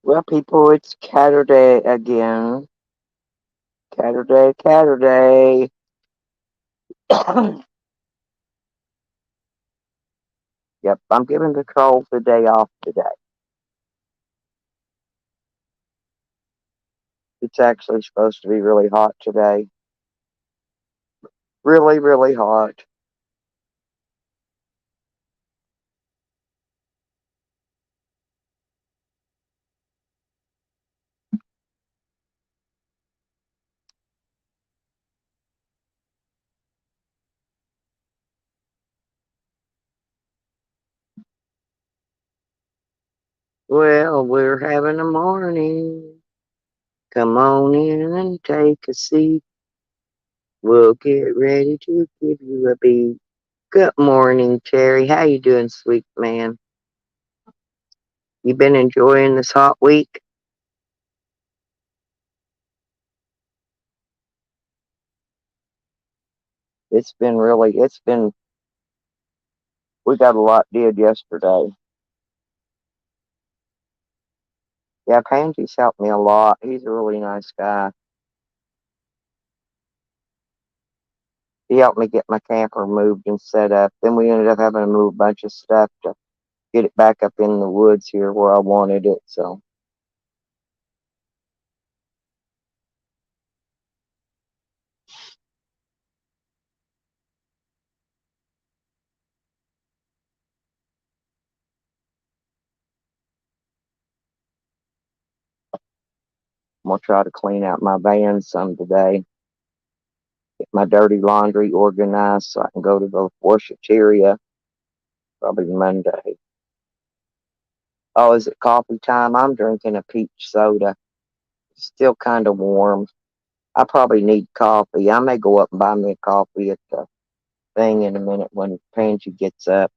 Well, people, it's Caturday again. Caturday, Caturday. Yep, I'm giving the trolls the day off today. It's actually supposed to be really hot today. Really, really hot. Well, we're having a morning. Come on in and take a seat. We'll get ready to give you a beat. Good morning, Terry. How you doing, sweet man? You been enjoying this hot week? We got a lot did yesterday. Yeah, Pansy's helped me a lot. He's a really nice guy. He helped me get my camper moved and set up. Then we ended up having to move a bunch of stuff to get it back up in the woods here where I wanted it. So I'm gonna try to clean out my van some today. Get my dirty laundry organized so I can go to the washateria probably Monday. Oh, is it coffee time? I'm drinking a peach soda. It's still kind of warm. I probably need coffee. I may go up and buy me a coffee at the thing in a minute when Pansy gets up.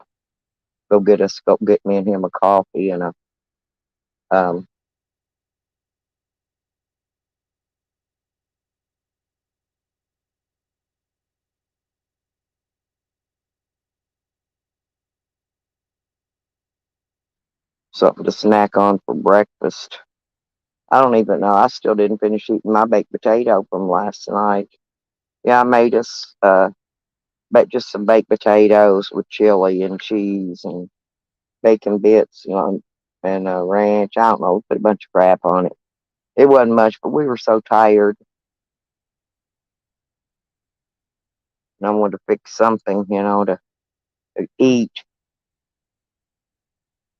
Go get me and him a coffee and a um something to snack on for breakfast. I don't even know. I still didn't finish eating my baked potato from last night. Yeah, I made us just some baked potatoes with chili and cheese and bacon bits, and ranch. I don't know, put a bunch of crap on it. It wasn't much, but we were so tired, and I wanted to fix something, to eat.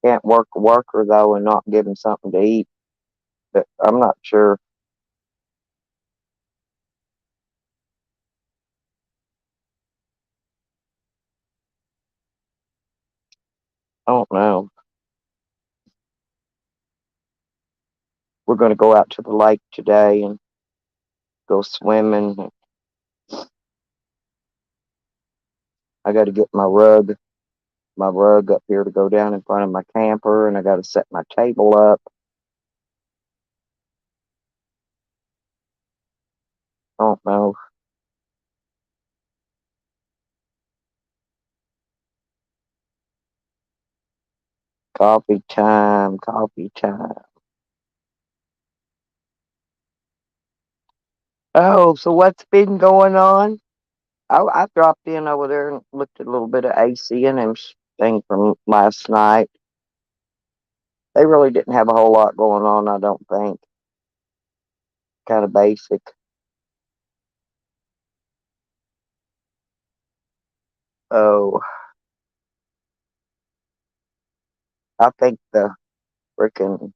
Can't work a worker though and not give him something to eat. But I'm not sure. I don't know. We're going to go out to the lake today and go swimming. I got to get my rug up here to go down in front of my camper, and I got to set my table up. I don't know. Coffee time, coffee time. Oh, so what's been going on? I dropped in over there and looked at a little bit of AC and them thing from last night. They really didn't have a whole lot going on, I don't think. Kind of basic. Oh, I think the freaking,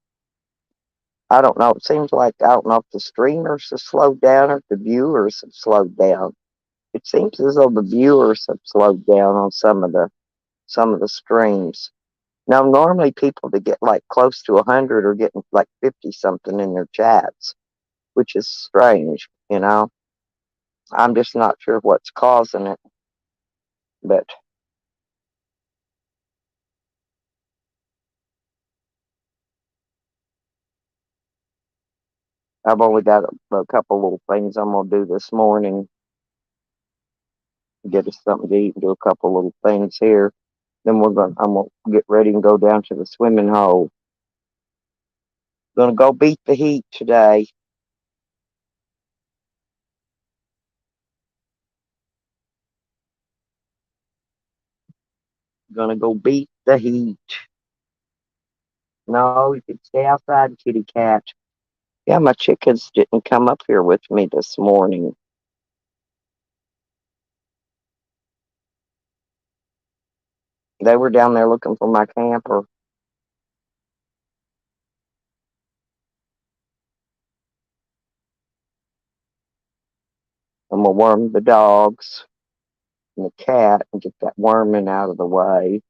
I don't know. It seems like, I don't know if the streamers have slowed down or if the viewers have slowed down. It seems as though the viewers have slowed down on some of the streams. Now, normally people that get like close to 100 are getting like 50 something in their chats, which is strange. I'm just not sure what's causing it, but I've only got a couple little things I'm gonna do this morning. Get us something to eat and do a couple little things here. Then I'm gonna get ready and go down to the swimming hole. Gonna go beat the heat today. Gonna go beat the heat. No, you can stay outside, kitty cat. Yeah, my chickens didn't come up here with me this morning. They were down there looking for my camper. I'm gonna worm the dogs and the cat and get that worming out of the way.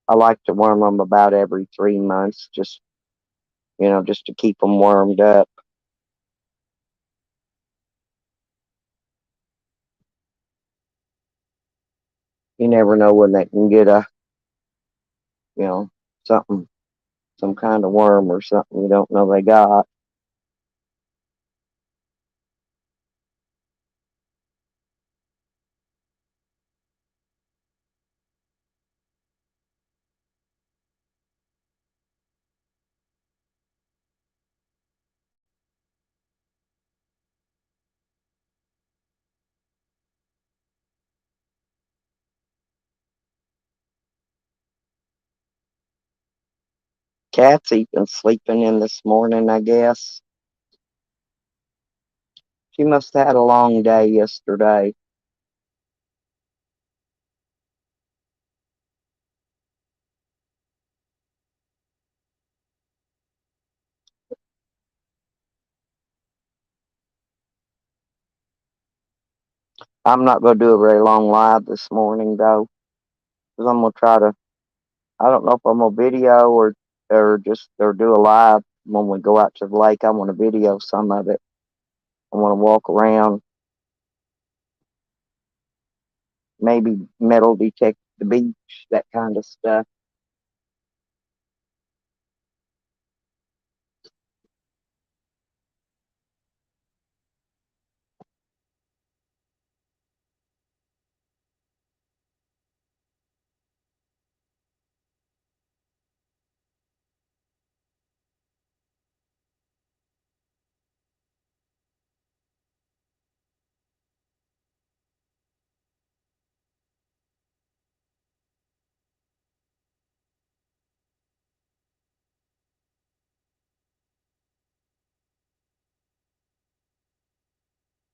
I like to worm them about every 3 months, just to keep them wormed up. You never know when they can get you know, something, some kind of worm or something you don't know they got. Cat's even sleeping in this morning, I guess. She must have had a long day yesterday. I'm not going to do a very long live this morning, though, because I'm going to try to, I don't know if I'm going to video or do a live when we go out to the lake. I want to video some of it. I want to walk around, maybe metal detect the beach, that kind of stuff.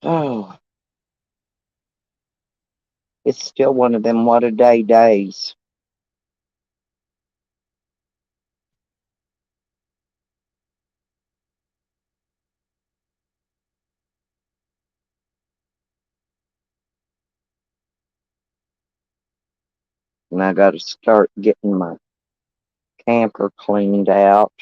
Oh, it's still one of them what a day days. And I got to start getting my camper cleaned out.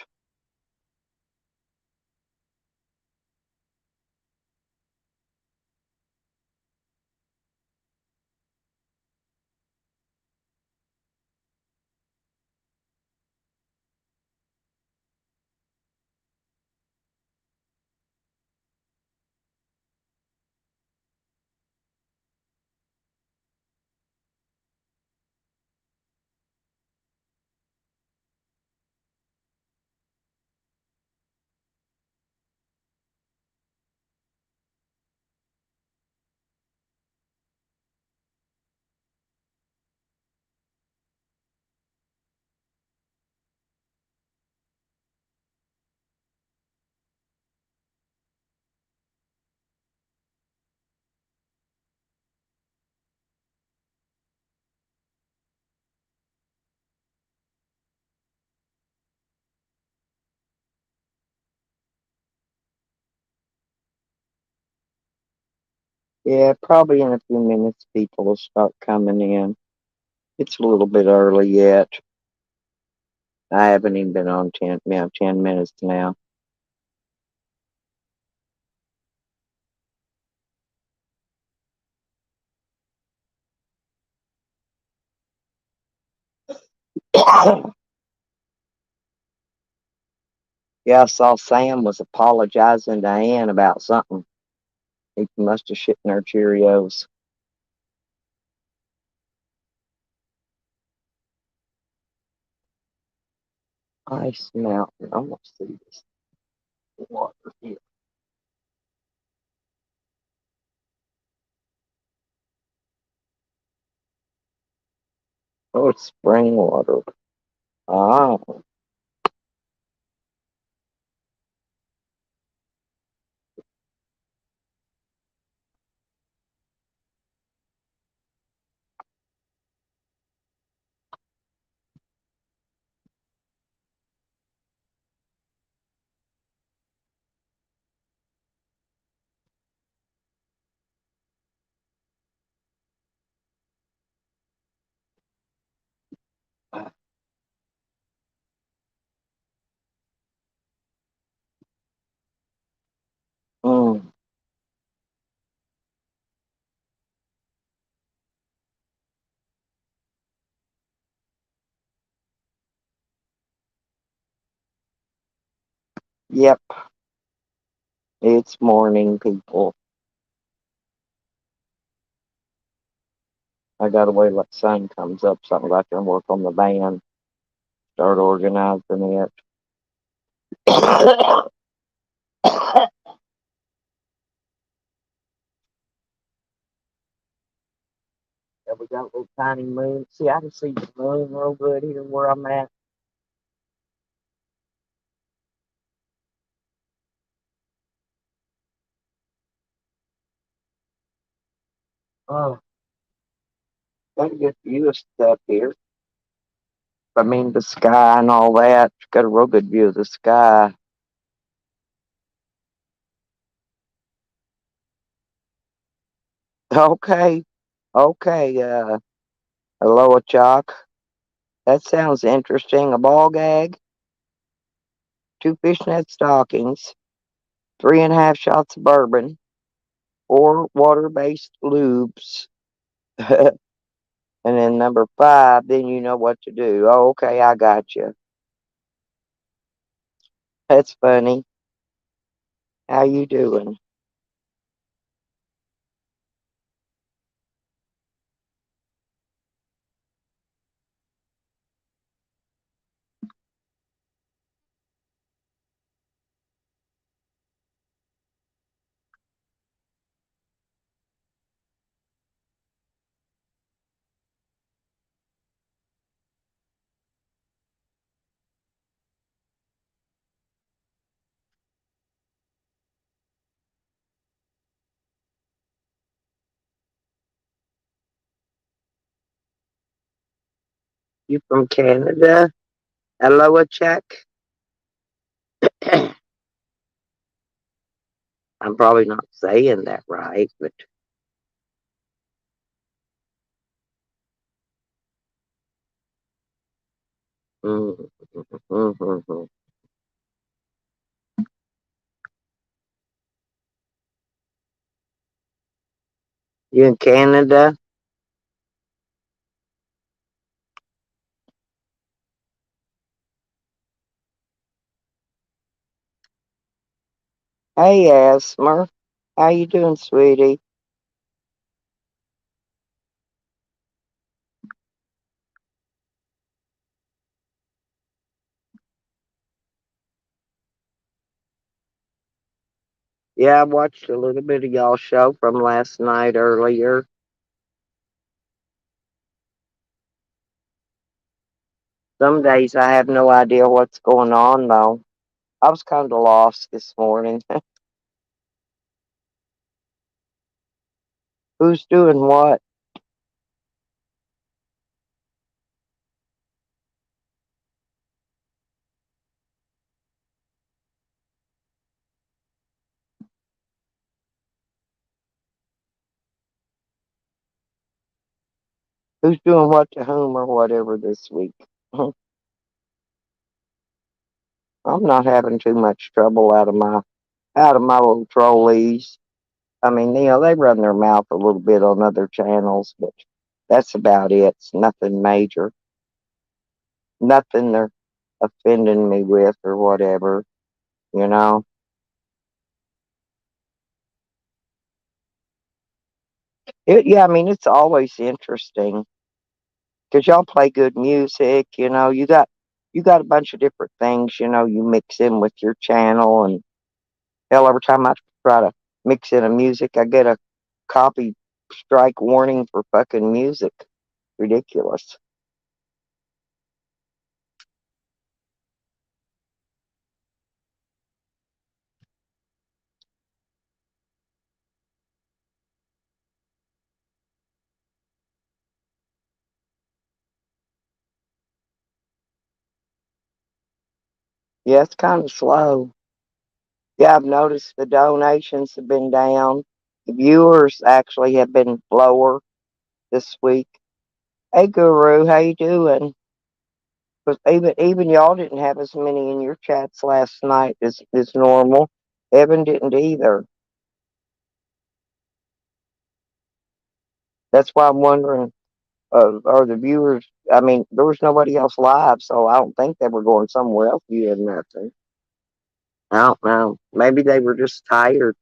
Yeah, probably in a few minutes people will start coming in. It's a little bit early yet. I haven't even been on 10 minutes now. Yeah, I saw Sam was apologizing to Ann about something. He must have shit in her Cheerios. Ice Mountain. I'm gonna see this water here. Oh, it's spring water. Ah, mm, yep. It's morning, people. I gotta wait till the sun comes up so I can go out there and work on the band. Start organizing it. Yeah, we got a little tiny moon. See, I can see the moon real good here where I'm at. Oh, got a good view of stuff here. I mean, the sky and all that. Got a real good view of the sky. Okay, okay. Hello, a chalk. That sounds interesting. A ball gag, two fishnet stockings, 3.5 shots of bourbon, or water-based lubes. And then number 5, then you know what to do. Oh, okay, I got you. That's funny. How you doing? You from Canada? Hello, a check. I'm probably not saying that right, but mm, mm, mm, mm. You in Canada? Hey, Asmer. How you doing, sweetie? Yeah, I watched a little bit of y'all show from last night earlier. Some days I have no idea what's going on, though. I was kind of lost this morning. Who's doing what? Who's doing what to whom or whatever this week? I'm not having too much trouble out of my little trolleys. I mean, they run their mouth a little bit on other channels, but that's about it. It's nothing major. Nothing they're offending me with or whatever, you know. Yeah, I mean, it's always interesting because y'all play good music, you know. You got you got a bunch of different things, you mix in with your channel. And hell, every time I try to mix in a music, I get a copy strike warning for fucking music. Ridiculous. Yeah, it's kind of slow. Yeah, I've noticed the donations have been down. The viewers actually have been lower this week. Hey, Guru, how you doing? Because even y'all didn't have as many in your chats last night as normal. Evan didn't either. That's why I'm wondering, are the viewers? I mean, there was nobody else live, so I don't think they were going somewhere else viewing nothing. I don't know. Maybe they were just tired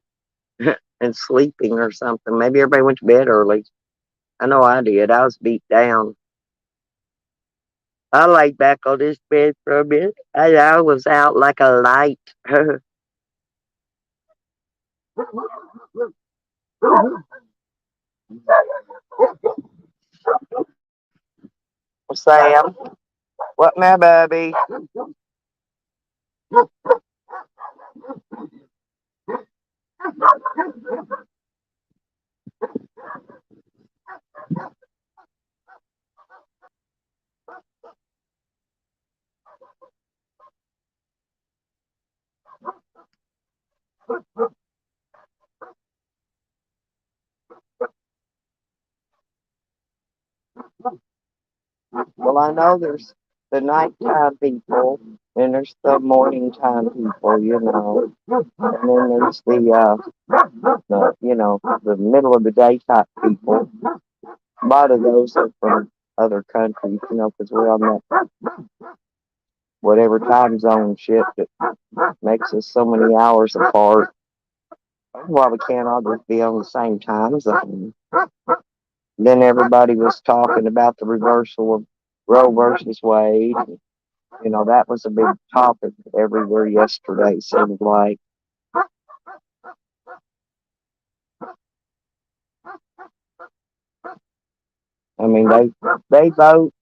and sleeping or something. Maybe everybody went to bed early. I know I did. I was beat down. I laid back on this bed for a minute, and I was out like a light. Sam, what my baby? Well, I know there's the nighttime people, and there's the morning time people. And then there's the middle of the day type people. A lot of those are from other countries, because we're on that whatever time zone shit that makes us so many hours apart. Why we can't all just be on the same time zone? Then everybody was talking about the reversal of Roe versus Wade. That was a big topic everywhere yesterday, seemed like. I mean, they vote,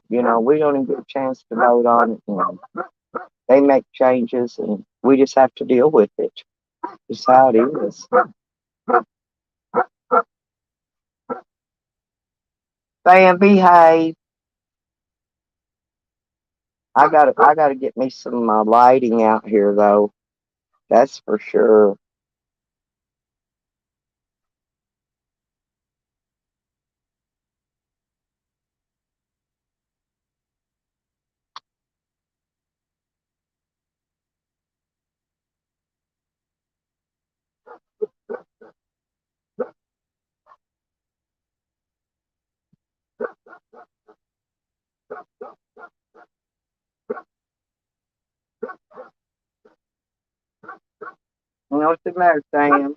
we don't even get a chance to vote on it. They make changes, and we just have to deal with it. Just how it is. Sam, behave. I gotta get me some lighting out here, though. That's for sure. What's the matter, Sam?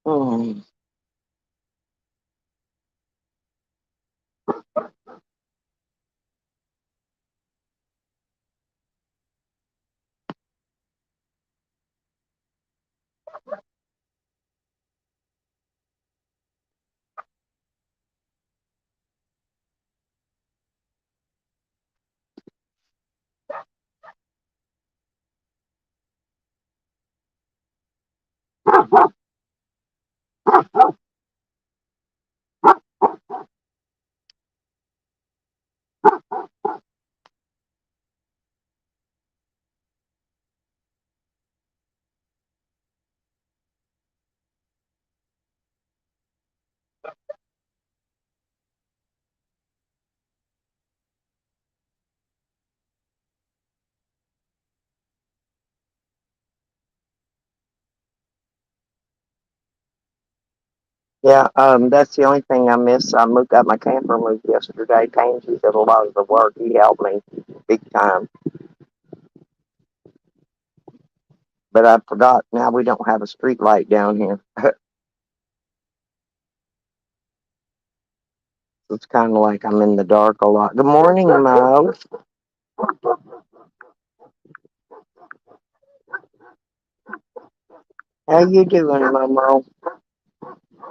Hmm. Yeah, that's the only thing I miss. Got my camper moved yesterday. Pansy did a lot of the work. He helped me big time. But I forgot, now we don't have a street light down here. It's kind of like I'm in the dark a lot. Good morning, Mo. How you doing, Momo?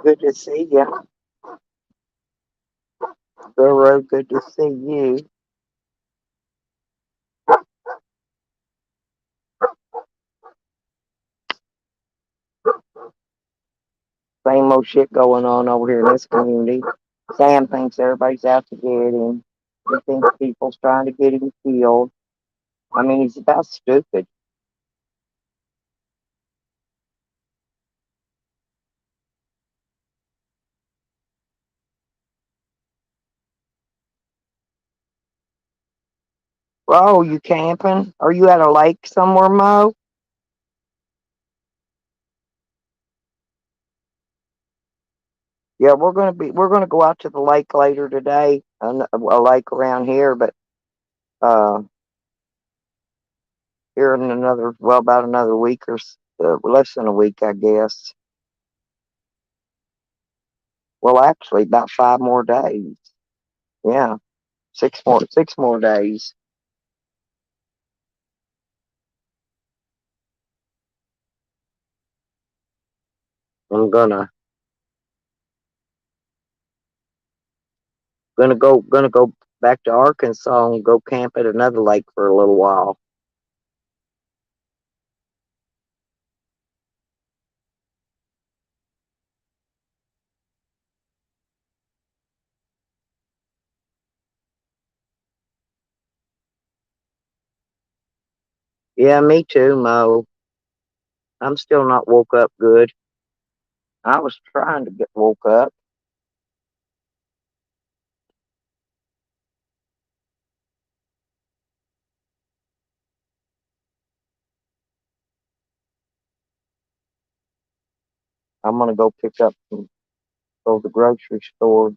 Good to see you. Guru, good to see you. Same old shit going on over here in this community. Sam thinks everybody's out to get him. He thinks people's trying to get him killed. I mean, he's about stupid. Oh, you camping? Are you at a lake somewhere, Mo? Yeah, we're gonna go out to the lake later today. A lake around here, but uh, here in about another week or less than a week, I guess. Well, actually, about 5 more days. Yeah, 6 more days. I'm gonna go back to Arkansas and go camp at another lake for a little while. Yeah, me too, Mo. I'm still not woke up good. I was trying to get woke up. I'm gonna go to the grocery store.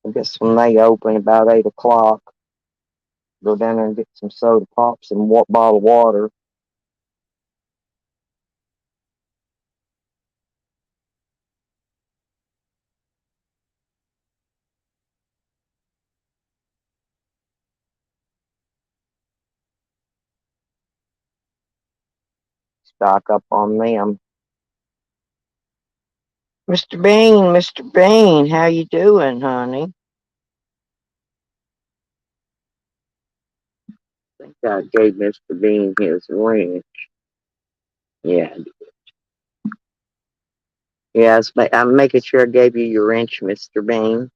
I guess when they open about 8 o'clock, go down there and get some soda pops and bottle of water. Stock up on them. Mr. Bean, how you doing, honey? I think I gave Mr. Bean his ring. Yeah, yeah. I'm making sure I gave you your wrench, Mr. Bean.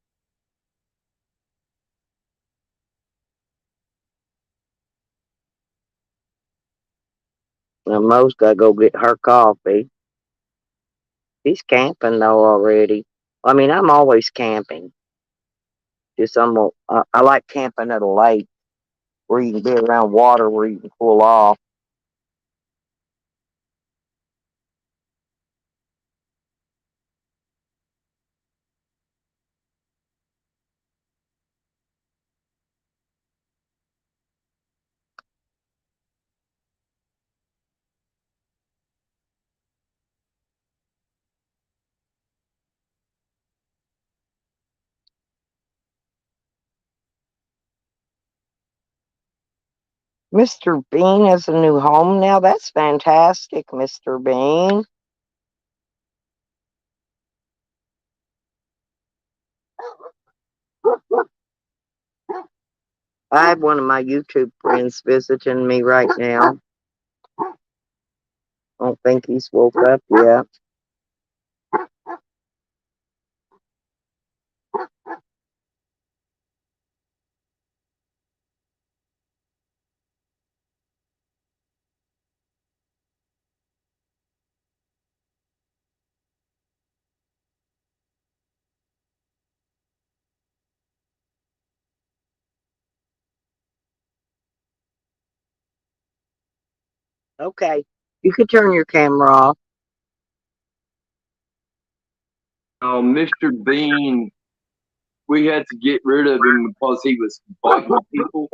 Now, Mo's got to go get her coffee. He's camping though already. I mean, I'm always camping. Just I like camping at a lake where you can be around water where you can cool off. Mr. Bean has a new home now. That's fantastic, Mr. Bean. I have one of my YouTube friends visiting me right now. I don't think he's woke up yet. Okay, you can turn your camera off. Mr. Bean, we had to get rid of him because he was biting people.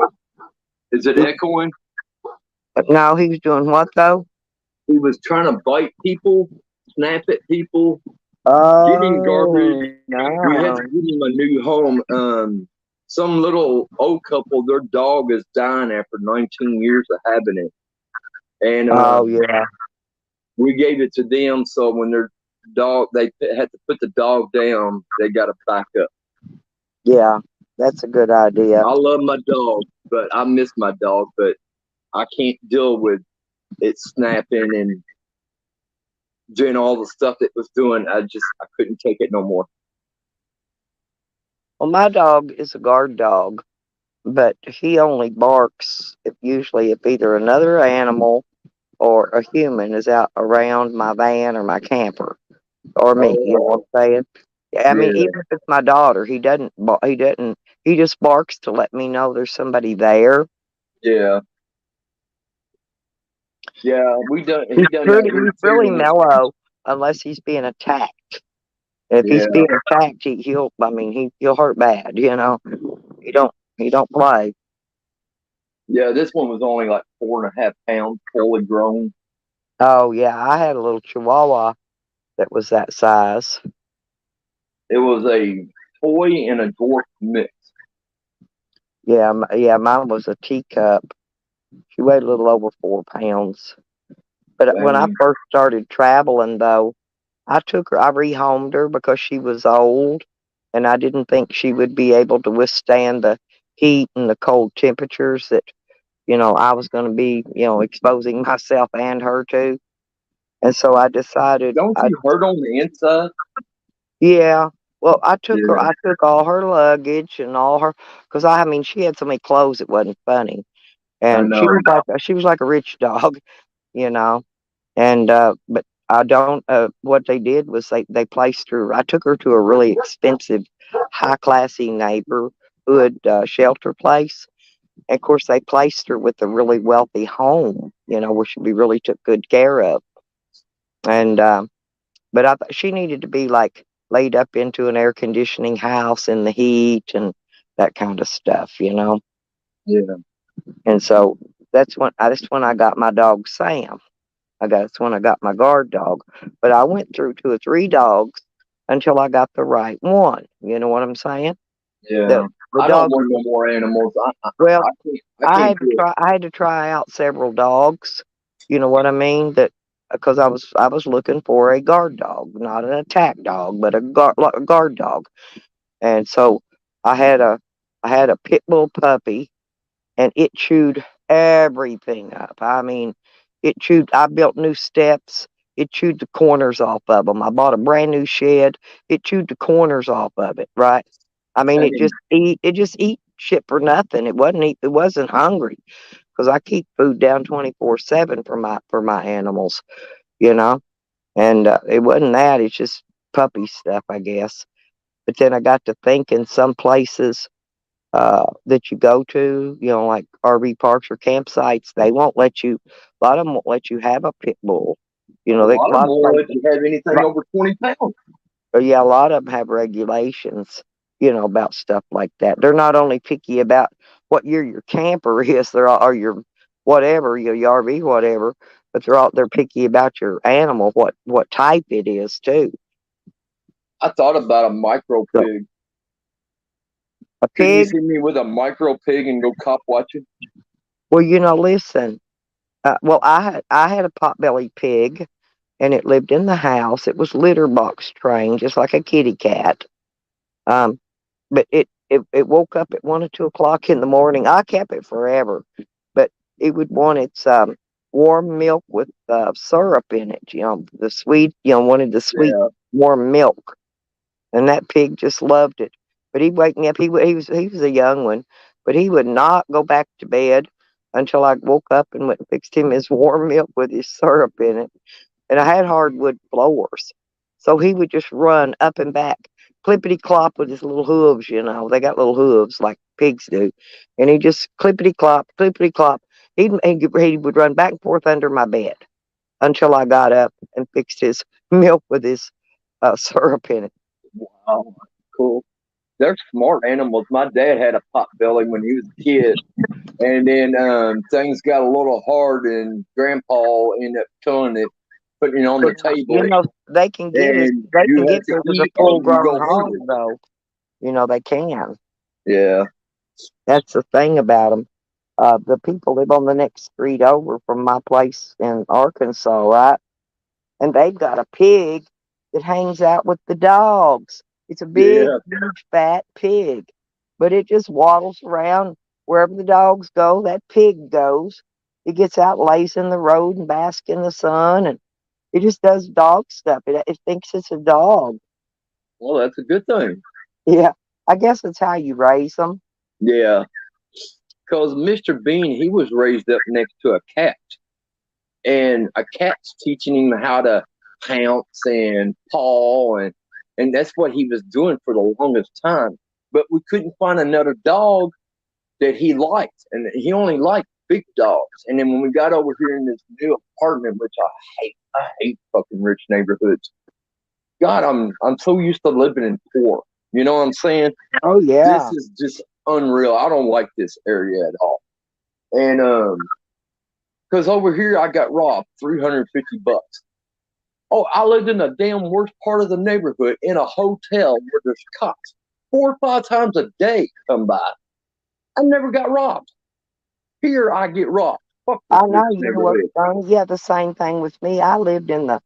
Is it echoing? No, he was doing what though? He was trying to bite people, snap at people. getting garbage. Oh We had no. to get him a new home. Some little old couple, their dog is dying after 19 years of having it, and Oh yeah. we gave it to them. So when their dog, they had to put the dog down. They got to back up. Yeah. That's a good idea. I love my dog, but I miss my dog, but I can't deal with it snapping and doing all the stuff it was doing. I couldn't take it no more. Well, my dog is a guard dog, but he only barks if usually if either another animal or a human is out around my van or my camper or me. You know Oh, what I'm saying? Yeah, I mean, yeah, even if it's my daughter, he just barks to let me know there's somebody there. yeah, yeah. He done that here He's really too. mellow unless he's being attacked. If he's Yeah, being attacked, I mean, he'll hurt bad. You know, he don't play. yeah. This one was only like 4.5 pounds, fully grown. Oh yeah, I had a little Chihuahua that was that size. It was a toy and a dwarf mix. Yeah, yeah, mine was a teacup. She weighed a little over 4 pounds. But when I Dang. first started traveling, though, I rehomed her because she was old, and I didn't think she would be able to withstand the heat and the cold temperatures that I was going to be exposing myself and her to. And so I decided, Don't you hurt on the inside? yeah. Well, Yeah, I took all her luggage and all her, because I mean, she had so many clothes it wasn't funny, I and know. she was like a rich dog, you know. And but I don't. What they did was they placed her. I took her to a really expensive, high classy neighborhood shelter place. And of course, they placed her with a really wealthy home, where she'd be really took good care of. And but I thought she needed to be like laid up into an air conditioning house in the heat and that kind of stuff. Yeah, And so that's when I got my dog Sam. That's when I got my guard dog. But I went through two or three dogs until I got the right one. You know what I'm saying? The yeah. the I don't dogs. want no more animals. Well, I can't do it. I had to try out several dogs. You know what I mean? That because I was looking for a guard dog, not an attack dog, but a guard dog. And so I had a I had a pit bull puppy, and it chewed everything up. I mean, I built new steps. It chewed the corners off of them. I bought a brand new shed. It chewed the corners off of it, right? I mean, Dang. it just eat shit for nothing. It wasn't hungry because I keep food down 24/7 for my animals, you know. And it wasn't that. It's just puppy stuff, I guess. But then I got to thinking some places that you go to, like RV parks or campsites, they won't let you. A lot of them won't let you have a pit bull. A A lot of lot them of won't let places, you have anything over 20 pounds. yeah, a lot of them have regulations, about stuff like that. They're not only picky about what your camper is, or your whatever, your RV, whatever, but they're picky about your animal, what type it is too. I thought about a micro So pig. a Couldn't you pig, see me with a micro pig and go cop watching? well, listen. Well, I had a potbelly pig, and it lived in the house. It was litter box trained, just like a kitty cat. Um, but it woke up at 1 or 2 o'clock in the morning. I kept it forever, but it would want its warm milk with syrup in it. The sweet. Wanted the sweet Yeah. warm milk, and that pig just loved it. But he'd wake me up. He was a young one, but he would not go back to bed until I woke up and went and fixed him his warm milk with his syrup in it. And I had hardwood floors. So he would just run up and back, clippity clop with his little hooves, They got little hooves like pigs do. And he just clippity clop, clippity clop. He would run back and forth under my bed until I got up and fixed his milk with his syrup in it. Wow. Cool. They're smart animals. My dad had a pot belly when he was a kid. And then things got a little hard, and Grandpa ended up killing it. putting it on the table, they can get it. and They you can have get to it as eat a it or full you grown go hog, hungry. though. They can. Yeah, That's the thing about them. The people live on the next street over from my place in Arkansas, right? And they've got a pig that hangs out with the dogs. It's a big, yeah. huge, fat pig, but it just waddles around wherever the dogs go. That pig goes. It gets out, lays in the road, and basks in the sun, and it just does dog stuff. It thinks it's a dog. Well, that's a good thing. Yeah, I guess it's how you raise them. Yeah, because Mr. Bean, he was raised up next to a cat, and a cat's teaching him how to pounce and paw, and that's what he was doing for the longest time. But we couldn't find another dog that he liked, and he only liked big dogs. And then when we got over here in this new apartment, which I hate fucking rich neighborhoods. God, I'm so used to living in poor. You know what I'm saying? Oh This yeah. is just unreal. I don't like this area at all. And because over here I got robbed $350. Oh, I lived in the damn worst part of the neighborhood in a hotel where there's cops 4 or 5 times a day come by. I never got robbed. Here I get robbed. Fuck this I rich know you were neighborhood. done. Yeah, the same thing with me. I lived in the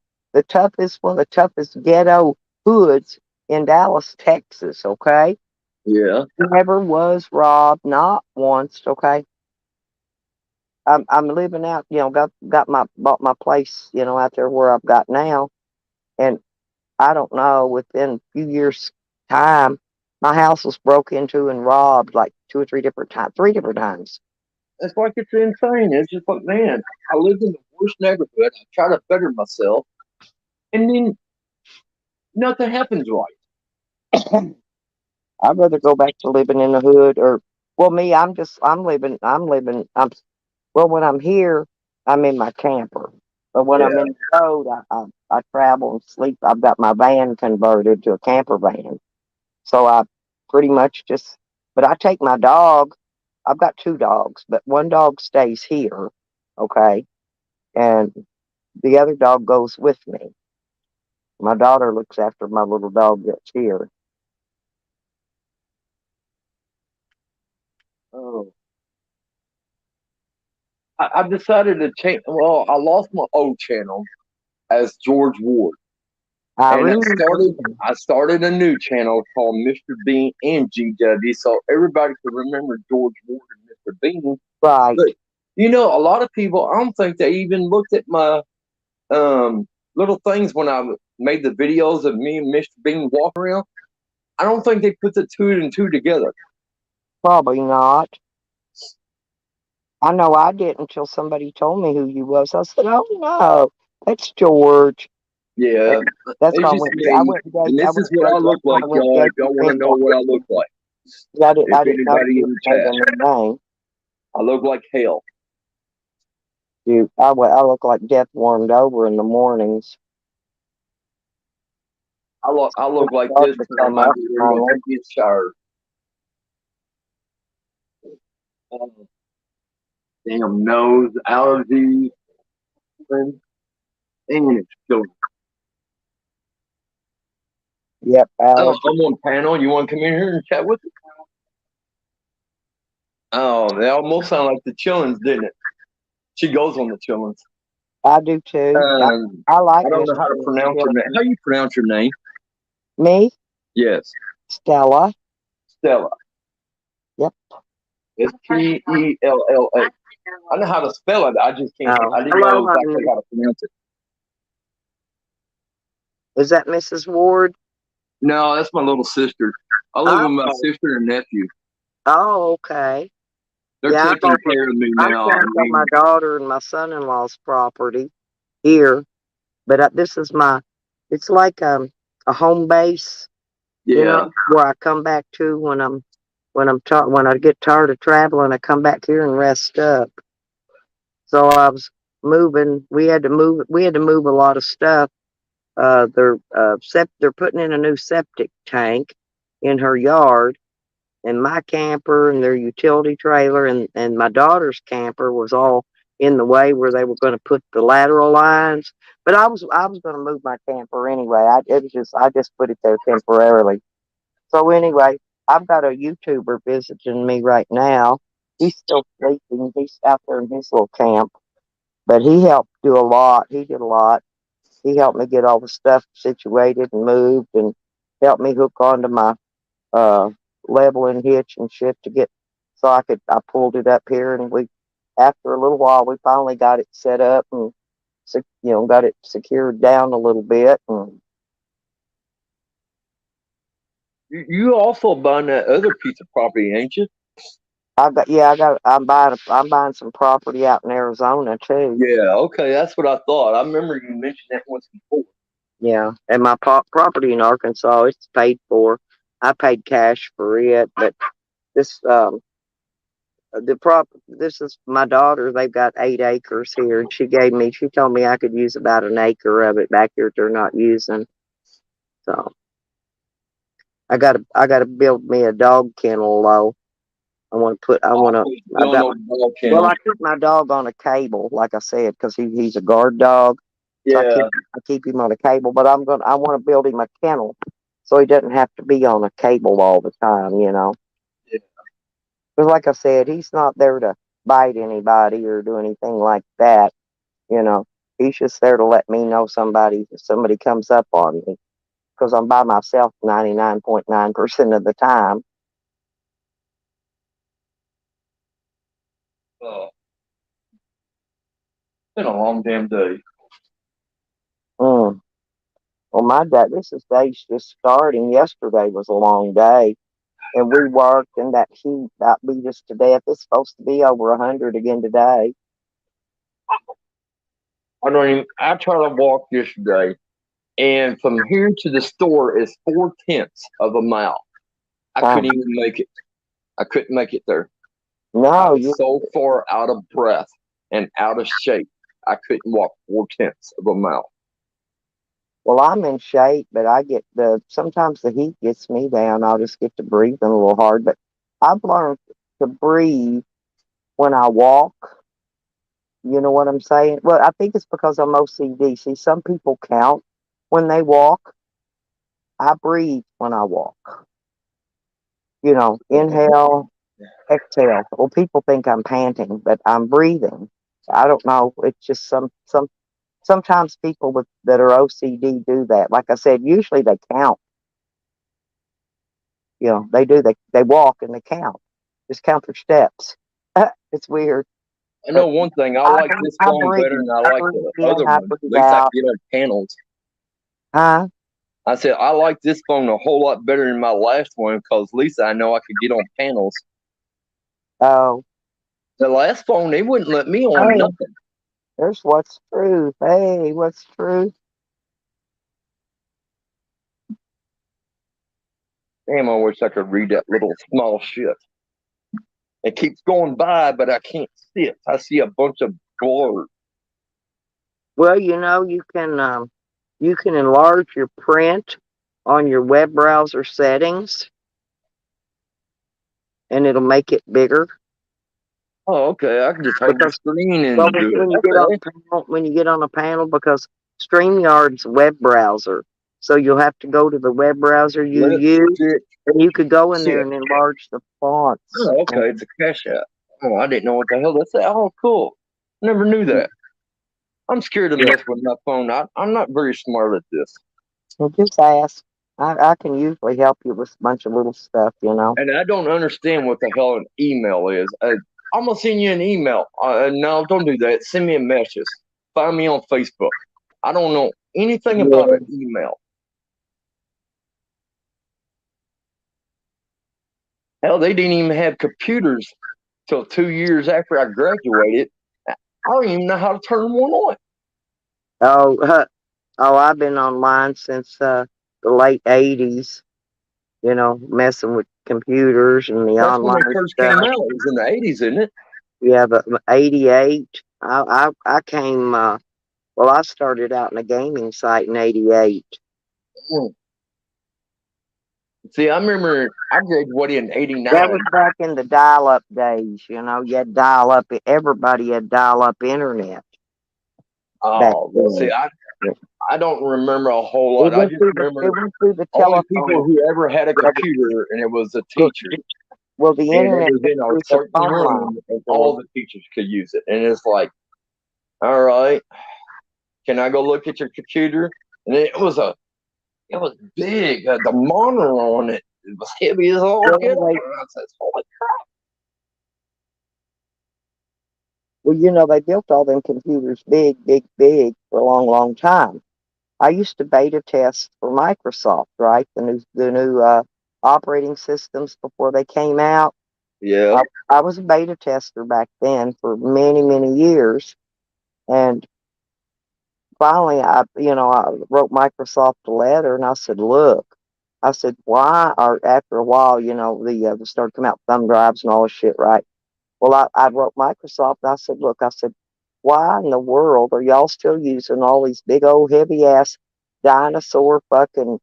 toughest, one of the toughest ghetto hoods in Dallas, Texas. Okay, Yeah. never was robbed, not once. Okay, I'm living out. Got my bought my place. Out there where I've got now, and I don't know. Within a few years' time, my house was broke into and robbed like 2 or 3 different times, 3 different times. It's like it's insane. It's just like, man, I lived in the worst neighborhood. I try to better myself, and then nothing happens right. I'd rather go back to living in the hood or well me, well when I'm here, I'm in my camper. But when I'm Yeah. in the road I travel and sleep. I've got my van converted to a camper van. So I pretty much just but I take my dog. I've got 2 dogs, but one dog stays here, okay? And the other dog goes with me. My daughter looks after my little dog that's here. Oh. I decided to change. Well, I lost my old channel as George Ward, I and remember. I started a new channel called Mr. Bean and GW, so everybody could remember George Ward and Mr. Bean. Right. But a lot of people, I don't think they even looked at my little things when I made the videos of me and Mr. Bean walking around. I don't think they put the two and two together. Probably not. I know I didn't until somebody told me who you was. I said, "Oh no, that's George." And Yeah, that's it's why I just went. I me. went and gave. And I this went is and what I gave. That's look why like, I went and y'all. If gave y'all your want to name. know what I look like, if I didn't know anybody you in the made chat, a new name. I look like hell. Dude, I look like death warmed over in the mornings. I look like Start this to time come I up get ready on to it. get showered. Damn nose, allergies, and it's killing. Yep, Oh, allergy. I'm on panel. You want to come in here and chat with me? Oh, they almost sound like the Chillins, didn't it? She goes on the Chillins. I do too. I I like don't know Mr. how to pronounce her name. Chili. How you pronounce your name? Me, Yes, Stella. Stella. Yep. Stella. I know how to spell it. I just can't. Oh, I didn't know hello, exactly honey. how to pronounce it. Is that Mrs. Ward? No, that's my little sister. I live with my Oh, sister and nephew. oh, okay. They're Yeah, taking care of me I'm now. I camped on my mean, daughter and my son-in-law's property here, but this is it's like a home base, yeah. where I come back to when I get tired of traveling, I come back here and rest up. So I was moving. We had to move a lot of stuff. They're putting in a new septic tank in her yard, and my camper and their utility trailer and my daughter's camper was all in the way where they were going to put the lateral lines. But I was going to move my camper anyway. I just put it there temporarily. So anyway, I've got a YouTuber visiting me right now. He's still sleeping. He's out there in his little camp, but he helped do a lot. He did a lot. He helped me get all the stuff situated and moved, and helped me hook onto my uh leveling hitch and shit to get so I pulled it up here, and we after a little while we finally got it set up and got it secured down a little bit. And You also buying that other piece of property, ain't you? I'm buying some property out in Arizona too. Yeah, okay, that's what I thought. I remember you mentioned that once before. Yeah, and my property in Arkansas, it's paid for. I paid cash for it, but this this is my daughter. They've got 8 acres here, and she told me I could use about an acre of it back here they're not using. So I gotta build me a dog kennel though. I've Don't got know dog well, kennel. I keep my dog on a cable, like I said, because he's a guard dog. So Yeah, I keep him on a cable, but I want to build him a kennel so he doesn't have to be on a cable all the time. yeah. Because like I said, he's not there to bite anybody or do anything like that. You know, he's just there to let me know if somebody comes up on me, because I'm by myself 99.9% of the time. Oh, been a long damn day. Mm. Well, this day's just starting. Yesterday was a long day, and we worked, and that heat about beat us to death. It's supposed to be over 100 again today. I don't even. I tried to walk yesterday, and from here to the store is 4/10 of a mile. I Uh, couldn't even make it. I couldn't make it there. I no, was so far out of breath and out of shape. I couldn't walk 4/10 of a mile. well, I'm in shape, but sometimes the heat gets me down. I'll just get to breathing a little hard. But I've learned to breathe when I walk. You know what I'm saying? Well, I think it's because I'm OCD. See, some people count when they walk. I breathe when I walk. Inhale, exhale. Well, people think I'm panting, but I'm breathing. I don't know. It's just sometimes people that are OCD do that. Like I said, usually they count. They do. They walk and they count. Just count their steps. It's weird, I but know one thing. I I like this I phone breathe. better than I I like breathe the in. other I one. At breathe least I can out. get on panels. Huh? I said I like this phone a whole lot better than my last one because at least I know I could get on panels. Oh, The last phone they wouldn't let me on hey, nothing. there's what's truth. Hey, what's truth? Damn, I wish I could read that little small shit. It keeps going by, but I can't see it. I see a bunch of blurs. Well, you can enlarge your print on your web browser settings, and it'll make it bigger. Oh, okay. I can just hold the Because screen well, and do it. when you get on Okay. a panel, because StreamYard's web browser, so you'll have to go to the web browser you Let's use, get and you could go in there shit. and enlarge the fonts. Oh, okay. It's a cash app. Oh, I didn't know what the hell that's. Oh, cool. Never knew that. I'm scared to Yeah. mess with my phone. I'm not very smart at this. Well, just ask. I can usually help you with a bunch of little stuff. And I don't understand what the hell an email is. I'm gonna send you an email. No, don't do that. Send me a message. Find me on Facebook. I don't know anything about Yeah. an email. Hell, they didn't even have computers till 2 years after I graduated. I don't even know how to turn one on. Oh, I've been online since the late '80s. Messing with computers and the That's when online they first stuff. came out. It was in the 80s, isn't it? Yeah, but '88. I came. Well, I started out in a gaming site in '88. Mm. See, I remember I graduated in That was '89. back in the dial-up days. You had dial-up. Everybody had dial-up internet back Oh, well, see, then. I don't remember a whole lot. It I went just through the remember telephone. only people who ever had a Yeah, computer, and it was a Well, teacher, well, the and it internet was went in a through the certain phone line. room, and all the teachers could use it. And it's like, all right, can I go look at your computer? And it was big. The monitor on it, it was heavy as all Well, get. I said, holy they built all them computers big, big, big for a long, long time. I used to beta test for Microsoft, right? The new operating systems before they came out. yeah. I was a beta tester back then for many, many years, and finally, I wrote Microsoft a letter, and I said, "Look," I said, "why?" Or after a while, they started coming out thumb drives and all this shit, right? Well, I wrote Microsoft, and I said, "Look," I said, "why in the world are y'all still using all these big old heavy ass dinosaur fucking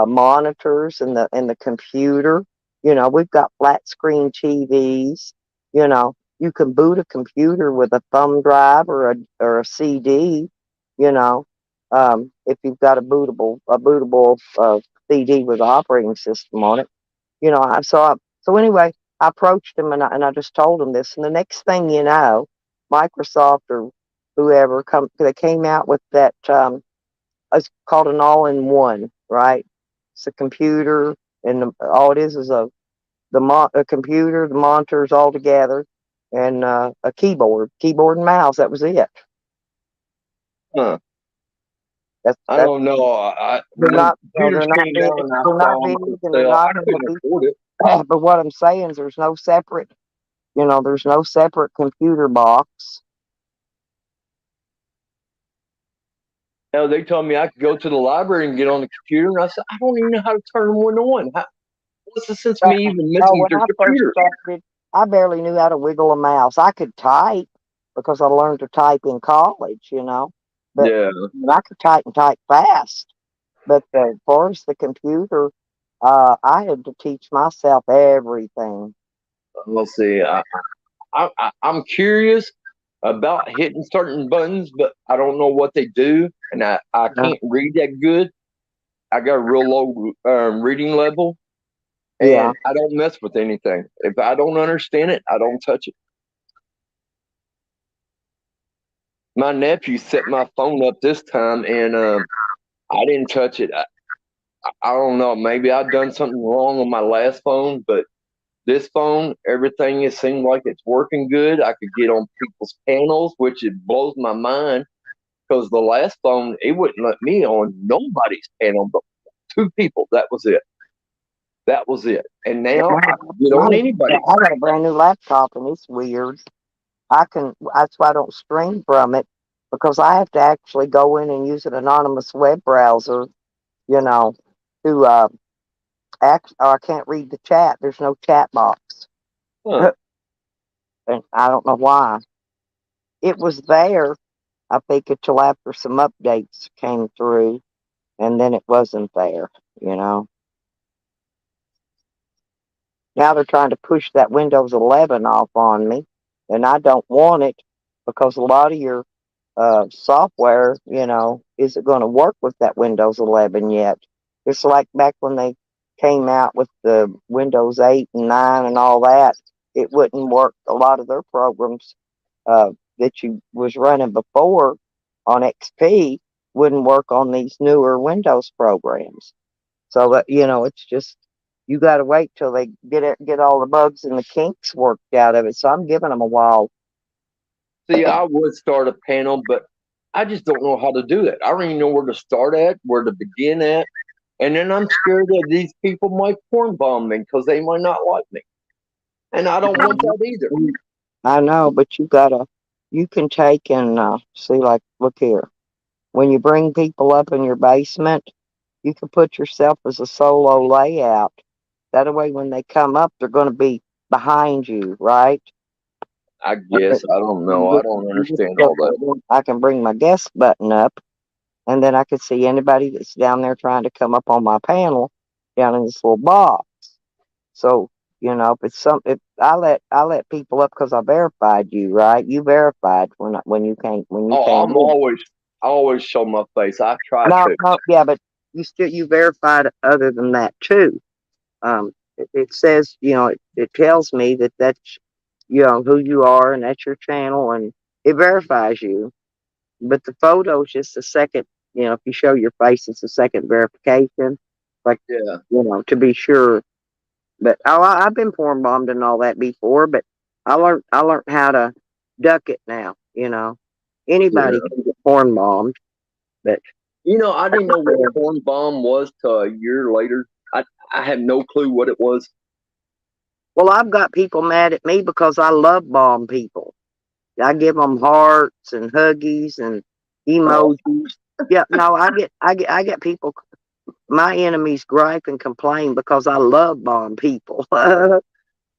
monitors and the computer? We've got flat screen TVs. You can boot a computer with a thumb drive or a CD. You know, if you've got a bootable CD with an operating system on it. So anyway, I approached him and I just told him this. And the next thing you know, Microsoft or whoever they came out with that. It's called an all-in-one, right? It's a computer, and all it is a computer, the monitors all together, and a keyboard and mouse. That was it. Huh. I That's don't know. they're When not, computers they're not came big. out and I They're not saw them big, for and they're sale, not I going to couldn't be. afford it. But what I'm saying is, there's no separate computer box. Hell, they told me I could go to the library and get on the computer, and I said, I don't even know how to turn one on. What's the sense of Uh, me even oh, messing with when their I first computer? started, I barely knew how to wiggle a mouse. I could type because I learned to type in college. But Yeah, I could type and type fast. But as far as the computer, I had to teach myself everything. let's see. I'm curious about hitting certain buttons, but I don't know what they do, and I Uh, can't read that good. I got a real low reading level, yeah. and I don't mess with anything. If I don't understand it, I don't touch it. My nephew set my phone up this time, and I didn't touch it. I don't know. Maybe I've done something wrong on my last phone, but this phone, everything it seemed like it's working good. I could get on people's panels, which it blows my mind because the last phone it wouldn't let me on nobody's panel but two people. That was it. That was it. And now I can get on anybody's. I got a brand new laptop and it's weird. That's why I don't stream from it because I have to actually go in and use an anonymous web browser, you know, to or I can't read the chat. There's no chat box. Huh. And I don't know why. It was there, I think, until after some updates came through, and then it wasn't there. Now they're trying to push that Windows 11 off on me, and I don't want it because a lot of your software, isn't going to work with that Windows 11 yet. It's like back when they came out with the Windows 8 and 9 and all that, it wouldn't work. A lot of their programs that you was running before on XP wouldn't work on these newer Windows programs. So that it's just you got to wait till they get all the bugs and the kinks worked out of it. So I'm giving them a while. See, I would start a panel, but I just don't know how to do that. I don't even know where to start at, where to begin at. And then I'm scared that these people might porn bomb me because they might not like me. And I don't want that either. I know, but you can take and see, like, look here. When you bring people up in your basement, you can put yourself as a solo layout. That way, when they come up, they're going to be behind you, right? I guess. I don't know. I don't understand all that. I can bring my guest button up, and then I can see anybody that's down there trying to come up on my panel down in this little box. So, if I let people up because I verified you, right? You verified when you came Oh, in. I'm always I always show my face. I try No, to. no, yeah, but you verified other than that too. It says, it tells me that that's, who you are and that's your channel and it verifies you. But the photo is just a second, if you show your face, it's a second verification, like, Yeah, to be sure. But I've been porn bombed and all that before, but I learned how to duck it now. Anybody yeah. can get porn bombed, but I didn't know what corn bomb was till a year later. I had no clue what it was. well, I've got people mad at me because I love bomb people. I give them hearts and huggies and Oh, emojis. Yeah, no, I get people. My enemies gripe and complain because I love bomb people.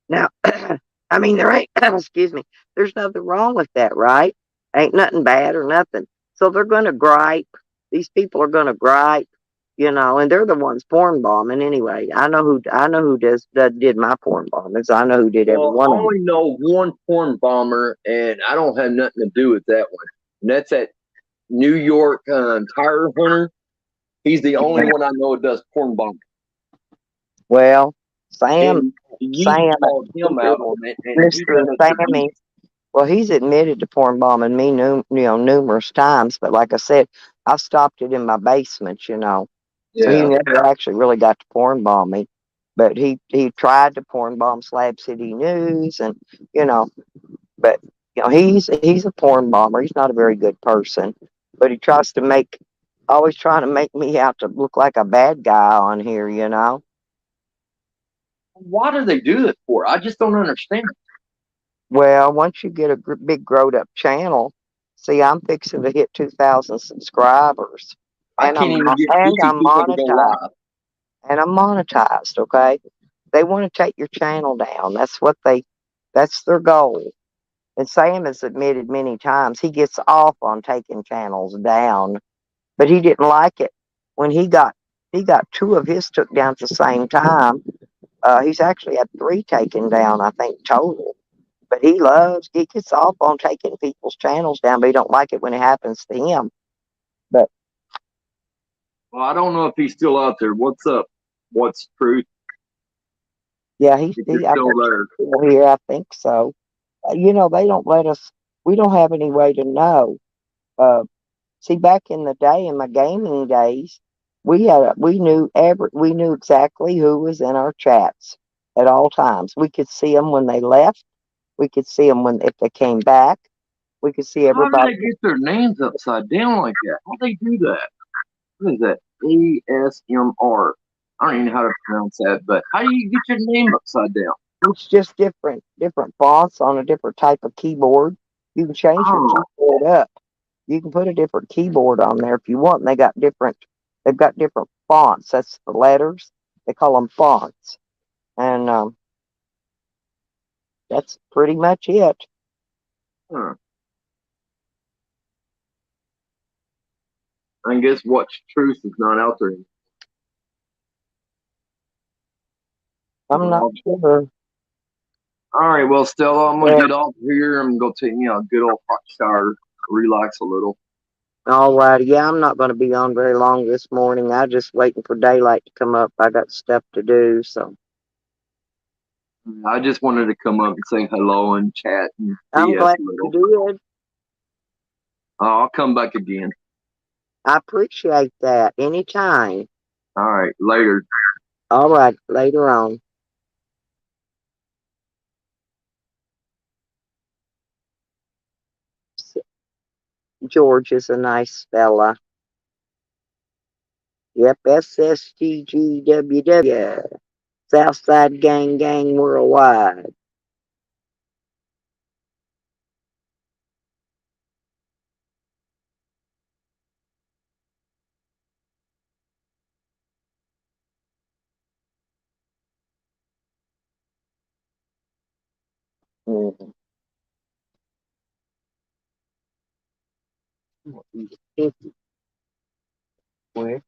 Now, I mean, there ain't, excuse me, there's nothing wrong with that, right? Ain't nothing bad or nothing. So they're going to gripe. These people are going to gripe, and they're the ones porn bombing anyway. I know who did my porn bombings. I know who did every well, I one of them. only know one porn bomber, and I don't have nothing to do with that one. And that's that New York tire hunter. He's the only one I know that does porn bombing. Well, Sam, And Yeet Sam, called him out on it, and he Mr. done it to me. Sammy. Well, he's admitted to porn bombing me, numerous times. But like I said, I stopped it in my basement. So he Yeah. never actually really got to porn bomb me. But he tried to porn bomb Slab City News, and you know, but he's a porn bomber. He's not a very good person, but he tries to always trying to make me out to look like a bad guy on here. Why do they do this for? I just don't understand. Well, once you get a big growed up channel, see, I'm fixing to hit 2,000 subscribers, I and can't I'm even get and 50 I'm people to go monetized, live. and I'm monetized. Okay, they want to take your channel down. That's their goal. And Sam has admitted many times he gets off on taking channels down, but he didn't like it when he got two of his took down at the same time. He's actually had three taken down, I think, total. But he gets off on taking people's channels down, but he don't like it when it happens to him. But Well, I don't know if he's still out there. What's up? What's truth? yeah, If you're I still bet there. he's still here. I think so. They don't let us. We don't have any way to know. Uh, See, back in the day, in my gaming days, we knew exactly who was in our chats at all times. We could see them when they left. We could see them if they came back. We could see How do everybody. they get their names upside down like that? How do they do that? What is that? ASMR. I don't even know how to pronounce that, but how do you get your name upside down? It's just different fonts on a different type of keyboard. You can change your Oh, keyboard up. You can put a different keyboard on there if you want. And they've got different fonts. That's the letters. They call them fonts, and that's pretty much it. huh. I guess what's truth is not out there. I'm not Well, sure. all right, well, Stella, I'm gonna Yeah. get off here. I'm gonna take a good old hot shower, relax a little. All righty. Yeah, I'm not going to be on very long this morning. I'm just waiting for daylight to come up. I got stuff to do, so I just wanted to come up and say hello and chat and I'm BS glad a you little. did. I'll come back again. I appreciate that. Anytime. All right, later. All right. Later on. George is a nice fella. Yep. SSDGWW. Southside Gang Gang Worldwide. Mhm. Where?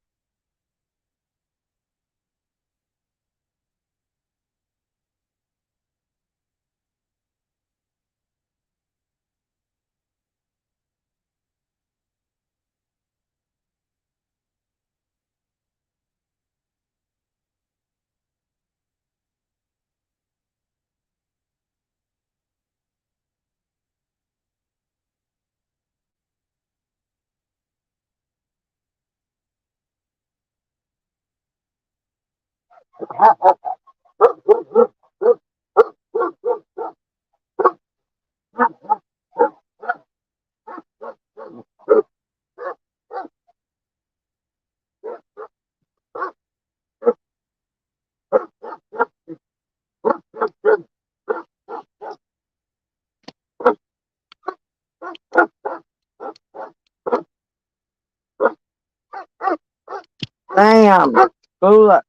Damn, school up.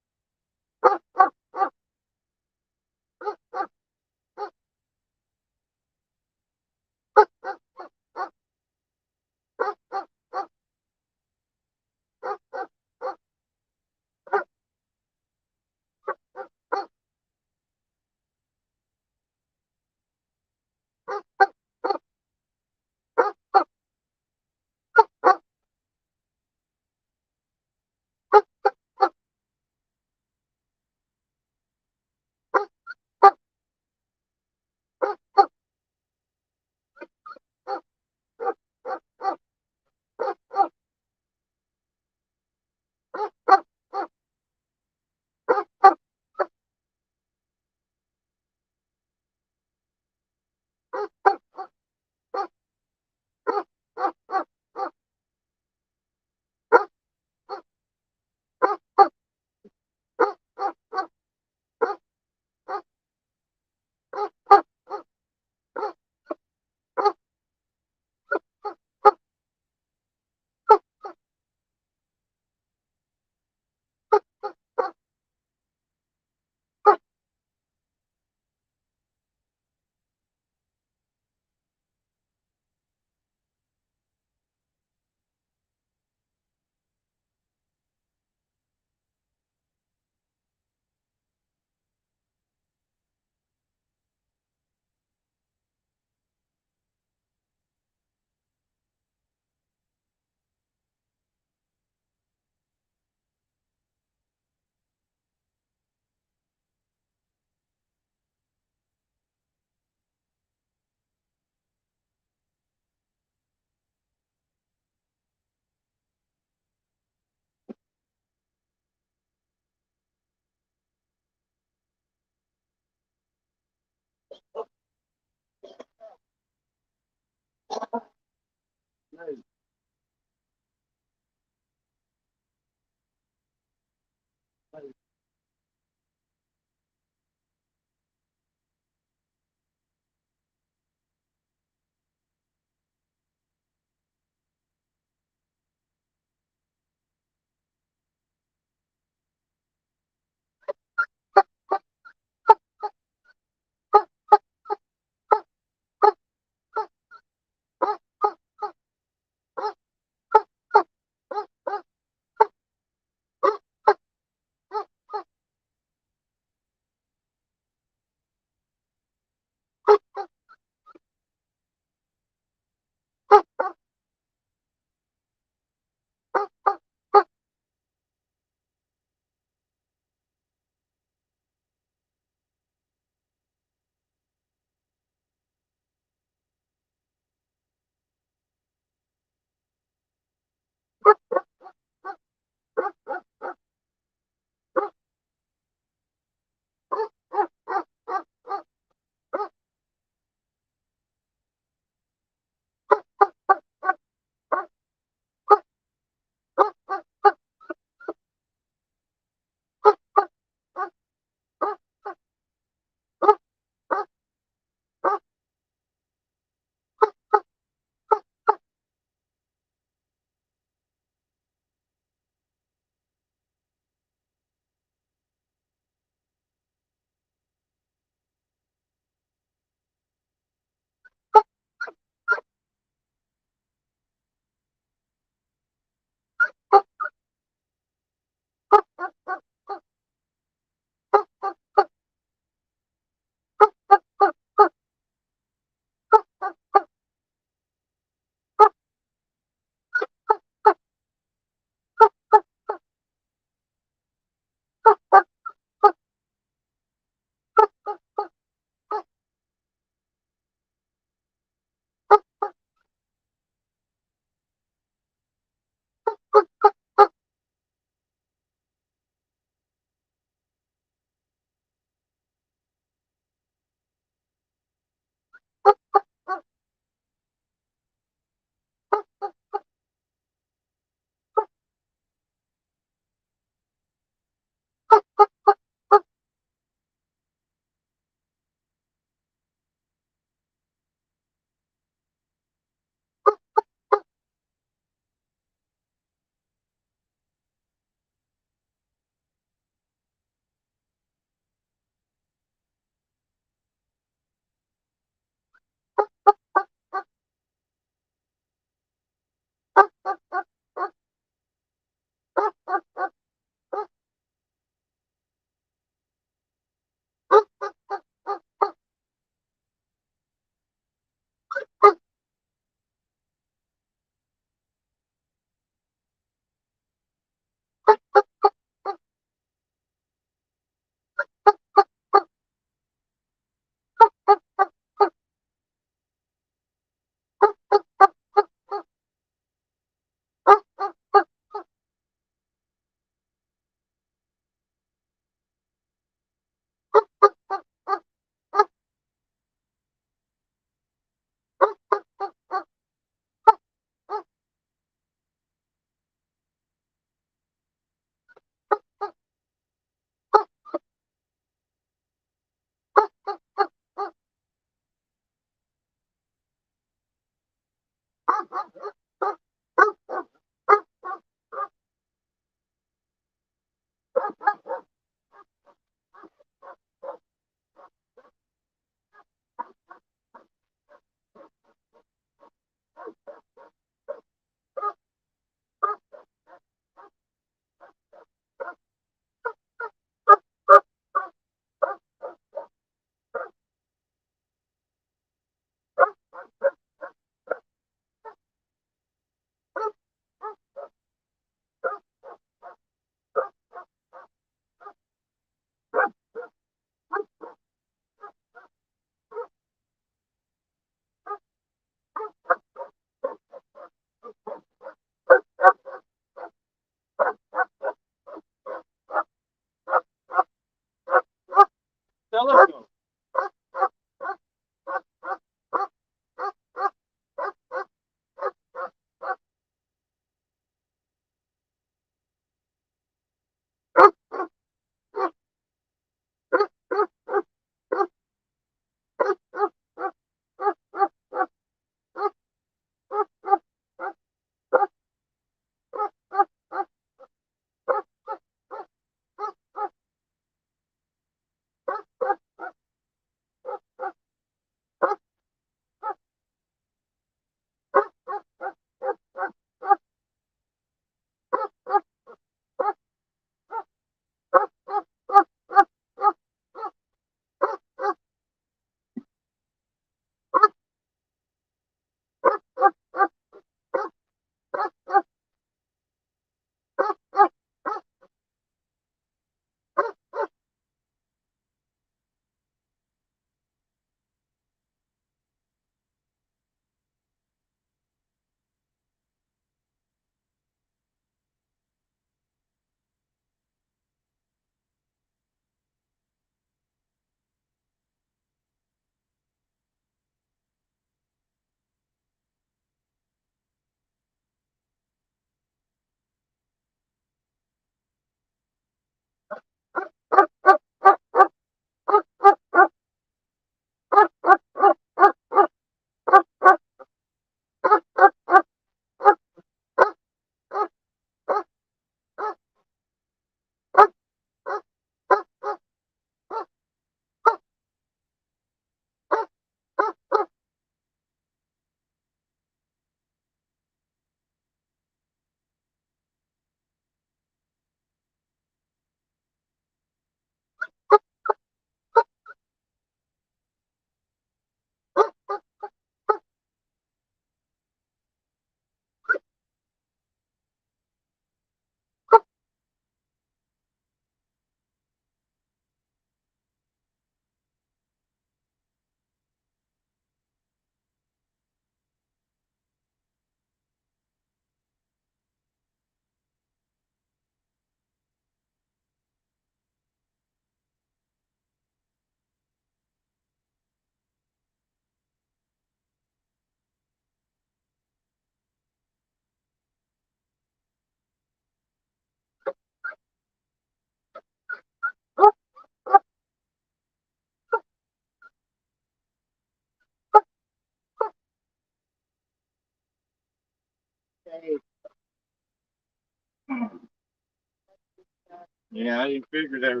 Yeah, I didn't figure there.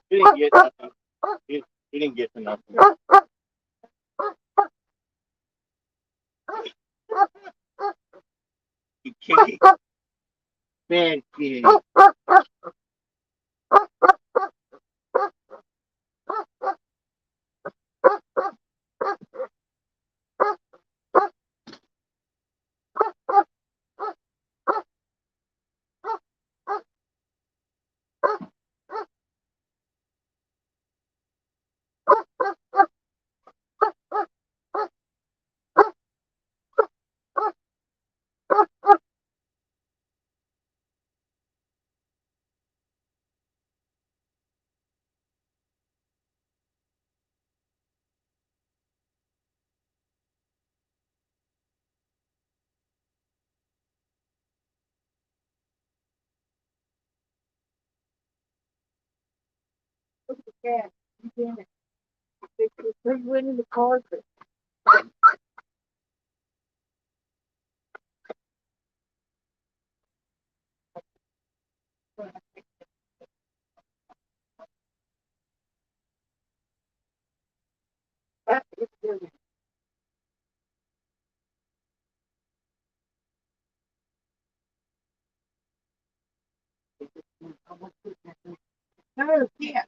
He didn't get nothing. He didn't get enough. Kitty. Bad kitty. Yeah, you did it. They went in the carpet. Oh, yeah.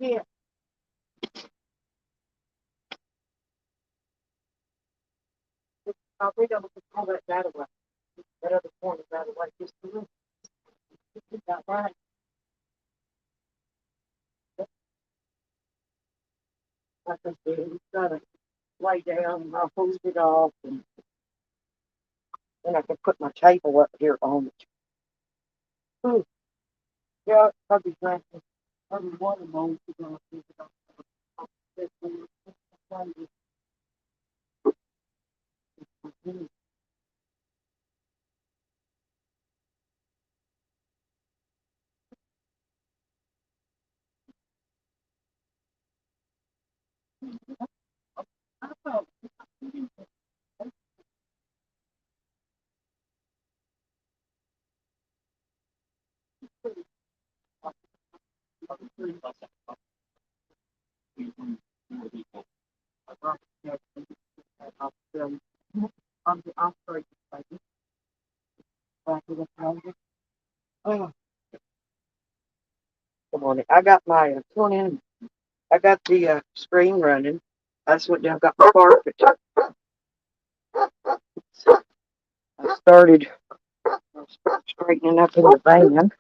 Yeah. We don't call that away. That other corner that away. Just a little. Got right. Like I said, he's got to lay down and I'll hose it off and then I can put my table up here on it. Ooh, yeah, I'll be glad to. Probably one of those is going to keep it on. I'm sorry. Oh, good morning. I got my tune in. I got the screen running. That's what I got my carpet. I started straightening up in the van.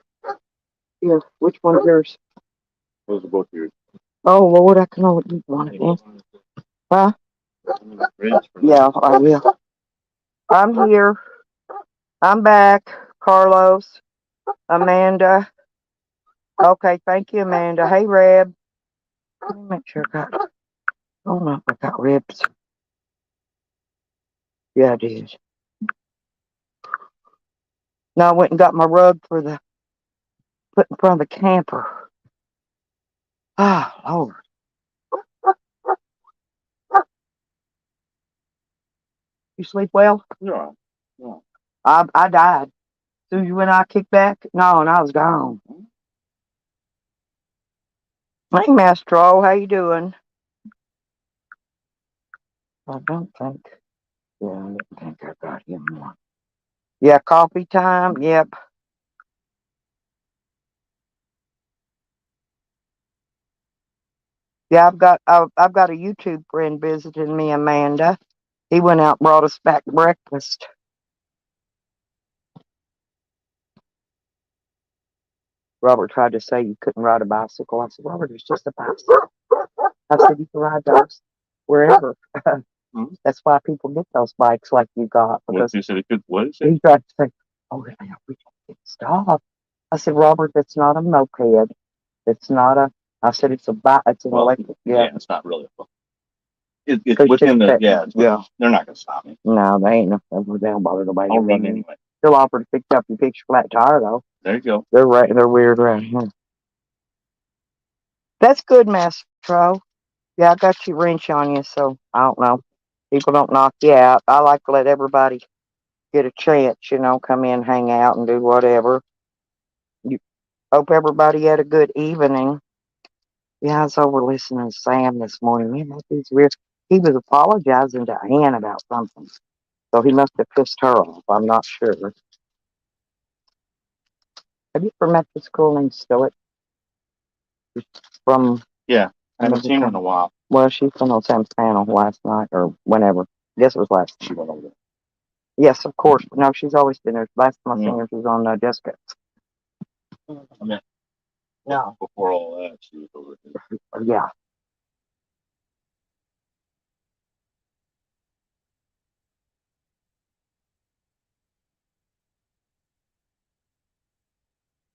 Here, which one's yours? Those are both yours. Oh Lord, I can only eat one of them. Huh? Yeah, I will. I'm here. I'm back. Carlos, Amanda. Okay, thank you, Amanda. Hey, Reb. Let me make sure I got. Oh no, I got ribs. Yeah, I did. Now I went and got my rug for the put in front of the camper. Ah, Lord. You sleep well? No, no. I died. So you when I kicked back? No, and I was gone. Hey, Mastro, how you doing? I don't think. Yeah, I don't think I got him one. Yeah, coffee time. Yep. Yeah, I've got a YouTube friend visiting me, Amanda. He went out and brought us back breakfast. Robert tried to say you couldn't ride a bicycle. I said, Robert, it's just a bicycle. I said, you can ride those wherever. That's why people get those bikes like you got. Because you said it could, what is it? he tried to say, oh, yeah, we can't stop. I said, Robert, that's not a moped. It's not a, I said, it's a bike. It's an electric. Yeah. It's not really a it's within the, they're not going to stop me. No, they ain't nothing. They don't bother nobody. I'll run anyway. Still offer to fix up your fix your flat tire, though. There you go. They're weird around here. That's good, Mastro. Yeah, I got your wrench on you, so I don't know. People don't knock you out. I like to let everybody get a chance, come in, hang out, and do whatever. You hope everybody had a good evening. Yeah, I was over listening to Sam this morning. Man, that dude's weird. He was apologizing to Ann about something. So he must have pissed her off. I'm not sure. Have you ever met this girl named Stoic? From I haven't seen her in a while. Well, she's on Sam's panel last night or whenever. I guess it was last night. She went over there. Yes, of course. No, she's always been there. Last time I seen her, she was on Jessica. I mean, No. before all that, she was over there. Yeah.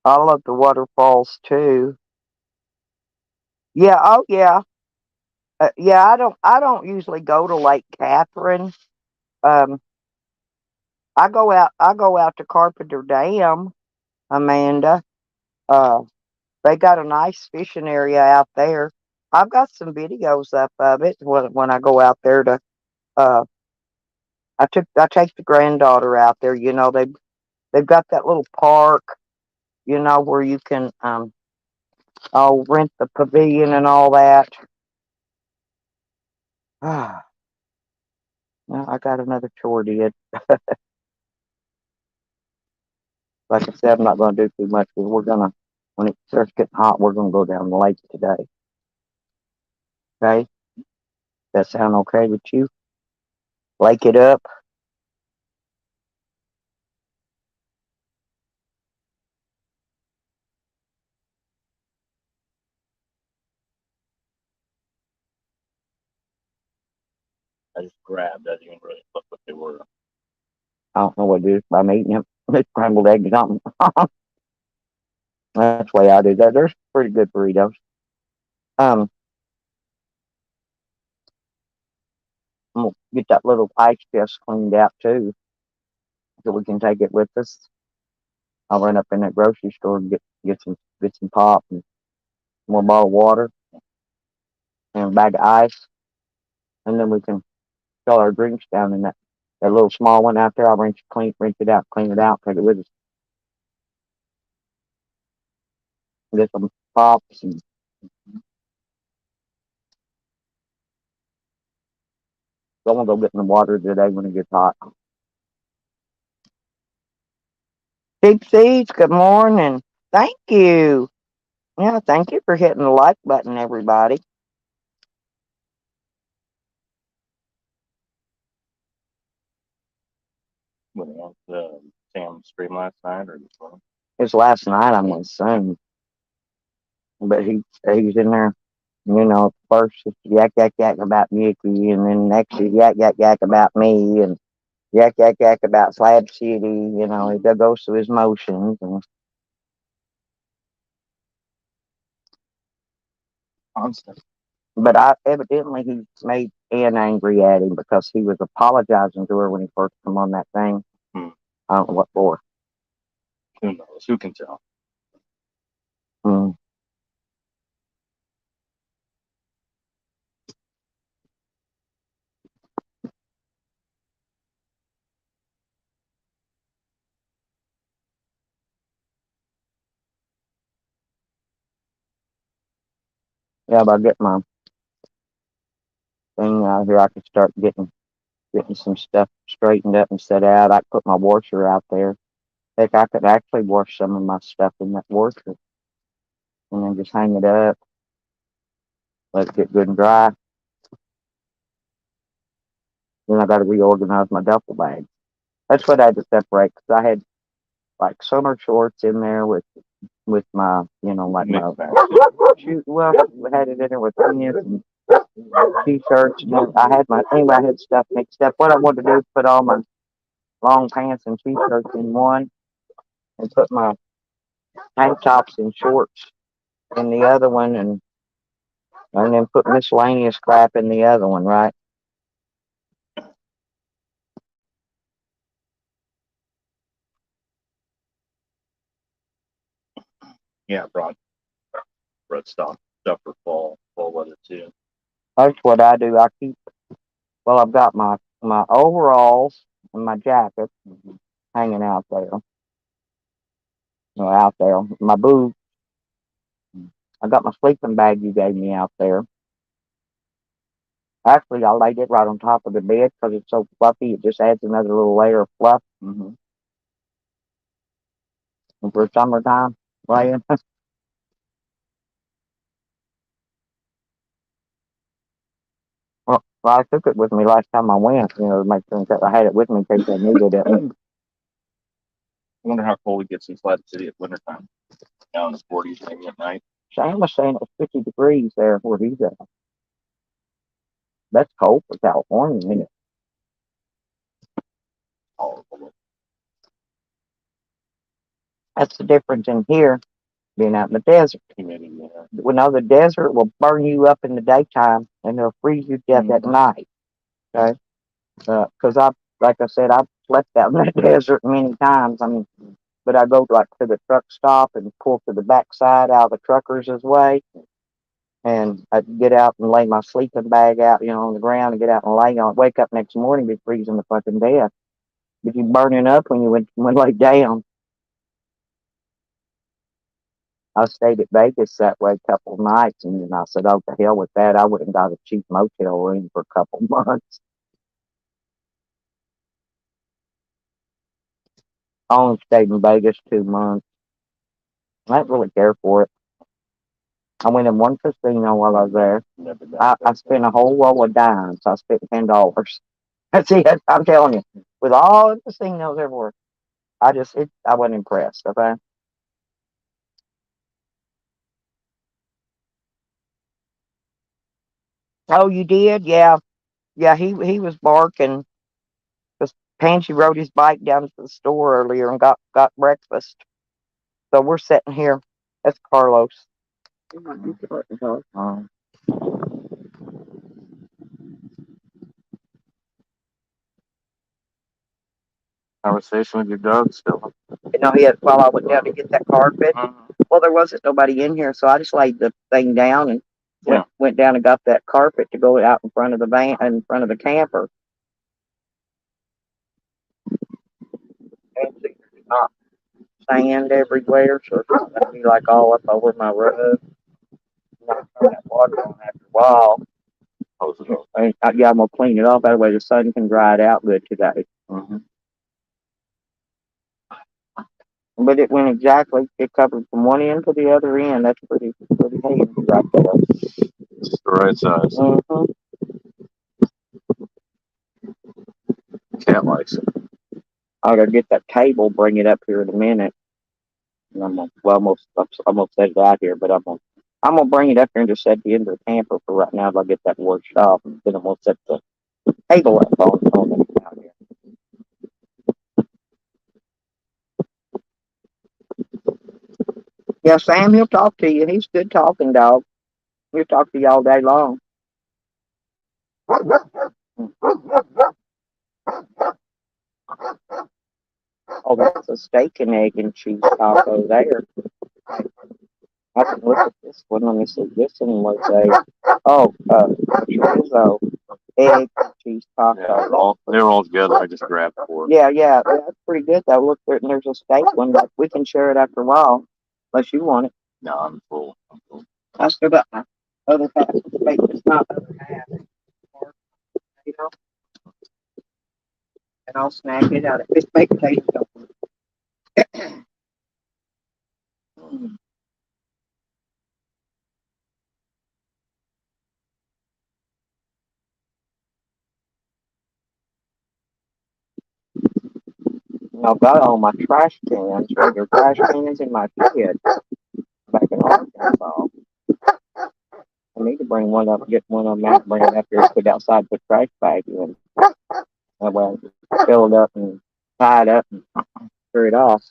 I love the waterfalls too. Yeah. Oh, yeah. Yeah. I don't usually go to Lake Catherine. Um, I go out. I go out to Carpenter Dam, Amanda. They got a nice fishing area out there. I've got some videos up of it when I go out there to. Uh, I take the granddaughter out there. They've got that little park. Where you can rent the pavilion and all that. Ah, well, I got another chore did. Like I said, I'm not going to do too much because when it starts getting hot, we're going to go down the lake today. Okay? That sound okay with you? Lake it up. I just grabbed. I didn't really look what they were. I don't know what it is. I'm eating them. It's scrambled eggs or something. That's the way I do that. They're pretty good burritos. I'm gonna get that little ice chest cleaned out too, so we can take it with us. I'll run up in that grocery store and get some pop and more bottled water and a bag of ice, and then we can fill our drinks down in that little small one out there. I'll rinse it out, clean it out, take it with us. Get some pops and I'm gonna go get in the water today when it gets hot. Deep Seeds, good morning. Thank you. Yeah, thank you for hitting the like button, everybody. When they went Sam's stream last night or this morning? It's last night, I'm gonna assume. But he's in there, first it's yak yak yak about Mickey, and then next is yak yak yak about me, and yak yak yak about Slab City. He goes through his motions. Constant. But evidently he made Ann angry at him because he was apologizing to her when he first come on that thing. I don't know what for. Who knows? Who can tell? Yeah, but I get my thing out here, I can start getting some stuff straightened up and set out. I can put my washer out there. Heck, I could actually wash some of my stuff in that washer and then just hang it up, let it get good and dry. Then I got to reorganize my duffel bag. That's what I had to separate because I had like summer shorts in there with with my, like my Mixed bag. shoot. Well, I had it in there with pants and t-shirts. And I had I had stuff mixed up. What I wanted to do is put all my long pants and t-shirts in one, and put my tank tops and shorts in the other one, and then put miscellaneous crap in the other one, right? Yeah, brought stuff for fall weather too. That's what I do. Well, I've got my overalls and my jacket hanging out there. Out there. My boots. I got my sleeping bag you gave me out there. Actually, I laid it right on top of the bed because it's so fluffy. It just adds another little layer of fluff for summertime laying. Well, I took it with me last time I went, to make sure that I had it with me in case I needed it. I wonder how cold it gets in Flat City at wintertime. Down in the 40s maybe at night. Shane was saying it was 50 degrees there where he's at. That's cold for California, isn't it? Tolerable. That's the difference in here being out in the desert. Humidity, yeah. Well, the desert will burn you up in the daytime and it'll freeze you to death at night. Okay? Because like I said, I've slept out in that desert many times. I mean, but I go like to the truck stop and pull to the backside out of the truckers' way. And I'd get out and lay my sleeping bag out, on the ground and get out and lay on it. Wake up next morning, be freezing the fucking death. But you burning up when you went lay down. I stayed at Vegas that way a couple of nights, and then I said, "Oh, to hell with that! I went and got a cheap motel room for a couple of months." I only stayed in Vegas 2 months. I didn't really care for it. I went in one casino while I was there. I spent a whole roll of dimes. I spent $10. That's it. I'm telling you, with all the casinos everywhere, I wasn't impressed. Okay. Oh, you did? Yeah, yeah. He was barking because Pansy rode his bike down to the store earlier and got breakfast. So we're sitting here. That's Carlos. Conversation with your dog still. While I went down to get that carpet. Well, there wasn't nobody in here, so I just laid the thing down and went down and got that carpet to go out in front of the van, in front of the camper. And there's not sand everywhere, so it's not gonna be like all up over my rug. Not turn that water on after a while. And, I'm gonna clean it off that way the sun can dry it out good today. But it went exactly. It covered from one end to the other end. That's pretty handy right there. It's the right size. Cat likes it. I gotta get that table, bring it up here in a minute. And I'm almost set it out here, but I'm gonna bring it up here and just set the end of the camper for right now. I'll get that washed off, and then I'm gonna set the table up on it out here. Yeah, Sam, he'll talk to you. He's a good talking dog. He'll talk to you all day long. Oh, that's a steak and egg and cheese taco there. I can look at this one. Let me see. This one was chorizo, egg, and cheese taco. Yeah, they're all together. I just grabbed 4. Yeah, that's pretty good though. Look, there's a steak one, but we can share it after a while, unless you want it. No, I'm full. I still got my other half of the steak. It's not the other half. And I'll snack it out of this baked potato. I've got all my trash cans, regular trash cans in my shed. That's all. I need to bring one up, get one of them out, bring it up here, put it outside, put trash bag in. That way, fill it up and tie it up and throw it off.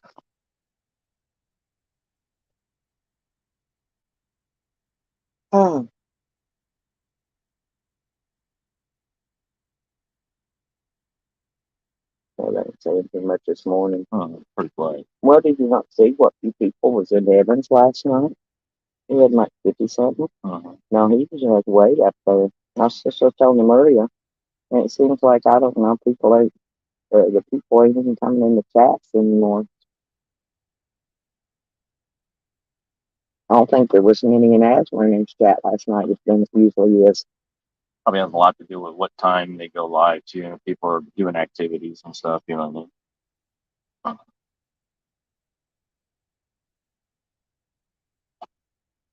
Oh, well, I didn't say anything much this morning. Pretty quiet. Well, did you not see what few people was in Evans last night? He had like 50 something. No, he was way up there. I was just telling him earlier, and it seems like, I don't know, people ain't, the people ain't even coming in the chats anymore. I don't think there was many in Aslan's chat last night, which then it usually is. Probably has a lot to do with what time they go live too. You know, people are doing activities and stuff, you know what I mean?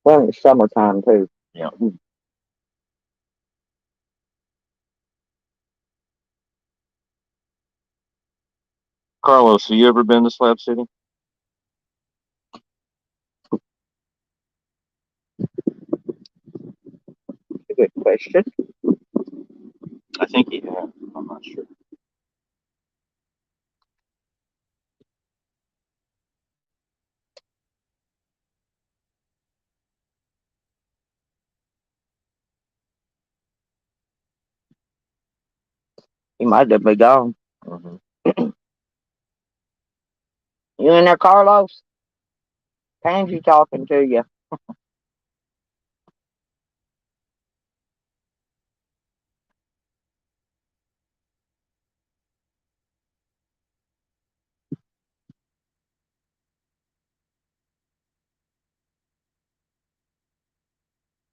Well, it's summertime too. Yeah. Carlos, have you ever been to Slab City? A good question. I think he has. I'm not sure. He might have been gone. Mm-hmm. You in there, Carlos? Pansy talking to you.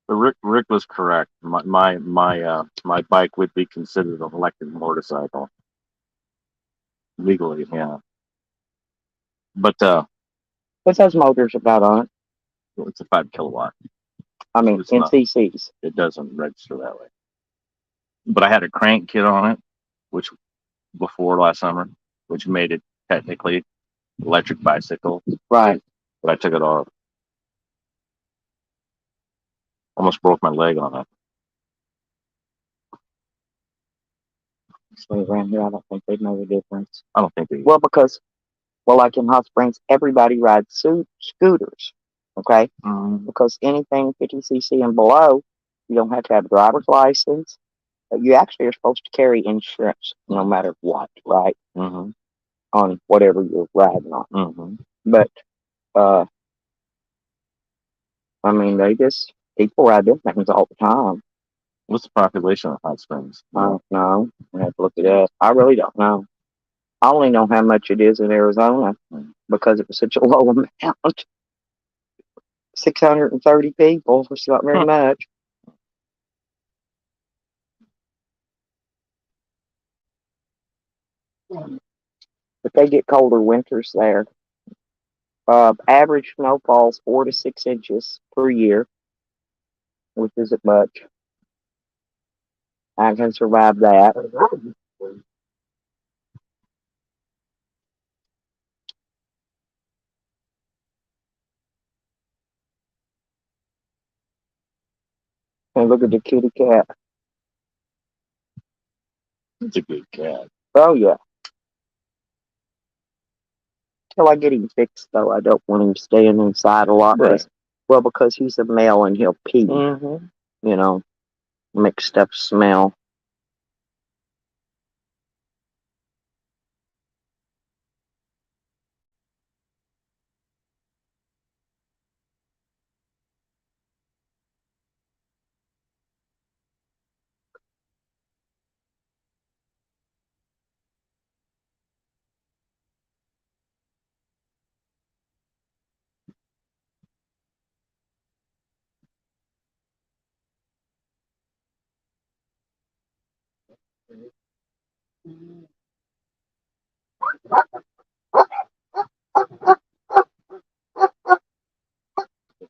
But Rick was correct. My bike would be considered an electric motorcycle legally, yeah. But What's those motors about on it? it's a 5 kilowatt. I mean, It's in not. CCs. It doesn't register that way. But I had a crank kit on it, which before last summer, which made it technically electric bicycle. Right. But I took it off. Almost broke my leg on it. So around here, I don't think they know the difference. I don't think they. Well, because, like in Hot Springs, everybody rides scooters. Okay? Because anything 50cc and below, you don't have to have a driver's license. You actually are supposed to carry insurance no matter what, right? Mm-hmm. On whatever you're riding on. Mm-hmm. But, I mean, people ride them things all the time. What's the population of Hot Springs? I don't know. I have to look it up. I really don't know. I only know how much it is in Arizona because it was such a low amount. 630 people. It's not very much. But they get colder winters there. Average snowfall's 4 to 6 inches per year, which isn't much. I can survive that. And look at the kitty cat. It's a good cat. Oh, yeah. Till I get him fixed, though, I don't want him staying inside a lot. Right. Because he's a male and he'll pee. Mm-hmm. You know, make stuff smell.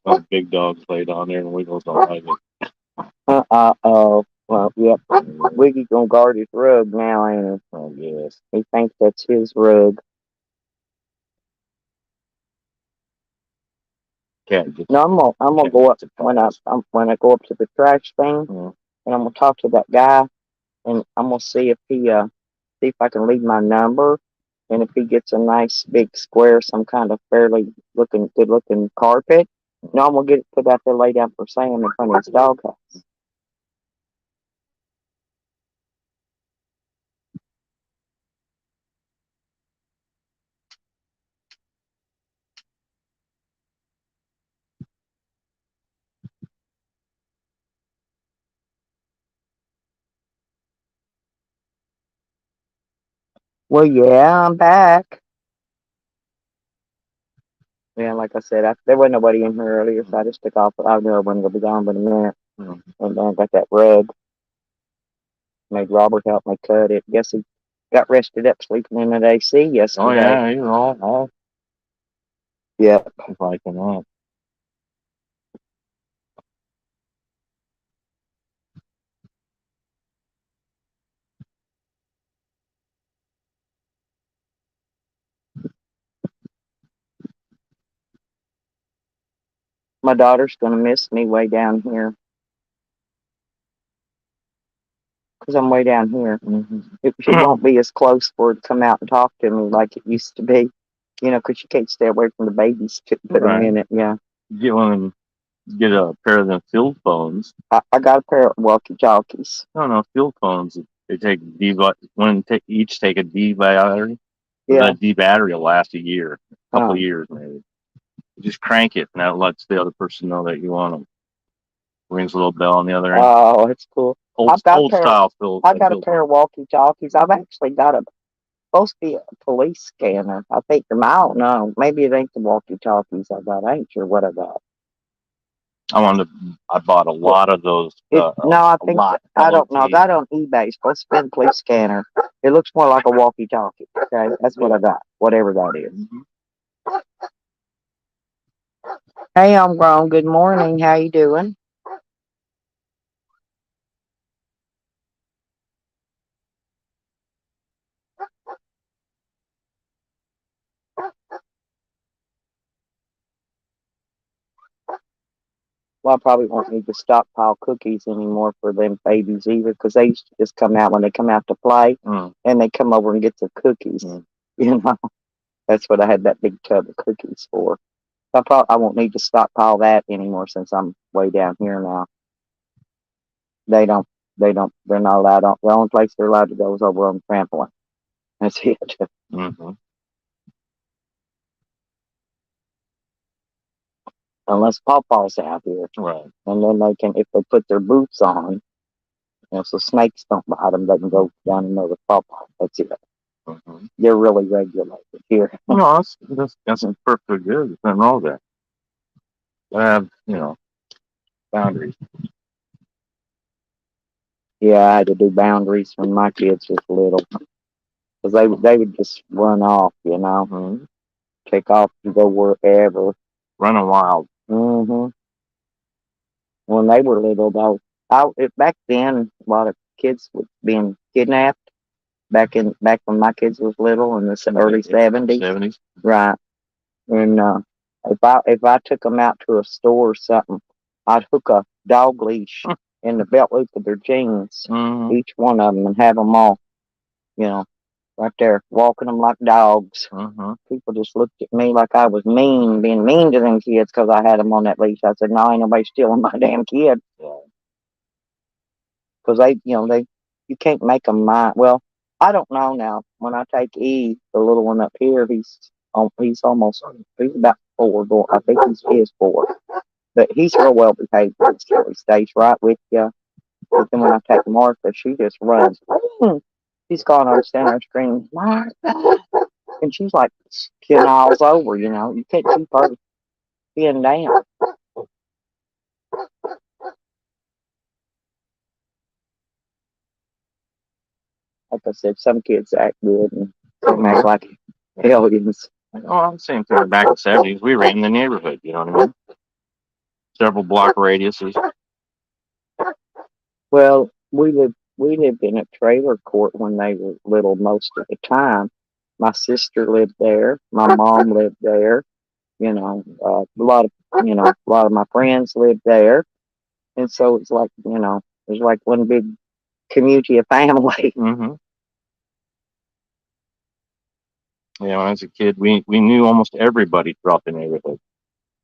Those big dogs lay down there and Wiggles don't like it. Oh. Well, yep. Wiggy's gonna guard his rug now, ain't he? Oh, yes. He thinks that's his rug. cat gets. No, I'm gonna go up when I go up to the trash thing, and I'm gonna talk to that guy, and I'm gonna see if I can leave my number, and if he gets a nice big square, some kind of fairly good looking carpet, no, I'm gonna get it put out there, lay down for Sam in front of his doghouse. Well, yeah, I'm back. Yeah, like I said, there wasn't nobody in here earlier, so I just took off. I knew I wasn't gonna be gone but a minute, and then I got that rug. Made Robert help me cut it. Guess he got rested up sleeping in that AC yesterday. Oh yeah, he's all yeah. liking that. My daughter's gonna miss me way down here. Because I'm way down here. It won't be as close for her to come out and talk to me like it used to be. You know, because you can't stay away from the babies for a minute. Yeah. Get a pair of them field phones. I got a pair of walkie-talkies. No, field phones. They take each take a D battery. Yeah. That D battery will last a year, a couple of years maybe. You just crank it, and that lets the other person know that you want them. Rings a little bell on the other end. Oh, it's cool. Old style field. I got a pair of walkie-talkies. I've actually got supposed to be a police scanner. I think I don't know. Maybe it ain't the walkie-talkies I got. I ain't sure what I got. I bought a lot of those. No, I think I don't know. I got it on eBay. It's supposed to be a police scanner. It looks more like a walkie-talkie. Okay, that's what I got. Whatever that is. Hey, I'm grown. Good morning. How you doing? Well, I probably won't need to stockpile cookies anymore for them babies either, because they used to just come out when they come out to play, and they come over and get their cookies. You know, that's what I had that big tub of cookies for. So I won't need to stockpile that anymore since I'm way down here now. They're not allowed on. The only place they're allowed to go is over on the trampoline. That's it. Unless Pawpaw's out here. Right. And then they can, if they put their boots on, so snakes don't bite them, they can go down and over Pawpaw. That's it. They're really regulated here. No, that's perfectly good. There's nothing wrong with that. I have, boundaries. Yeah, I had to do boundaries when my kids was little. Because they would just run off, take off and go wherever. Running wild. When they were little, though, back then, a lot of kids were being kidnapped. Back when my kids was little in the early 70s. 70s. Right. And if I took them out to a store or something, I'd hook a dog leash in the belt loop of their jeans, each one of them, and have them all, right there, walking them like dogs. People just looked at me like I was being mean to them kids because I had them on that leash. I said, no, ain't nobody stealing my damn kid. Because you can't make them mind. Well, I don't know now. When I take E, the little one up here, he's about 4. I think he is 4. But he's real well behaved. He stays right with you. But then when I take Martha, she just runs. She's gone on center screaming, Martha. And she's like 10 miles over, You can't keep her being down. Like I said, some kids act good and some act like aliens. Oh, same thing back in the 70s. We were in the neighborhood, you know what I mean? Several block radiuses. Well, we lived in a trailer court when they were little most of the time. My sister lived there. My mom lived there. A lot of my friends lived there, and so it's like, there's like one big community of family. Mm-hmm. Yeah, when I was a kid, we knew almost everybody throughout the neighborhood.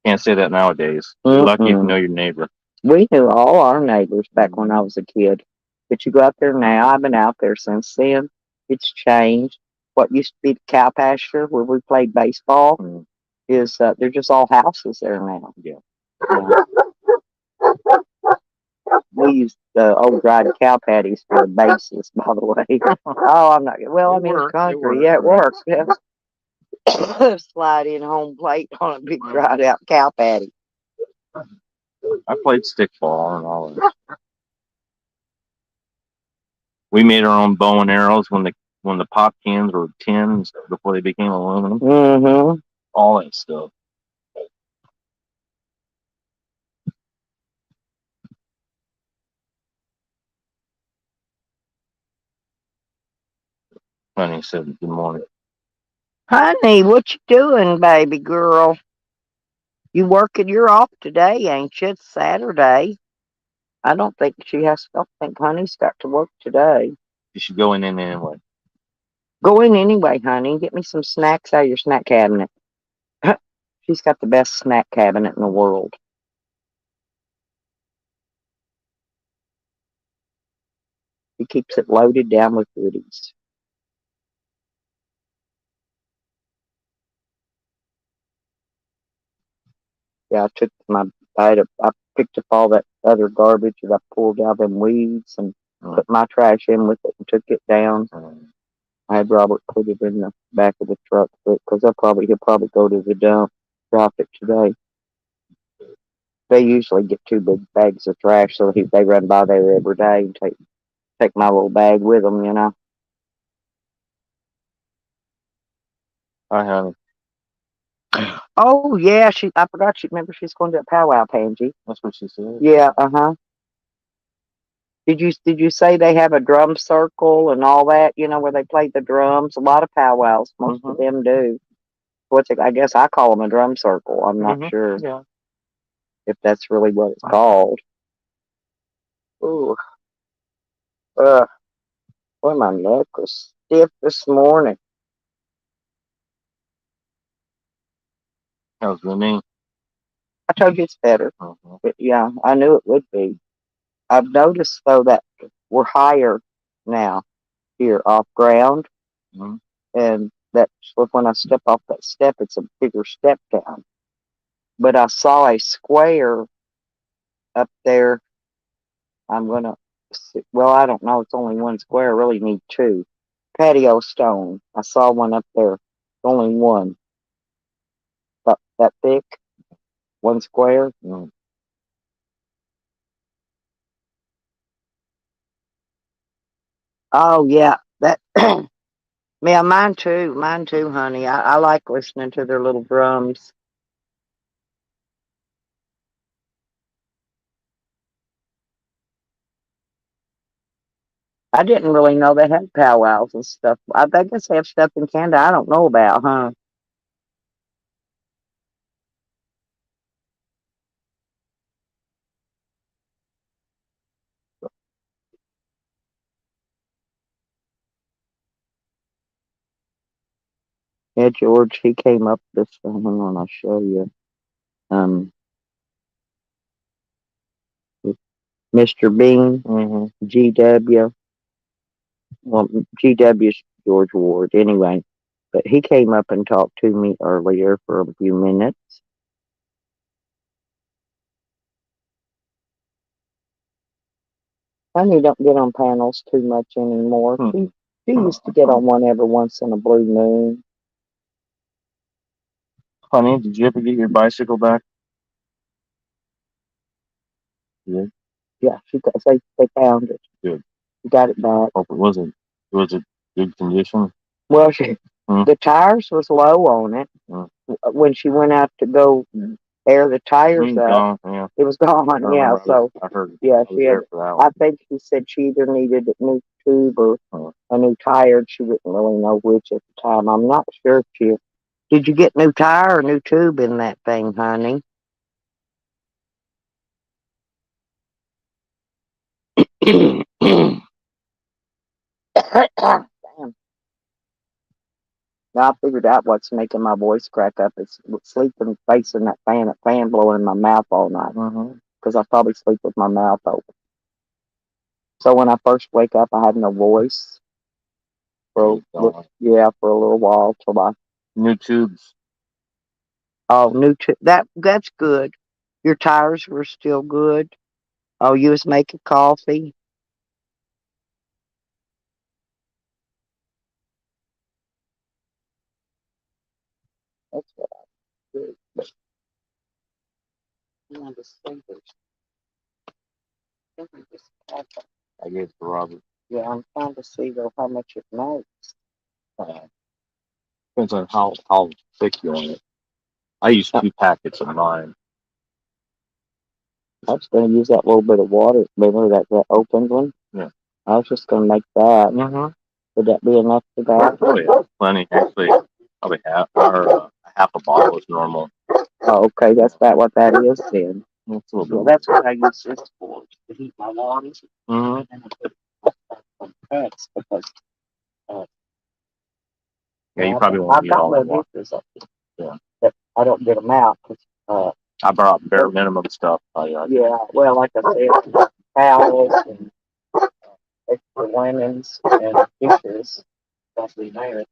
Can't say that nowadays. You're lucky if you know your neighbor. We knew all our neighbors back when I was a kid. But you go out there now, I've been out there since then. It's changed. What used to be the cow pasture where we played baseball is they're just all houses there now. Yeah. We used old dried cow patties for the bases, by the way. Oh, I'm not. Well, it's country. Yeah, it works. Yeah. Slide in home plate on a big dried out cow patty. I played stickball and all that. We made our own bow and arrows when the pop cans were tins before they became aluminum. Mm-hmm. All that stuff. Honey said, "Good morning." Honey, what you doing, baby girl? You working? You're off today, ain't you? It's Saturday. I don't think Honey's got to work today. You should go in anyway. Go in anyway, honey. Get me some snacks out of your snack cabinet. She's got the best snack cabinet in the world. She keeps it loaded down with goodies. Yeah, I picked up all that other garbage that I pulled out of them weeds and put my trash in with it and took it down. I had Robert put it in the back of the truck because he'll probably go to the dump, drop it today. They usually get 2 big bags of trash, so they run by there every day and take my little bag with them, Hi, honey. Oh yeah, I forgot. Remember she's going to a powwow, Pansy. That's what she said. Yeah, Did you say they have a drum circle and all that? Where they play the drums. A lot of powwows, most of them do. I guess I call them a drum circle. I'm not sure if that's really what it's called. Ooh, boy, my neck was stiff this morning. How's the knee? I told you it's better. But yeah, I knew it would be. I've noticed though that we're higher now here off ground, and that's when I step off that step, it's a bigger step down. But I saw a square up there. I'm gonna well, I don't know. It's only one square. I really need 2. Patio stone. I saw one up there. Only one. About that thick. One square. Oh yeah, that. Yeah, mine too. Mine too, honey. I like listening to their little drums. I didn't really know they had powwows and stuff. I guess they have stuff in Canada I don't know about, huh? Yeah, George, he came up this hang on, I'll show you. Mr. Bean, GW. Well, GW's George Ward, anyway. But he came up and talked to me earlier for a few minutes. Honey don't get on panels too much anymore. She used to get on one every once in a blue moon. Honey, did you ever get your bicycle back? Yeah. Yeah, they found it. Good. She got it back. Hope it wasn't. Was it good condition? Well, the tires was low on it. When she went out to go air the tires up, it was gone. Yeah, so I heard. Yeah, she had. I think she said she either needed a new tube or a new tire. She didn't really know which at the time. I'm not sure if she Did you get new tire or new tube in that thing, honey? Damn. Now I figured out what's making my voice crack up. It's sleeping facing that fan blowing in my mouth all night. Because I probably sleep with my mouth open. So when I first wake up, I have no voice. For for a little while till I New tubes. That's good. Your tires were still good. Oh, you was making coffee. That's what I do. But I'm on the sleepers. I gave it to Robert. Yeah, I'm trying to see though how much it makes. Depends on how thick you want it. I use 2 packets of mine. I was going to use that little bit of water. Remember that opened one? Yeah. I was just going to make that. Would that be enough for that? Oh yeah, plenty. Actually, probably half a bottle is normal. Oh, okay. That's about what that is then. It's a little bit. Well, that's what I use this for, to heat my water. And I put some cups because Yeah, you probably won't need all the water. Yeah. But I don't get them out because I brought bare minimum stuff. yeah, well, like I said, towels and extra linens and dishes. Especially there.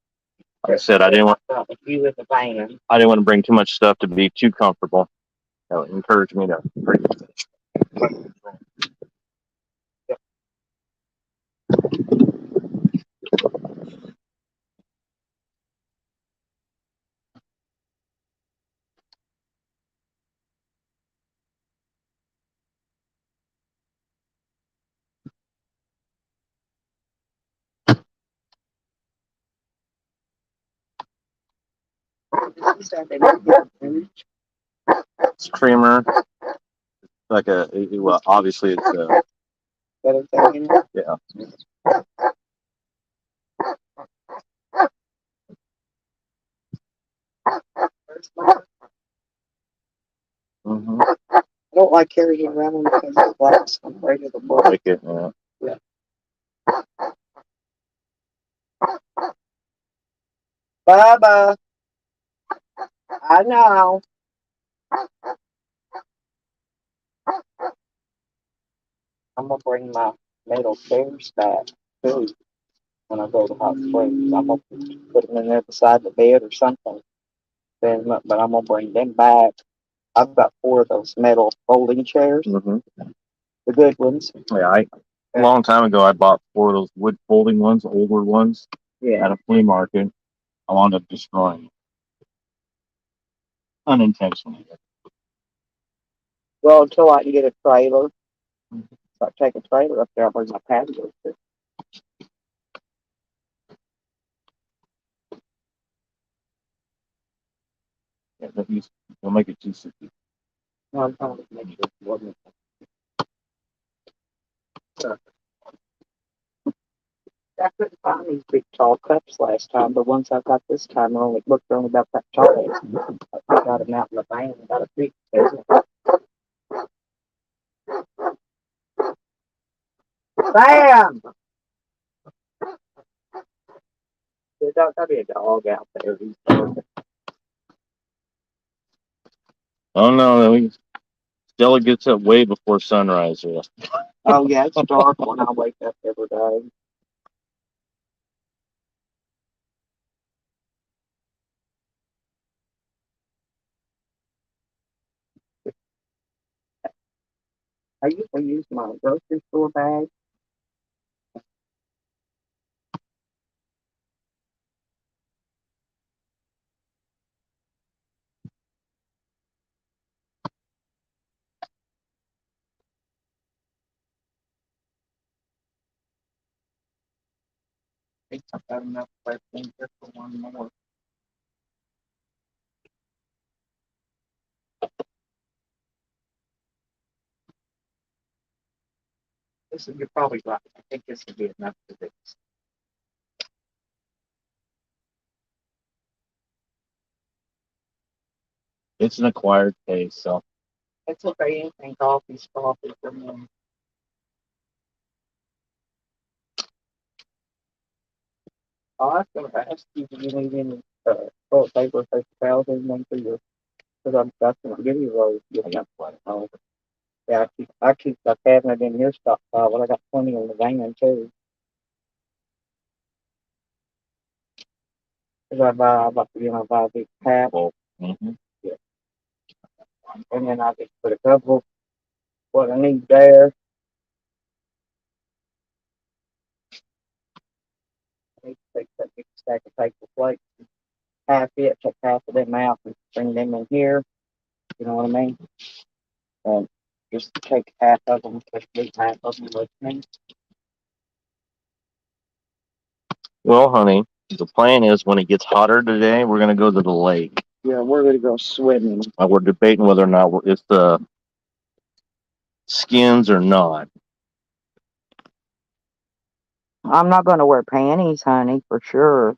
Like I said, I didn't want a few in the van. I didn't want to bring too much stuff to be too comfortable. That would encourage me to bring. It's creamer. Like well, obviously it's yeah. I don't like carrying around them because of glass. I'm afraid of the bullet. Like it, yeah. Bubba, I know. I'm gonna bring my metal chairs back too when I go to Hot Springs. I'm gonna put them in there beside the bed or something. Then, but I'm gonna bring them back. I've got 4 of those metal folding chairs, the good ones. Yeah, a long time ago I bought 4 of those wood folding ones, older ones, at a flea market. I wound up destroying them unintentionally. Well, until I can get a trailer. So I take a trailer up there, I'll bring my patio too. Yeah, don't make it too sticky. No, I'm trying to make sure it wasn't. I couldn't find these big tall cups last time. The ones I got this time looked only about that tall. I got them out in the van and got a big table. Bam! There's got to be a dog out there. Oh no, Stella gets up way before sunrise. Yeah. Oh yeah, it's dark when I wake up every day. I usually use my grocery store bag. I think I've got enough left in here for one more. You're probably right. I think this would be enough for this. It's an acquired taste, so It's okay. Anything coffee's coffee for me. Oh, I was going to ask you, do you need any toilet paper, paper towels, anything for your, because I'm that's going to give you those. You got plenty. Oh, yeah, I keep the cabinet in here stockpile, but I got plenty in the van too. Because I buy a big pack. mm-hmm. Yeah. And then I just put a couple, what I need there. I need to take that big stack of paper plates, half it, take half of them out and bring them in here. You know what I mean? And just take half of them, just leave half of them with me. Well, honey, the plan is when it gets hotter today, we're gonna go to the lake. Yeah, we're ready to go swimming. We're debating whether or not it's the skins or not. I'm not going to wear panties, honey, for sure.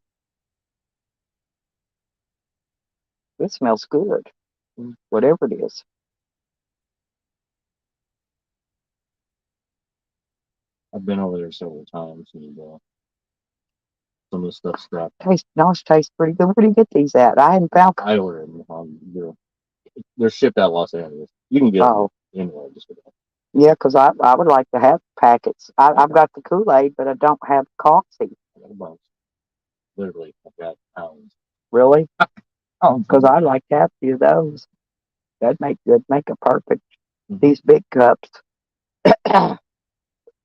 It smells good, whatever it is. I've been over there several times, and some of the stuff's scrapped. Tastes pretty good. Where do you get these at? I hadn't found. I ordered them they're shipped out of Los Angeles. You can get them anywhere. Just about. Yeah, because I would like to have packets. I've got the Kool-Aid, but I don't have coffee. I got a bunch. Literally, I've got pounds. Really? Oh, because I'd like to have a few of those. That'd make a perfect. Mm-hmm. These big cups.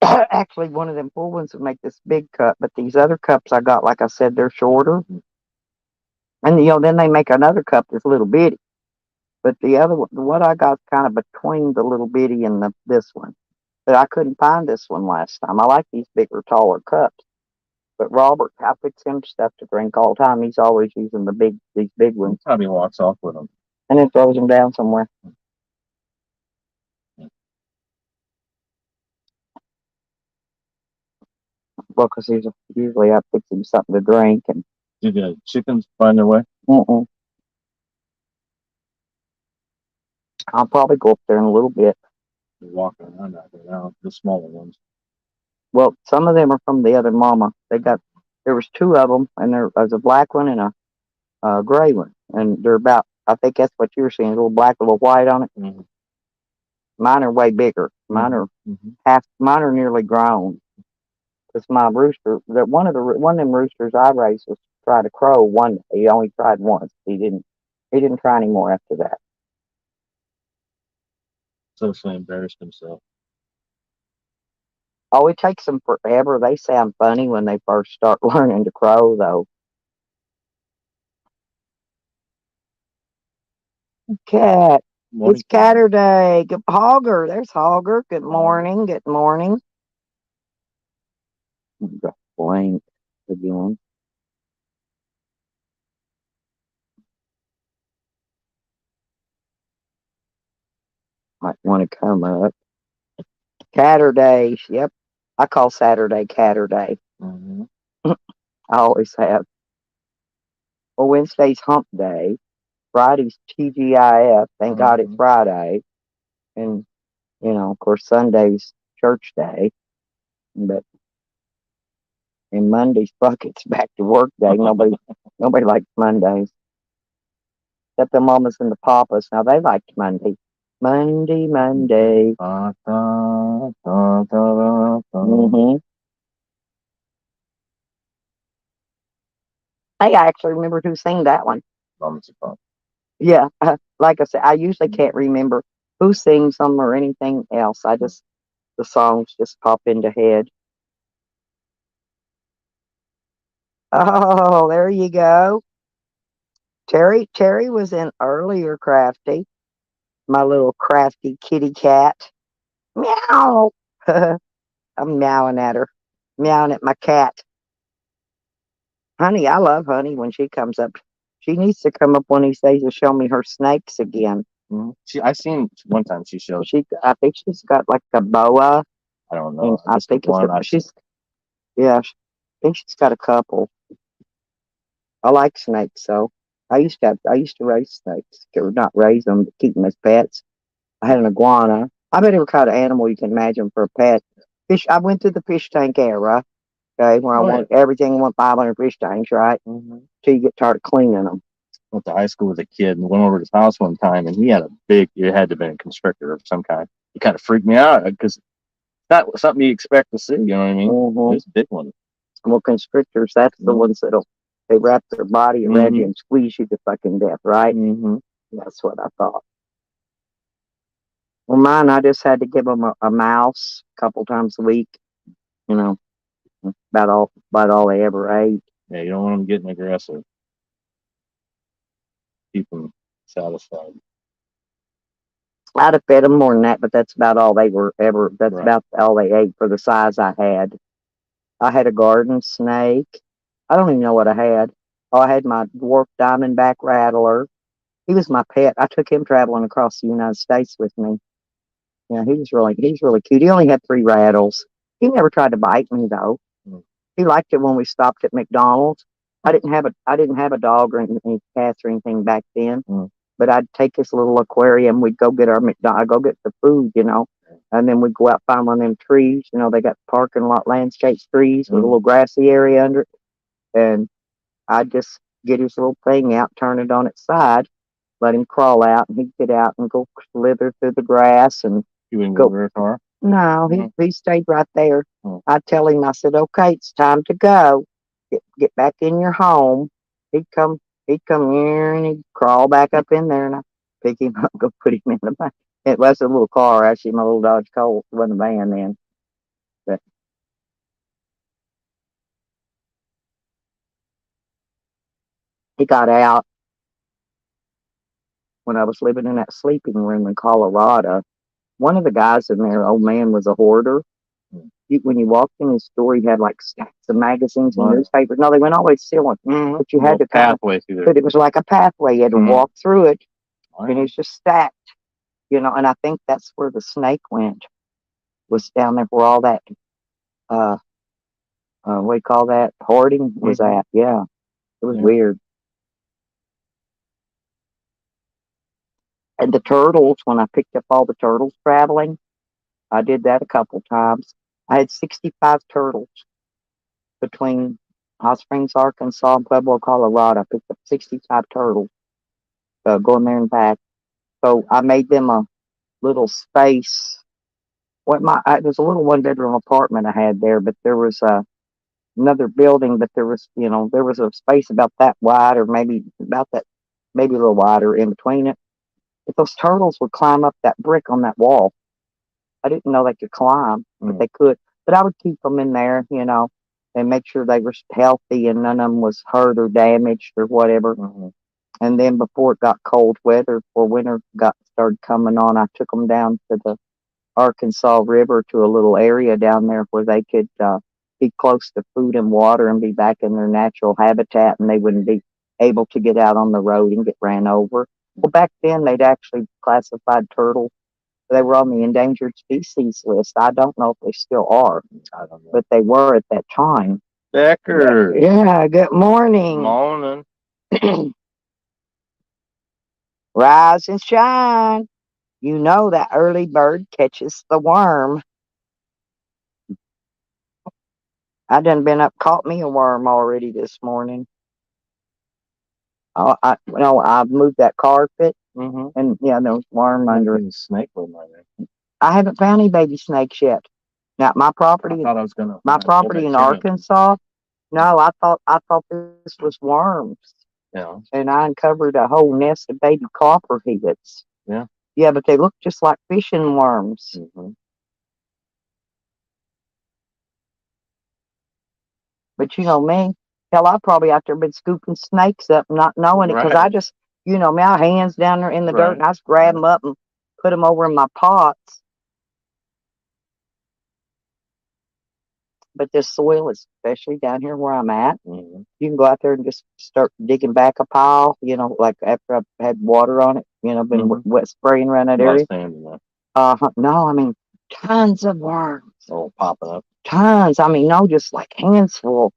Actually, one of them full ones would make this big cup, but these other cups I got, like I said, they're shorter. And then they make another cup that's little bitty. But the other one, what I got, kind of between the little bitty and this one. But I couldn't find this one last time. I like these bigger, taller cups. But Robert, I fix him stuff to drink all the time. He's always using these big ones. Time he walks off with them, and then throws them down somewhere. Well, because usually I fix him something to drink. And did the chickens find their way? I'll probably go up there in a little bit. They're walking around out there now, the smaller ones. Well, some of them are from the other mama. There was two of them, and there was a black one and a gray one, and they're about. I think that's what you were seeing, a little black, a little white on it. Mm-hmm. Mine are way bigger. Mine are Mine are nearly grown. Because my rooster, one of them roosters I raised was tried to crow one day. He only tried once. He didn't try anymore after that. So he embarrassed himself. Oh, it takes them forever. They sound funny when they first start learning to crow, though. Cat. It's Caturday. Good Hogger. There's Hogger. Good morning. Good morning. Got blank again. Might want to come up. Caturday. Yep. I call Saturday Caturday. Mm-hmm. I always have. Well, Wednesday's hump day. Friday's TGIF. Thank God it's Friday. And, of course, Sunday's church day. And Monday's buckets back to work day. Nobody likes Mondays. Except the mamas and the papas. Now they liked Monday. Monday. Mm-hmm. Hey, I actually remembered who sang that one. Yeah, like I said, I usually can't remember who sings them or anything else. The songs just pop into head. Oh, there you go. Terry was in earlier, Crafty. My little crafty kitty cat. Meow. I'm meowing at her. Meowing at my cat. Honey, I love Honey when she comes up. She needs to come up one of these days to show me her snakes again. Mm-hmm. I seen one time she showed. I think she's got like a boa. I don't know. I think I think she's got a couple. I like snakes, so I used to raise snakes, or not raise them, but keep them as pets. I had an iguana. I bet every kind of animal you can imagine for a pet. Fish. I went through the fish tank era, okay, where I want everything. I want 500 fish tanks, right? Till you get tired of cleaning them. Went to high school with a kid and went over to his house one time, and he had a big. It had to have been a constrictor of some kind. It kind of freaked me out because it's not something you expect to see. You know what I mean? It's a big one. Well, constrictors, that's the ones they wrap their body around you and squeeze you to fucking death, right? That's what I thought. Well, mine, I just had to give them a mouse a couple times a week. You know, about all they ever ate. Yeah, you don't want them getting aggressive. Keep them satisfied. I'd have fed them more than that, but that's about all they were ever. That's about all they ate for the size I had. I had a garden snake. I don't even know what I had. Oh, I had my dwarf diamondback rattler. He was my pet. I took him traveling across the United States with me. Yeah, he's really cute. He only had 3 rattles. He never tried to bite me though. He liked it when we stopped at McDonald's. I didn't have a dog or any cats or anything back then. But I'd take this little aquarium. We'd go get our I'd go get the food, and then we'd go out find one of them trees. They got parking lot landscape trees with a little grassy area under it, and I'd just get his little thing out, turn it on its side, let him crawl out, and he'd get out and go slither through the grass and You wouldn't go very far. No, he stayed right there. I'd tell him, I said, okay, it's time to go. Get back in your home. He'd come here and he'd crawl back up in there, and I'd pick him up, go put him in the van. It was a little car, actually, my little Dodge Colt. It wasn't a van then. But he got out when I was living in that sleeping room in Colorado. One of the guys in there, old man, was a hoarder. When you walked in his store, he had like stacks of magazines and newspapers. No, they went all the way to ceiling, but you had to pathway through there. But it was like a pathway. You had to walk through it, and it's just stacked, And I think that's where the snake went. Was down there where all that, what do you call that? Hoarding was at. Yeah, it was weird. And the turtles, when I picked up all the turtles traveling, I did that a couple times. I had 65 turtles between Hot Springs, Arkansas, and Pueblo, Colorado. I picked up 65 turtles going there and back. So I made them a little space. There's a little 1-bedroom apartment I had there, but there was another building, but there was a space about that wide, or maybe about that, maybe a little wider in between it. But those turtles would climb up that brick on that wall. I didn't know they could climb, but they could. But I would keep them in there, and make sure they were healthy and none of them was hurt or damaged or whatever. And then before it got cold weather, before winter started coming on, I took them down to the Arkansas River, to a little area down there where they could be close to food and water and be back in their natural habitat, and they wouldn't be able to get out on the road and get ran over. Well, back then they'd actually classified turtles. They were on the endangered species list. I don't know if they still are, but they were at that time. Becker. Yeah, good morning. Morning. Rise and shine. You know that early bird catches the worm. I done been up, caught me a worm already this morning. I've moved that carpet, and there was worm under it. Snake was there. I haven't found any baby snakes yet. Now my property, in Arkansas. No, I thought this was worms. Yeah. And I uncovered a whole nest of baby copperheads. Yeah. Yeah, but they look just like fishing worms. But you know me, hell, I probably out there been scooping snakes up, not knowing it, because I just, my hands down there in the dirt, and I just grab them up and put them over in my pots. But this soil, especially down here where I'm at, you can go out there and just start digging back a pile, like after I've had water on it, been wet spraying around that area. No, I mean, tons of worms. Oh, popping up. Tons. I mean, no, just like hands full.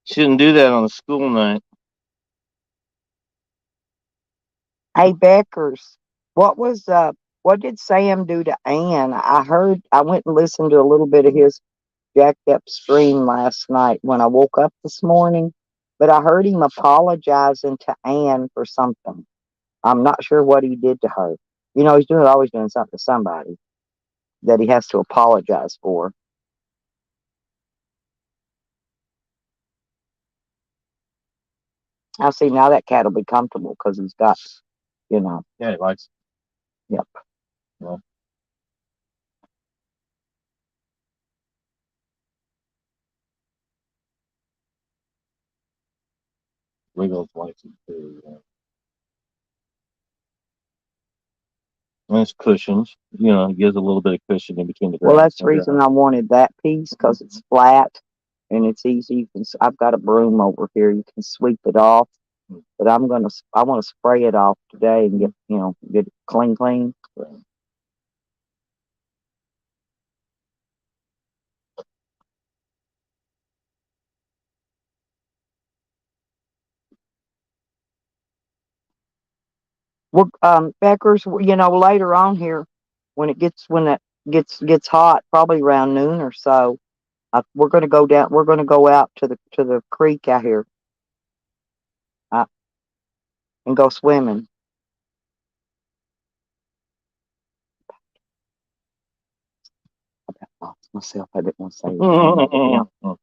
Shouldn't do that on a school night. Hey, Beckers, what did Sam do to Ann? I went and listened to a little bit of his jacked up stream last night when I woke up this morning, but I heard him apologizing to Ann for something. I'm not sure what he did to her. You know, always doing something to somebody that he has to apologize for. I see now that cat will be comfortable because he's got, you know. Yeah, he likes. Yep. Well, Wiggles likes it too. Yeah. And it's cushions. You know, it gives a little bit of cushion in between the grass. Well, that's the reason I wanted that piece because it's flat and it's easy. I've got a broom over here. You can sweep it off, but I want to spray it off today and get it clean. Well, Beckers, later on here, when it gets hot, probably around noon or so, we're going to go down. We're going to go out to the creek out here, and go swimming. I lost myself. I didn't want to say anything.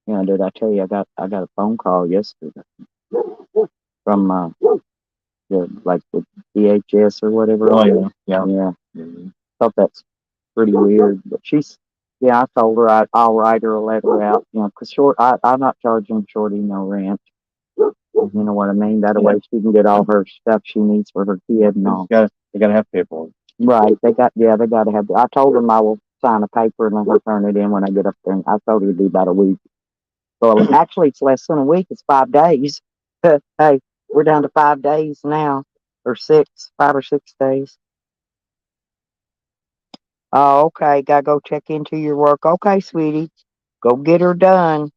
Yeah, did I tell you I got a phone call yesterday from the DHS or whatever? Oh yeah. Yeah. Thought that's pretty weird, but I told her I'll write her a letter out, because I'm not charging Shorty no rent. You know what I mean? That way she can get all her stuff she needs for her kid and all. They gotta have paperwork. Right. They got to have. I told them I will sign a paper and let her turn it in when I get up there. I told her it'd be about a week. Well, actually, it's less than a week. It's 5 days. Hey, we're down to 5 days now, or 5 or 6 days. Oh, okay. Gotta go check into your work. Okay, sweetie. Go get her done.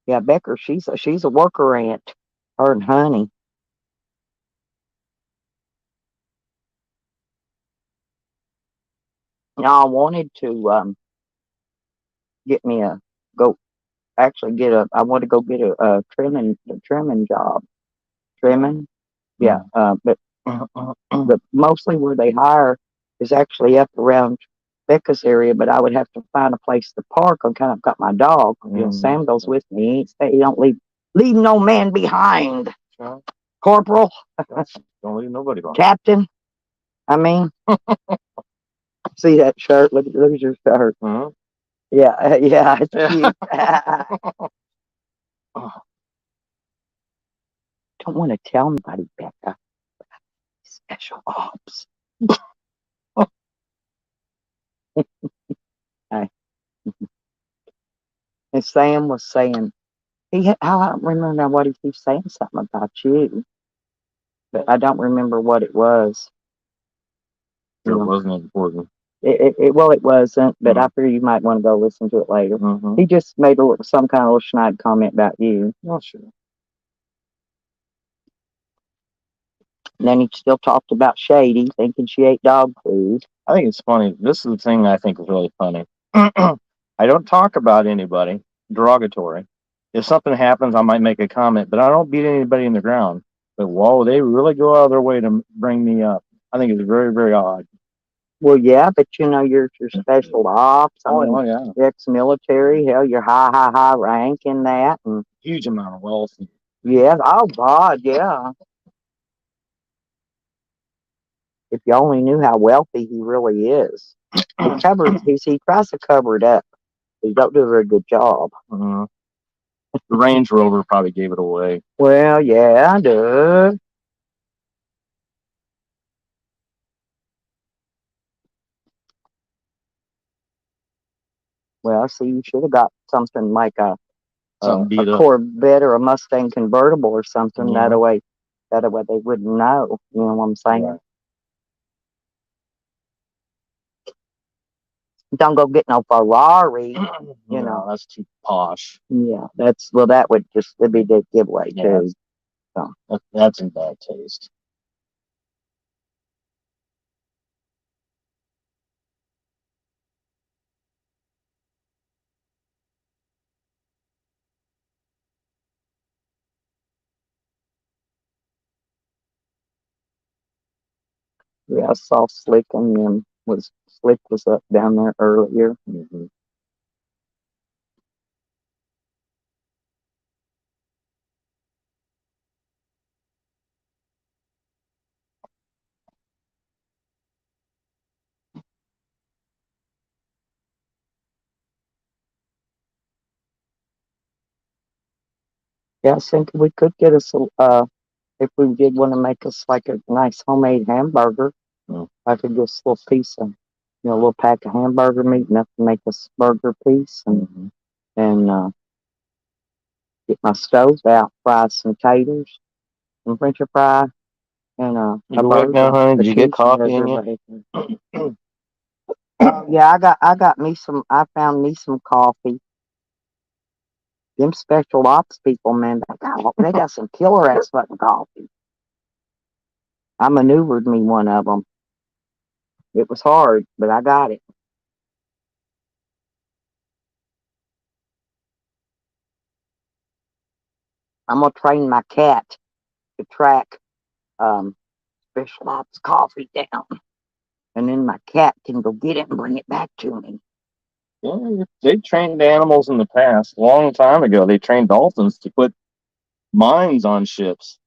Yeah, Becker, she's a worker ant. Her and Honey. Now I wanted to get me I want to go get a trimming job. Trimming? Yeah. But mostly where they hire is actually up around Becca's area, but I would have to find a place to park. I'm kind of got my dog. Sam goes with me. He don't leave no man behind. Sure. Corporal. Don't leave nobody behind. Captain. I mean, see that shirt? Look at your shirt. Uh-huh. Yeah, it's cute. Don't want to tell nobody, Becca. Special ops. And Sam was saying, I don't remember what he keeps saying something about you, but I don't remember what it was. It wasn't important. It wasn't, but I figure you might want to go listen to it later. Mm-hmm. He just made some kind of little schneid comment about you. Oh, sure. And then he still talked about Shady, thinking she ate dog food. I think it's funny. This is the thing I think is really funny. I don't talk about anybody derogatory. If something happens, I might make a comment, but I don't beat anybody in the ground. But whoa, they really go out of their way to bring me up. I think it's very, very odd. Well, yeah, but you're special ops. Yeah. Ex-military. Hell, you're high rank in that. And huge amount of wealth. yeah. Oh God, yeah. If you only knew how wealthy he really is. He tries to cover it up. He don't do a very good job. The Range Rover probably gave it away. Well, yeah, I do. Well, see, you should have got something like a Something beat up. Corvette or a Mustang convertible or something. Yeah. That way they wouldn't know. You know what I'm saying? Right. Don't go get no Ferrari. You know, that's too posh. Yeah, that would just be the giveaway Yeah. too. So That's in bad taste. yeah, I saw Slick and them Slick was up down there earlier. Mm-hmm. Yeah, I think we could get us if we did want to make us like a nice homemade hamburger. Mm. I could get us a little piece of, a little pack of hamburger meat, enough to make us a burger piece, and get my stove out, fry some taters, some French fry, and a awake burger. now, honey? Did you get cheese coffee in burger, you? bacon. Yeah, I got me some. I found me some coffee. Them special ops people, man, they got some killer ass fucking coffee. I maneuvered me one of them. It was hard, but I got it. I'm gonna train my cat to track special ops coffee down, and then my cat can go get it and bring it back to me. Yeah, they trained animals in the past. A long time ago, they trained dolphins to put mines on ships.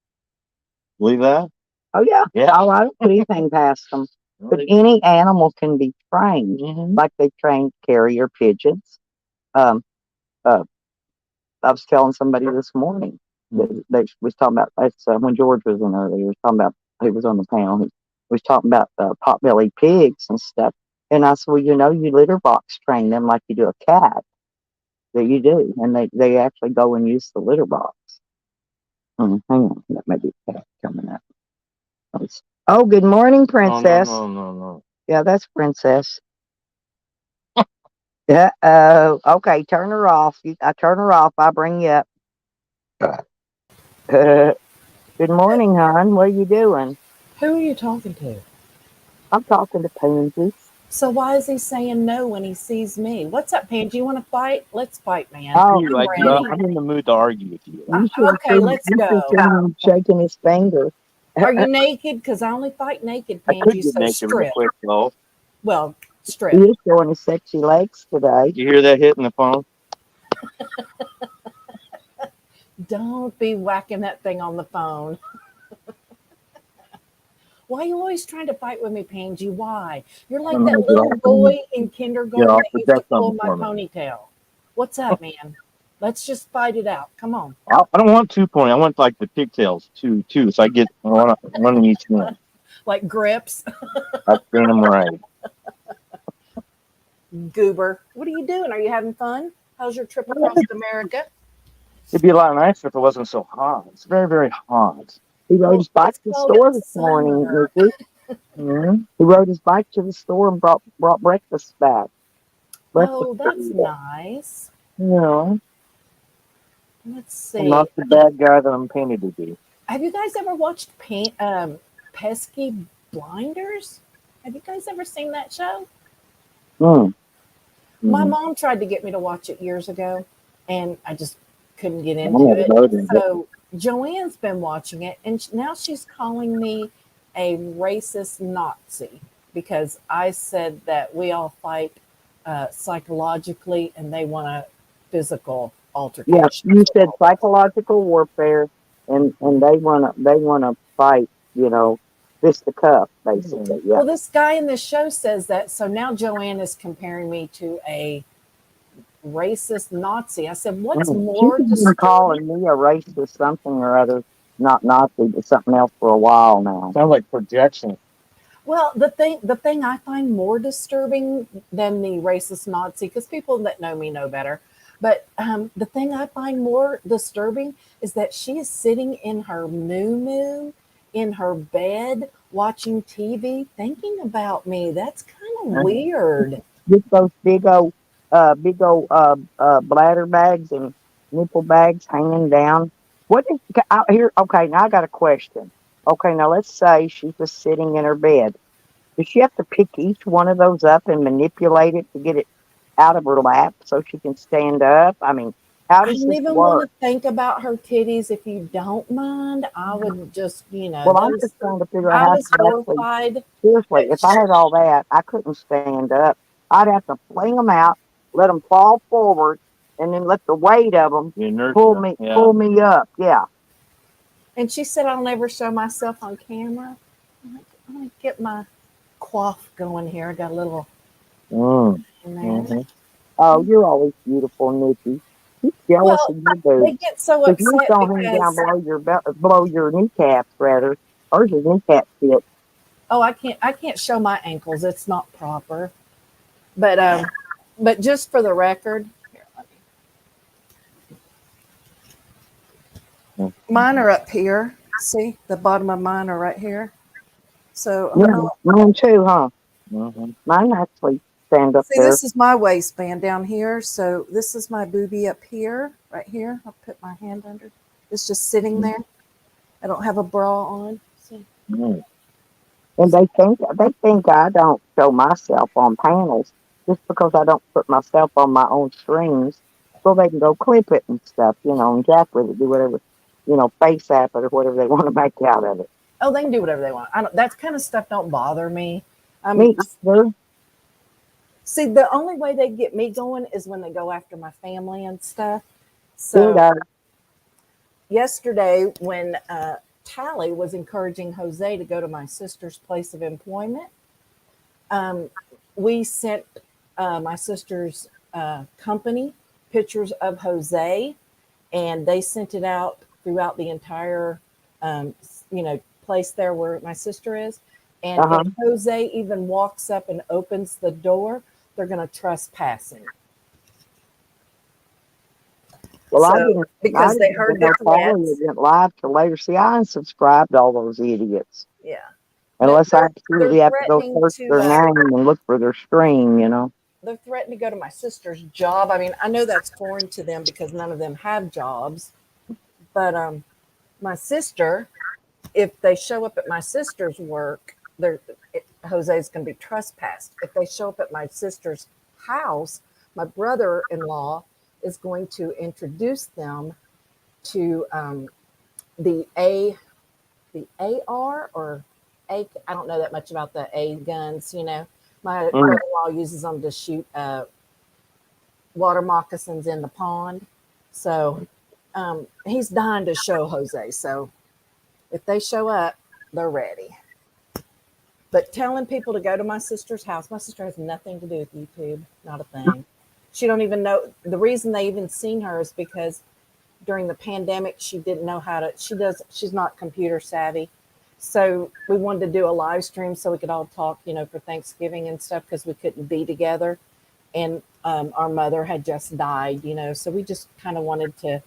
Believe that? Oh yeah, Yeah. Oh, I don't put anything past them. But any animal can be trained, like they trained carrier pigeons. Um, uh, I was telling somebody this morning that they was talking about that's when George was in earlier. He was talking about he was on the panel. He was talking about pot-bellied pigs and stuff. And I said, well, you litter box train them like you do a cat. That you do, and they actually go and use the litter box. Hang on, that may be a cat coming up. Oh, good morning, Princess. No. Yeah, that's Princess. Yeah. Okay, turn her off. I turn her off. I bring you up. Good morning, hon. What are you doing? Who are you talking to? I'm talking to Pansy. So why is he saying no when he sees me? What's up, Paige? You want to fight? Let's fight, man. Oh, You I'm like, ready. I'm in the mood to argue with you. you should Okay, let's go. see him shaking his finger. Are you naked? Because I only fight naked, I could Paige. get So naked real strip. quick, though. Well, He strip. is showing his sexy legs today. You hear that hitting the phone? Don't be whacking that thing on the phone. Why are you always trying to fight with me, Pansy? Why? You're like No, that get little off boy in Get kindergarten off that the used to desk pull something my for me. ponytail. What's up, man? Let's just fight it out. Come on. I don't want 2 point. I want like the pigtails, two. So I get one in each hand. Like grips. That's damn right. Goober. What are you doing? Are you having fun? How's your trip across America? It'd be a lot nicer if it wasn't so hot. It's very, very hot. He rode his bike It's to the called store this morning. summer. He rode his bike to the store and brought breakfast back. Oh, that's nice. Yeah. Let's I'm see. not the bad guy that I'm painted to be. Have you guys ever watched Pesky Blinders? Have you guys ever seen that show? My mom tried to get me to watch it years ago, and I just couldn't get into it. So Joanne's been watching it, and now she's calling me a racist Nazi because I said that we all fight psychologically, and they want a physical altercation. Yes, you said psychological warfare, and they wanna fight. Fist to cuff, basically. Yeah. Well, this guy in this show says that, so now Joanne is comparing me to a racist Nazi. I said, what's more She's been calling me a racist something or other, not Nazi, but something else for a while now. Sounds like projection. Well, the thing I find more disturbing than the racist Nazi, because people that know me know better, but the thing I find more disturbing is that she is sitting in her moo in her bed watching TV, thinking about me. That's kind of weird. Get those big old bladder bags and nipple bags hanging down. What is out here? Okay, now I got a question. Okay, now let's say she's just sitting in her bed. Does she have to pick each one of those up and manipulate it to get it out of her lap so she can stand up? I mean, how I does don't this even want work? to think about her titties. If you don't mind, I would just, Well, I'm those. just trying to figure out I how was she actually. horrified Seriously, that if I had all that, I couldn't stand up. I'd have to fling them out, let them fall forward, and then let the weight of them The inertia. Yeah. pull me up. Yeah. and she said I'll never show myself on camera. I'm gonna get my quaff going here. I got a little Mm. in there. Hmm. Oh, you're always beautiful, Nikki. She's jealous Well, of your they boobs get so because yours upset don't hang down because below your kneecaps. Rather, hers is kneecap fit. oh, I can't show my ankles. It's not proper. But just for the record, here, mine are up here. See, the bottom of mine are right here. So I'm Yeah, gonna mine too, huh? Hmm. Mine actually stand up see. there. This is my waistband down here. So this is my boobie up here, right here. I'll put my hand under. It's just sitting there. I don't have a bra on. See. Mm. And they think I don't show myself on panels just because I don't put myself on my own strings, so they can go clip it and stuff, and jack with it, do whatever, face app it or whatever they want to make out of it. Oh, they can do whatever they want. I don't. That kind of stuff don't bother me. Me either. See, the only way they get me going is when they go after my family and stuff. Did So yesterday, when Tally was encouraging Jose to go to my sister's place of employment, um, we sent my sister's company pictures of Jose, and they sent it out throughout the entire, um, place there where my sister is. And if Uh-huh. Jose even walks up and opens the door, they're going to trespass him. Well, I So didn't. I because they didn't even heard the know Tally threats, went live till later. See, I unsubscribed all those idiots yeah. But unless I they're absolutely have to go threatening search to their name and look for their screen. they're threatening to go to my sister's job. I mean, I know that's foreign to them because none of them have jobs. But my sister, if they show up at my sister's work, Jose's going to be trespassed. If they show up at my sister's house, my brother-in-law is going to introduce them to the A the AR or A. I don't know that much about the A guns. My Mm. brother-in-law uses them to shoot water moccasins in the pond. So he's dying to show Jose. So if they show up, they're ready. But telling people to go to my sister's house, my sister has nothing to do with YouTube, not a thing. She don't even know. The reason they even seen her is because during the pandemic she didn't know how to. She's not computer savvy. So we wanted to do a live stream so we could all talk, for Thanksgiving and stuff because we couldn't be together. And our mother had just died, so we just kind of wanted to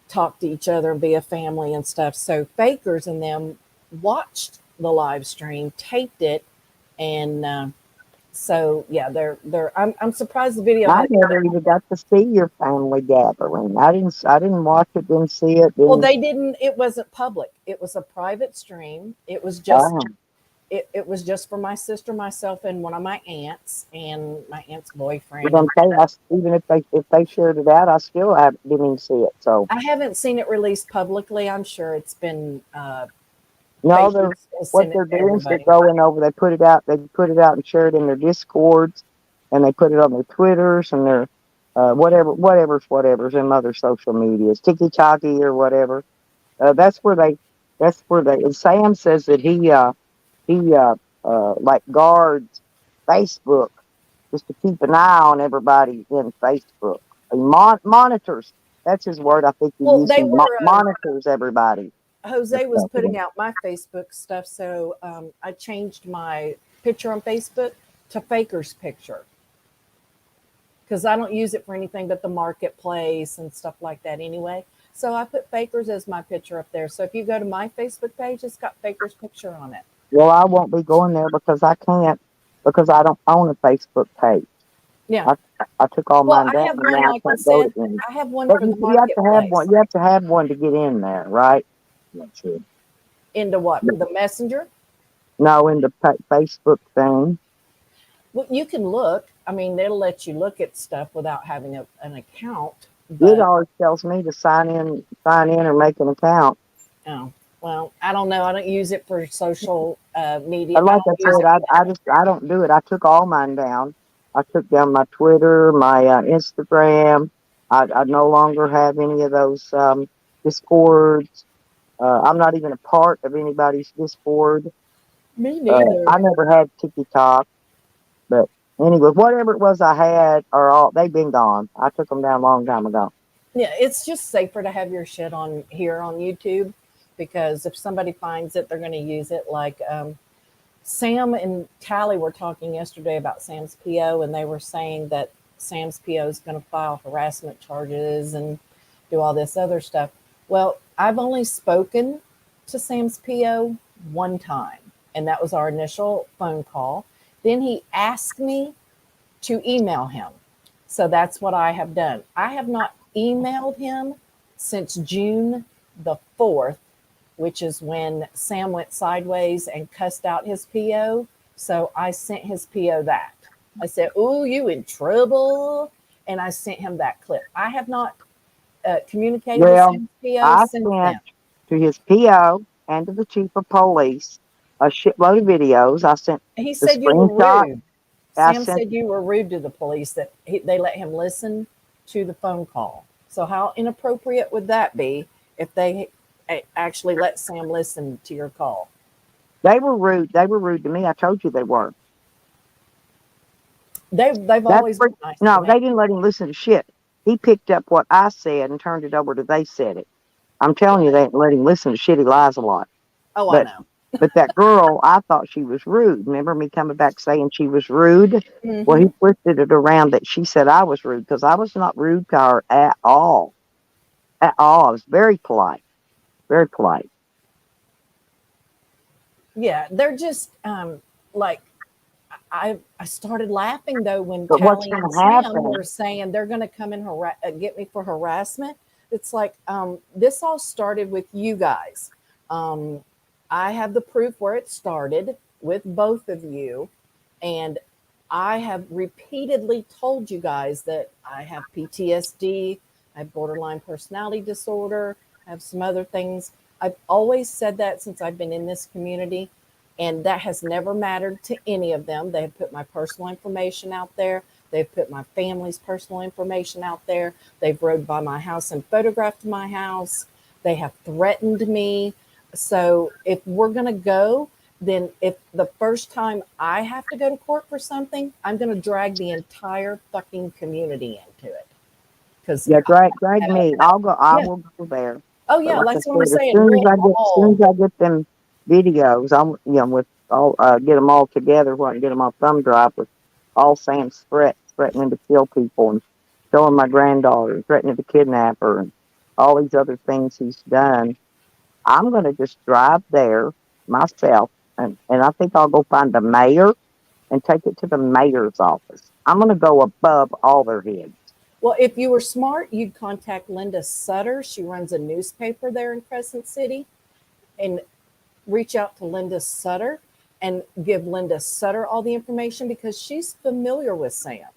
talk to each other and be a family and stuff. So Fakers and them watched the live stream, taped it, and so yeah, they're. I'm surprised the video I had. never even got to see your family gathering. I didn't watch it, didn't see it, Well, didn't. they didn't. It wasn't public. It was a private stream. It was just. Oh, It was just for my sister, myself, and one of my aunts, and my aunt's but boyfriend. I'm telling you, even if they shared it out, I still didn't even see it. So I haven't seen it released publicly. I'm sure it's been no, Fakers has what sent it they're to doing is they're everybody. going over. They put it out. They put it out and share it in their discords, and they put it on their Twitters and their whatever's in other social medias, TikTok or whatever. That's where they. That's where they. And Sam says that he like guards Facebook just to keep an eye on everybody in Facebook. He monitors. That's his word. I think he Well, used. they He were. monitors everybody. Jose was putting out my Facebook stuff, so I changed my picture on Facebook to Faker's picture because I don't use it for anything but the marketplace and stuff like that anyway. So I put Faker's as my picture up there. So if you go to my Facebook page, it's got Faker's picture on it. Well, I won't be going there because I can't, because I don't own a Facebook page. Yeah. I took all Well, mine I down have and one, now I like I can't go to said, any. I have one But for the you have to have one. marketplace. You have to have one to get in there, right? Not sure. Into what? The messenger? No, in the Facebook thing. Well, you can look. I mean, it'll let you look at stuff without having an account. It But always tells me to sign in or make an account. oh, well, I don't know. I don't use it for social media. And I like I don't use said, it for that. I don't do it. I took all mine down. I took down my Twitter, my Instagram. I no longer have any of those discords. I'm not even a part of anybody's Discord. Me neither. I never had TikTok, but anyway, whatever it was I had are all they've been gone. I took them down a long time ago. Yeah, it's just safer to have your shit on here on YouTube because if somebody finds it, they're going to use it. Like Sam and Callie were talking yesterday about Sam's PO, and they were saying that Sam's PO is going to file harassment charges and do all this other stuff. Well, I've only spoken to Sam's PO one time, and that was our initial phone call. Then he asked me to email him. So that's what I have done. I have not emailed him since June the 4th, which is when Sam went sideways and cussed out his PO. So I sent his PO that. I said, "Oh, you in trouble?" And I sent him that clip. I have not communicated with Well, Sam's PO I since sent then. to his PO and to the chief of police a shitload of videos. I sent He the said you were screenshot. rude. I Sam sent said you were rude to the police, that they let him listen to the phone call. So, how inappropriate would that be if they actually let Sam listen to your call? they were rude. They were rude to me. I told you they were. They've That's always for, been nice to no, me. they didn't let him listen to shit. He picked up what I said and turned it over to they said it. I'm telling you, they didn't let him listen to shit. He lies a lot. Oh, I But know. that girl, I thought she was rude. Remember me coming back saying she was rude? Well, he Hmm. twisted it around that she said I was rude because I was not rude to her at all. At all. I was very polite. Very polite. Yeah, they're just like I started laughing though when But what's Callie going and to Sam happen? were saying they're going to come and get me for harassment. It's like this all started with you guys. Um, I have the proof where it started with both of you, and I have repeatedly told you guys that I have PTSD, I have borderline personality disorder, I have some other things. I've always said that since I've been in this community, and that has never mattered to any of them. They have put my personal information out there. They've put my family's personal information out there. They've rode by my house and photographed my house. They have threatened me. So if we're going to go, then if the first time I have to go to court for something, I'm going to drag the entire fucking community into it. Because, Yeah, drag me. I'll go. I yeah. will go there. Oh, But yeah. like I That's what I'm said, saying. We'll as soon all. as I get them videos, I'm with all get them all together. What get them on thumb drive with all Sam's threatening to kill people and showing my granddaughter, threatening to kidnap her, and all these other things he's done. I'm going to just drive there myself, and I think I'll go find the mayor and take it to the mayor's office. I'm going to go above all their heads. Well, if you were smart, you'd contact Linda Sutter. She runs a newspaper there in Crescent City, and reach out to Linda Sutter and give Linda Sutter all the information because she's familiar with Sam.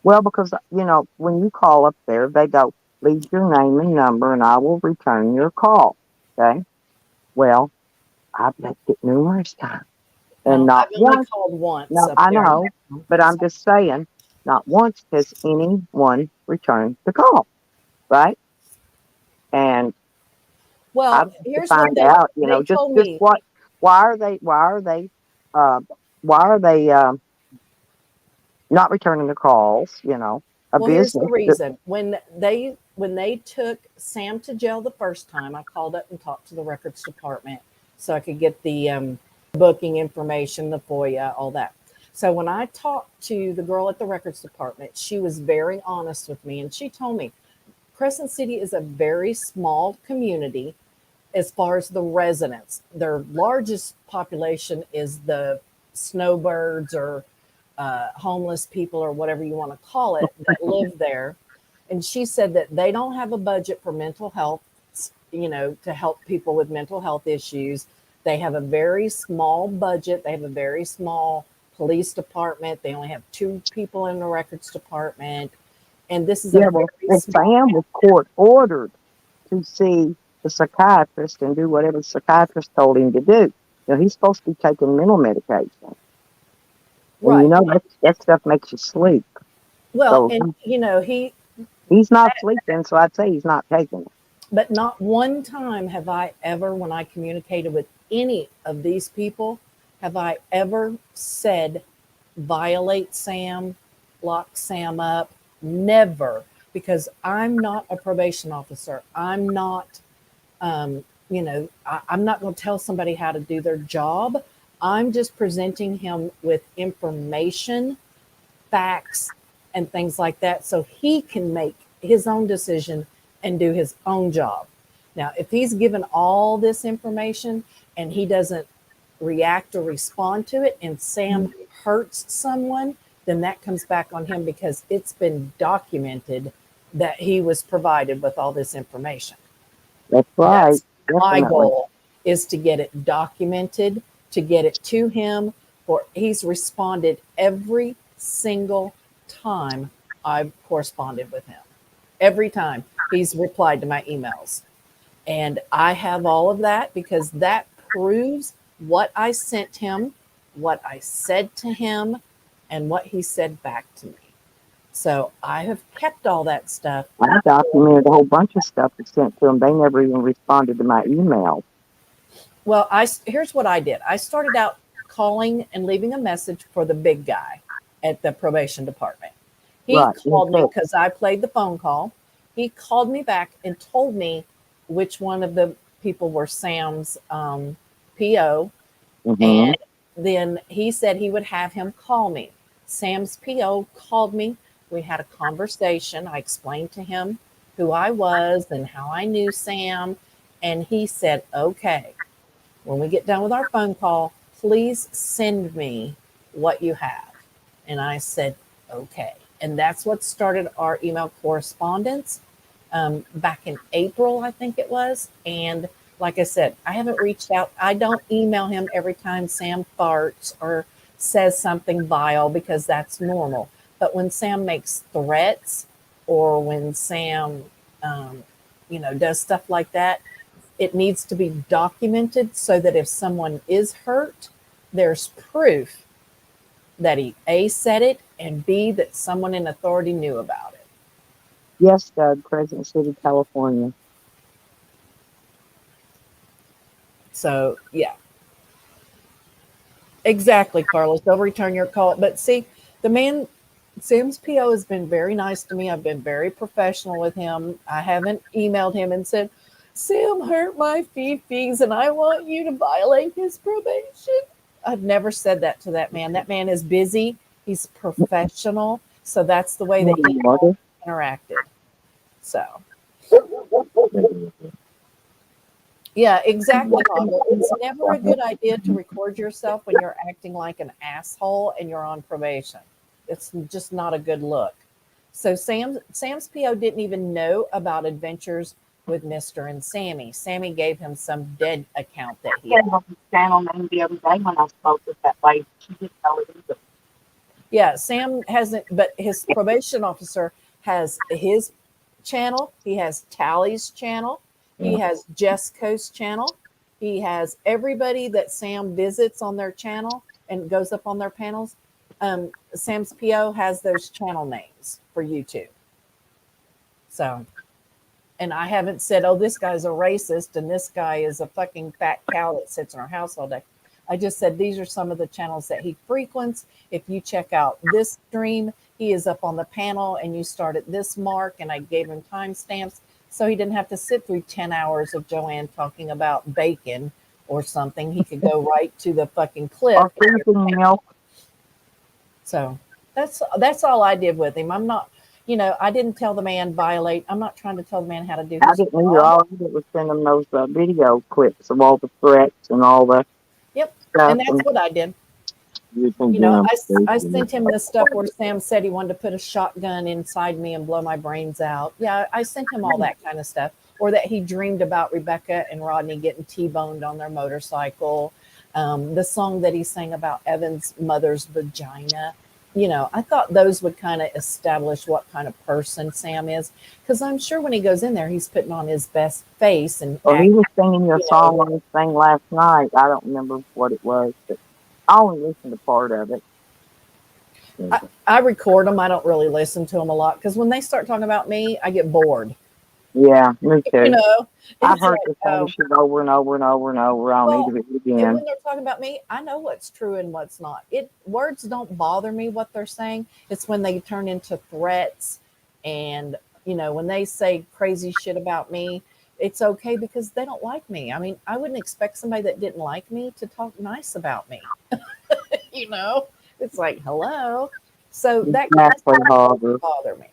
Well, because when you call up there, they go, leave your name and number, and I will return your call. Okay. Well, I've left it numerous times, and No, not I've only once. called once No, up I there. know, but I'm just saying, not once has anyone returned the call, right? And I'd Well, like to here's what find out, they just told me. what, uh, why are they not returning the calls? A Well, here's business. the reason. When they when they took Sam to jail the first time, I called up and talked to the records department so I could get the booking information, the FOIA, all that. So when I talked to the girl at the records department, she was very honest with me, and she told me Crescent City is a very small community as far as the residents. Their largest population is the snowbirds or homeless people or whatever you want to call it that live there. And she said that they don't have a budget for mental health, to help people with mental health issues. They have a very small budget. They have a very small police department. They only have 2 people in the records department. And this is a Yeah, well, very small. Sam was court ordered to see the psychiatrist and do whatever the psychiatrist told him to do. He's supposed to be taking mental medication. Right. And that stuff makes you sleep. Well, So and he's not sleeping, so I'd say he's not taking it. but not one time have I ever, when I communicated with any of these people, have I ever said, violate Sam, lock Sam up. Never, because I'm not a probation officer. I'm not, I'm not going to tell somebody how to do their job. I'm just presenting him with information, facts, and things like that so he can make his own decision and do his own job. Now, if he's given all this information and he doesn't react or respond to it and Sam hurts someone, then that comes back on him because it's been documented that he was provided with all this information. That's right. That's my Definitely. goal, is to get it documented, to get it to him. For he's responded every single time I've corresponded with him. Every time he's replied to my emails. And I have all of that because that proves what I sent him, what I said to him, and what he said back to me. So I have kept all that stuff. I documented a whole bunch of stuff that's sent to them. They never even responded to my email. Well, here's what I did. I started out calling and leaving a message for the big guy at the probation department. He Right. called me because I played the phone call. He called me back and told me which one of the people were Sam's PO. Mm-hmm. And then he said he would have him call me. Sam's PO called me. We had a conversation. I explained to him who I was and how I knew Sam. And he said, okay, when we get done with our phone call, please send me what you have. And I said, okay. And that's what started our email correspondence back in April, I think it was. And like I said, I haven't reached out. I don't email him every time Sam farts or says something vile because that's normal. But when Sam makes threats or when Sam, does stuff like that, it needs to be documented so that if someone is hurt, there's proof that he A, said it, and B, that someone in authority knew about it. Yes, Doug, Crescent City, California. So, yeah. Exactly, Carlos. They'll return your call. But see, Sam's PO has been very nice to me. I've been very professional with him. I haven't emailed him and said, Sam hurt my fees and I want you to violate his probation. I've never said that to that man. That man is busy. He's professional. So that's the way that he interacted. So, yeah, exactly. It's never a good idea to record yourself when you're acting like an asshole and you're on probation. It's just not a good look. So Sam's PO didn't even know about Adventures with Mr. and Sammy. Sammy gave him some dead account that he had. On his channel name the other day when I spoke with that lady. She didn't know it either. Yeah, Sam hasn't, but his probation officer has his channel. He has Tally's channel. He has Jessica's channel. He has everybody that Sam visits on their channel and goes up on their panels. Sam's PO has those channel names for YouTube. So, and I haven't said, oh, this guy's a racist and this guy is a fucking fat cow that sits in our house all day. I just said these are some of the channels that he frequents. If you check out this stream, he is up on the panel and you start at this mark, and I gave him timestamps so he didn't have to sit through 10 hours of Joanne talking about bacon or something. He could go right to the fucking clip. Or freezing milk. So that's all I did with him. I'm not, I didn't tell the man violate. I'm not trying to tell the man how to do I his didn't either. job. All I did was send them those video clips of all the threats and all the Yep. stuff. And that's what I did. I sent him the stuff where Sam said he wanted to put a shotgun inside me and blow my brains out. Yeah, I sent him all that kind of stuff. Or that he dreamed about Rebecca and Rodney getting T-boned on their motorcycle. The song that he sang about Evan's mother's vagina. I thought those would kind of establish what kind of person Sam is. Because I'm sure when he goes in there, he's putting on his best face. And Well, he was singing your song on his thing last night. I don't remember what it was, but I only listened to part of it. I record them. I don't really listen to them a lot because when they start talking about me, I get bored. Yeah, me too. I've heard like, the same shit over and over and over and over. I don't need to be again. And when they're talking about me, I know what's true and what's not. Words don't bother me what they're saying. It's when they turn into threats and when they say crazy shit about me, it's okay because they don't like me. I mean, I wouldn't expect somebody that didn't like me to talk nice about me. It's like, hello. So that kind of stuff doesn't bother me.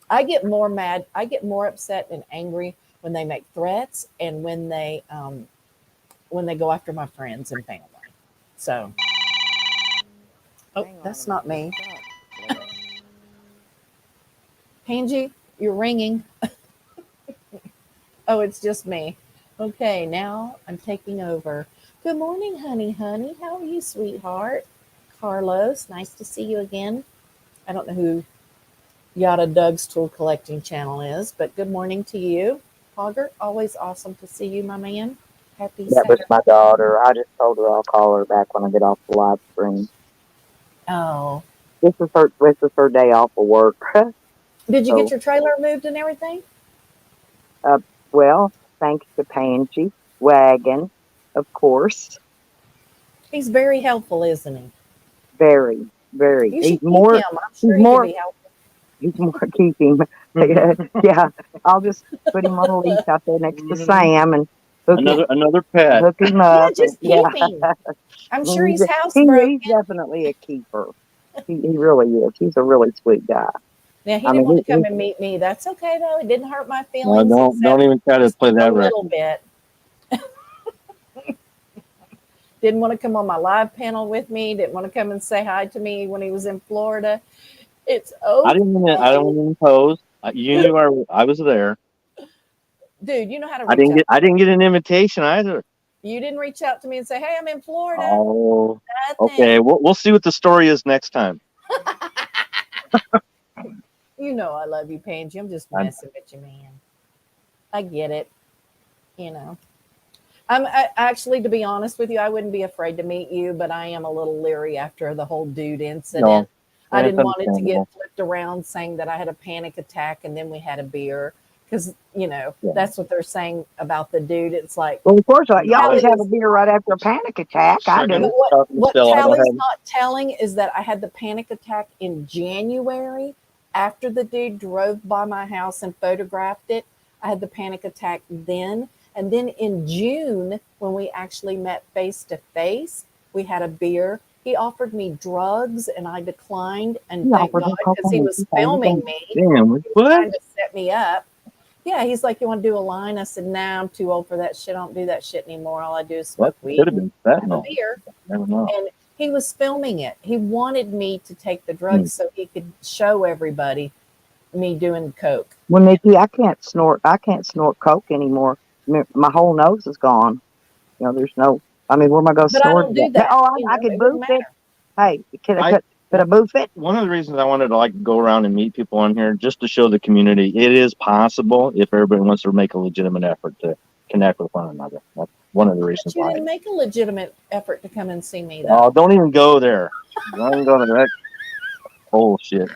I get more mad. I get more upset and angry when they make threats and when they go after my friends and family. So, that's not me. Angie, you're ringing. Oh, it's just me. Okay, now I'm taking over. Good morning, honey. How are you, sweetheart? Carlos, nice to see you again. I don't know who Yada Doug's tool collecting channel is, but good morning to you. Hogger, always awesome to see you, my man. Happy That was my daughter. I just told her I'll call her back when I get off the live stream. Oh. This is her day off of work. Did you get your trailer moved and everything? Well, thanks to Pansy Wagon, of course. He's very helpful, isn't he? Very, very. You should keep him. I'm sure he can be helpful. He's more keeping. Yeah, I'll just put him on a leash out there next to Sam and another pet. Hook him up. Yeah, just keep him. I'm sure he's housebroken. He's definitely a keeper. He really is. He's a really sweet guy. Yeah, he didn't want to come and meet me. That's okay though. It didn't hurt my feelings. No, don't even try to play that a little bit. Didn't want to come on my live panel with me. Didn't want to come and say hi to me when he was in Florida. It's okay. I don't want to impose. You knew I was there. Dude, you know how to reach out. I didn't get an invitation either. You didn't reach out to me and say, "Hey, I'm in Florida." Oh, okay. We'll see what the story is next time. You know I love you, Pansy. I'm just messing with you, man. I get it. Actually, to be honest with you, I wouldn't be afraid to meet you, but I am a little leery after the whole dude incident. No, I didn't want it to get flipped around saying that I had a panic attack and then we had a beer. Because, that's what they're saying about the dude. It's like... Well, of course, you always have a beer right after a panic attack. I do. What Callie's not telling is that I had the panic attack in January after the dude drove by my house and photographed it. I had the panic attack then. And then in June, when we actually met face-to-face, we had a beer. He offered me drugs, and I declined. And thank God, because he was filming me. Damn, he was trying to set me up. Yeah, he's like, "You want to do a line?" I said, "Nah, I'm too old for that shit. I don't do that shit anymore. All I do is smoke weed and have a beer." And he was filming it. He wanted me to take the drugs so he could show everybody me doing coke. Well, Nikki, I can't snort coke anymore. My whole nose is gone. There's no. I mean, where am I going to snort? But I don't do that. I could boof it. Hey, could I boof it? One of the reasons I wanted to go around and meet people on here, just to show the community, it is possible if everybody wants to make a legitimate effort to connect with one another. That's one of the reasons why. You didn't make a legitimate effort to come and see me, though. Oh, don't even go there. Don't even go to that bullshit,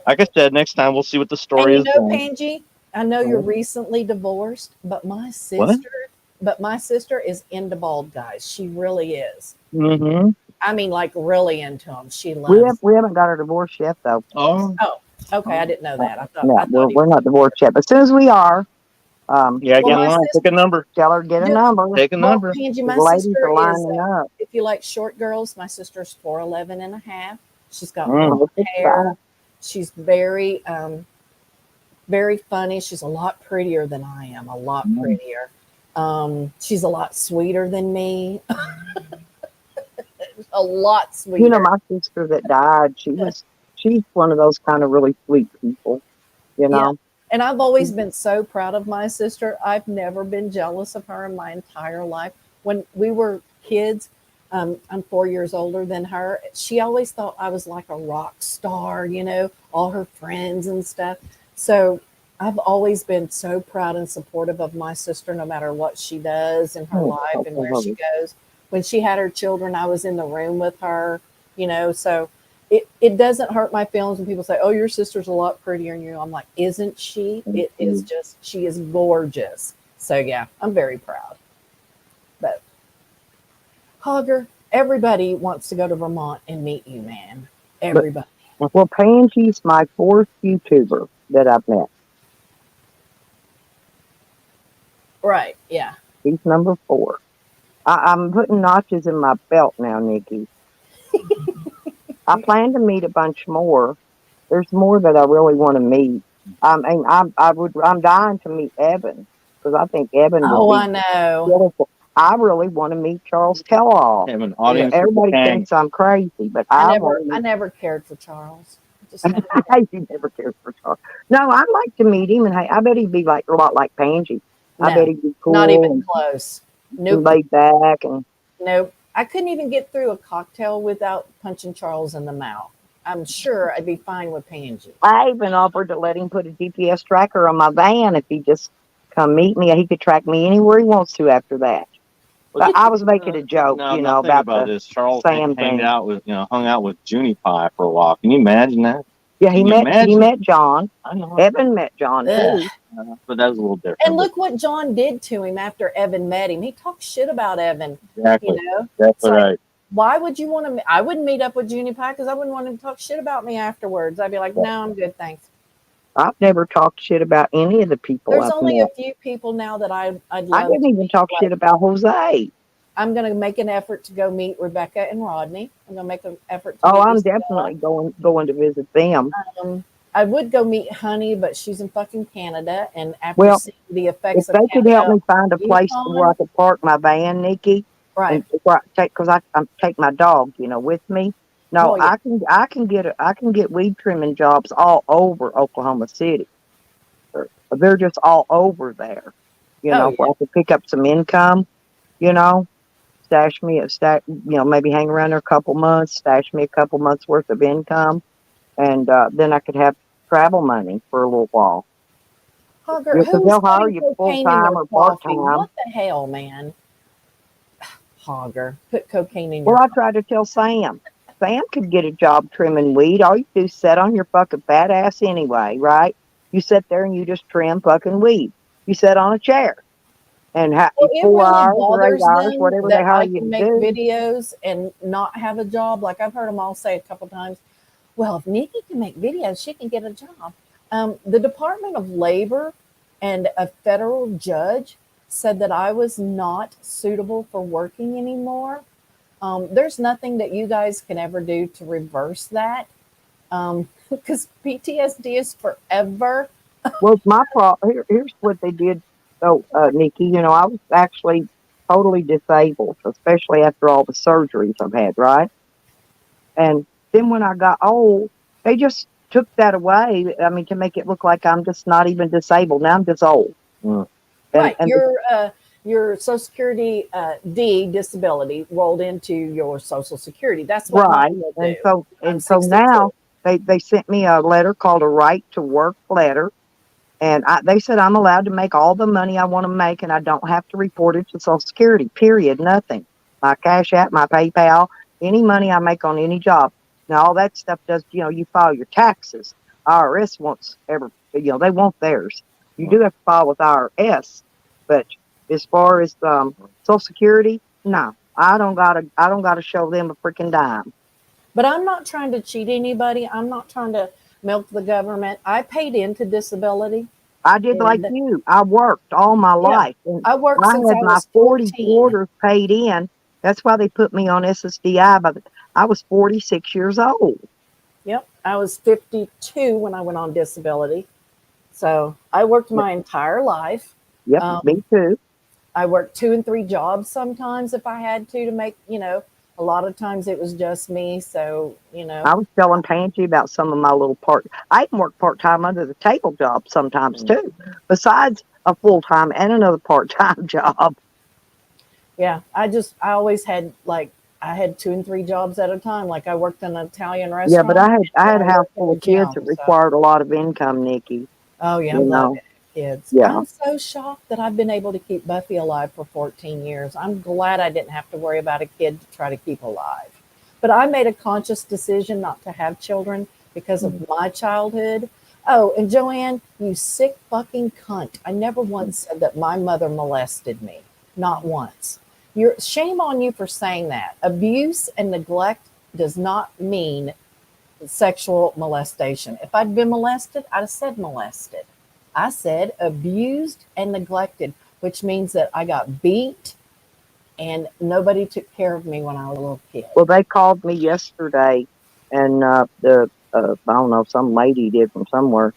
Like I said, next time we'll see what the story is. Pansy, I know you're recently divorced, but my sister but my sister is into bald guys. She really is. Mm-hmm. I mean, like really into them. She We loves. haven't got her divorced yet, though. Oh, Oh, okay. I didn't know that. No, I thought he we're was. not divorced yet. But as soon as we are, yeah, Well, get in my line. sister. Pick a number. tell her get a number. Take a Well, number. Angie, The my ladies sister are is. lining up. If you like short girls, my sister's 4'11" and a half. She's got Mm. blonde It's hair. She's very funny. She's a lot prettier than I am. A lot prettier. She's a lot sweeter than me. A lot sweeter. You know, my sister that died, she's one of those kind of really sweet people, you Yeah. know. And I've always been so proud of my sister. I've never been jealous of her in my entire life. When we were kids, I'm 4 years older than her. She always thought I was like a rock star, all her friends and stuff. So I've always been so proud and supportive of my sister, no matter what she does in her life and where she goes. When she had her children, I was in the room with her, so it doesn't hurt my feelings when people say, "Oh, your sister's a lot prettier than you." I'm like, "Isn't she? It is just she is gorgeous." So yeah, I'm very proud. But Hogger, everybody wants to go to Vermont and meet you, man. Everybody. Well, Pansy's my fourth YouTuber that I've met. Right, yeah. He's number 4. I'm putting notches in my belt now, Nikki. I plan to meet a bunch more. There's more that I really want to meet. I'm dying to meet Evan because I think Evan would Oh, I be know. beautiful. I really want to meet Charles Tell-All. Have an audience with Everybody the thinks I'm crazy, but I I never want never cared for Charles. Just to. never You never cared for Charles. No, I'd like to meet him, and hey, I bet he'd be like a lot like Pansy. I bet No, he'd be not even cool close. and Nope. laid back, and Nope. I couldn't even get through a cocktail without punching Charles in the mouth. I'm sure I'd be fine with Pansy. I even offered to let him put a GPS tracker on my van if he just come meet me. He could track me anywhere he wants to after that. But I was making a joke, No, now think about about the this. Charles Sam hanged thing. out with, hung out with Junie Pie for a while. Can you imagine that? Yeah, Can you he imagine? met John. I know. Evan met John Ugh. too. But that was a little different. And look what John did to him after Evan met him. He talked shit about Evan. Exactly. It's That's like, right. why would you want to? I wouldn't meet up with Junie Pie because I wouldn't want him to talk shit about me afterwards. I'd be like, no, I'm good, thanks. I've never talked shit about any of the people There's I've only a met. few people now that I'd I love didn't to even meet. talk shit about Jose. I'm going to make an effort to go meet Rebecca and Rodney. I'm going to make an effort to Oh, meet I'm Isabella. definitely going to visit them. I would go meet Honey, but she's in fucking Canada. And after Well, seeing the if effects of they could help Canada, me find a place where I Yukon, could park my van, Nikki, right? and where I take because I take my dog, with me. No, Well, yeah. I can get weed trimming jobs all over Oklahoma City. They're just all over there. Oh, Where yeah. I could pick up some income. You know, stash me a stash. Maybe hang around there a couple months, stash me a couple months worth of income, and then I could have travel money for a little while. Hogger, Because who's they'll hire putting you full cocaine in time your or part coffee? time. What the hell, man? Hogger, put cocaine in Well, your I coffee. tried to tell Sam. Sam could get a job trimming weed. All you do is sit on your fucking fat ass anyway, right? You sit there and you just trim fucking weed. You sit on a chair and Well, it 4 really hours or 8 bothers hours, them whatever they that hire I you can to make do. videos and not have a job. Like I've heard them all say a couple times, well, if Nikki can make videos, she can get a job. The Department of Labor and a federal judge said that I was not suitable for working anymore. There's nothing that you guys can ever do to reverse that because PTSD is forever. Well, my problem here's what they did. So, Nikki, I was actually totally disabled, especially after all the surgeries I've had, right? And then when I got old, they just took that away. I mean, to make it look like I'm just not even disabled. Now I'm just old. Mm. Right. And Your Social Security D disability rolled into your Social Security. That's what right. mine will And do. so I'm and so 62. now they sent me a letter called a right to work letter. And they said I'm allowed to make all the money I want to make, and I don't have to report it to Social Security. Period. Nothing. My Cash App, my PayPal, any money I make on any job. Now all that stuff does. You file your taxes. IRS wants they want theirs. You do have to file with IRS, but as far as Social Security, no, I don't gotta show them a freaking dime. But I'm not trying to cheat anybody. I'm not trying to milk the government. I paid into disability. I did like And you. I worked all my yeah, life, and I worked I since had I my was 40 14. quarters paid in. That's why they put me on SSDI. But I was 46 years old. Yep. I was 52 when I went on disability. So I worked my entire life. Yep, me Um, too. I worked 2 and 3 jobs sometimes if I had to make, a lot of times it was just me. So, I was telling Pansy about some of my little I even work part time under the table job sometimes too, besides a full time and another part time job. yeah, I always had I had 2 and 3 jobs at a time. Like I worked in an Italian Yeah, but restaurant and I then had a I house worked in full a of kids gym. that So, required a lot of income, Nikki. oh yeah, You I'm glad know, to have kids. yeah. I'm so shocked that I've been able to keep Buffy alive for 14 years. I'm glad I didn't have to worry about a kid to try to keep alive. But I made a conscious decision not to have children because of my childhood. Oh, and Joanne, you sick fucking cunt. I never once said that my mother molested me. Not once. Shame on you for saying that. Abuse and neglect does not mean sexual molestation. If I'd been molested, I'd have said molested. I said abused and neglected, which means that I got beat and nobody took care of me when I was a little kid. Well, they called me yesterday, and the I don't know, some lady did from somewhere,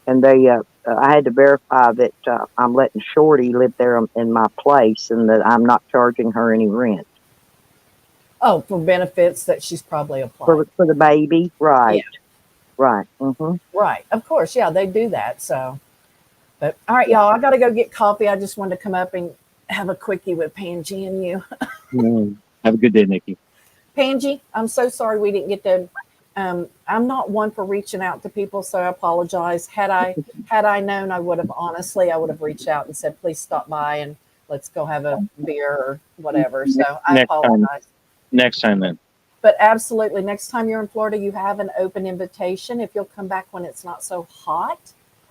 and I had to verify that I'm letting Shorty live there in my place, and that I'm not charging her any rent Oh, for benefits that she's probably applied. for the baby. Yeah, Right, right. Mm-hmm. right. Of course, yeah, they do that. So, but all right, y'all, I got to go get coffee. I just wanted to come up and have a quickie with Pangie and you. Have a good day, Nikki. Pangie, I'm so sorry we didn't get to. I'm not one for reaching out to people, so I apologize. Had I known, I would have reached out and said, please stop by and let's go have a beer or whatever. So I Next time. apologize. Next time then. But absolutely, next time you're in Florida, you have an open invitation. If you'll come back when it's not so hot,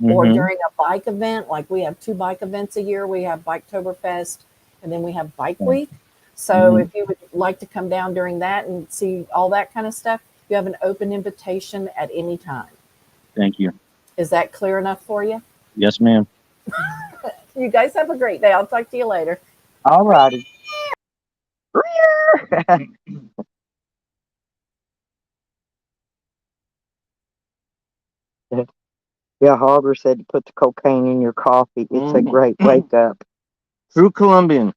or during a bike event, like we have 2 bike events a year. We have Biketoberfest, and then we have Bike Week. So if you would like to come down during that and see all that kind of stuff, you have an open invitation at any time. Thank you. Is that clear enough for you? Yes, ma'am. You guys have a great day. I'll talk to you later. All righty. Yeah, Hogger said to put the cocaine in your coffee. It's a great wake up. True Colombian.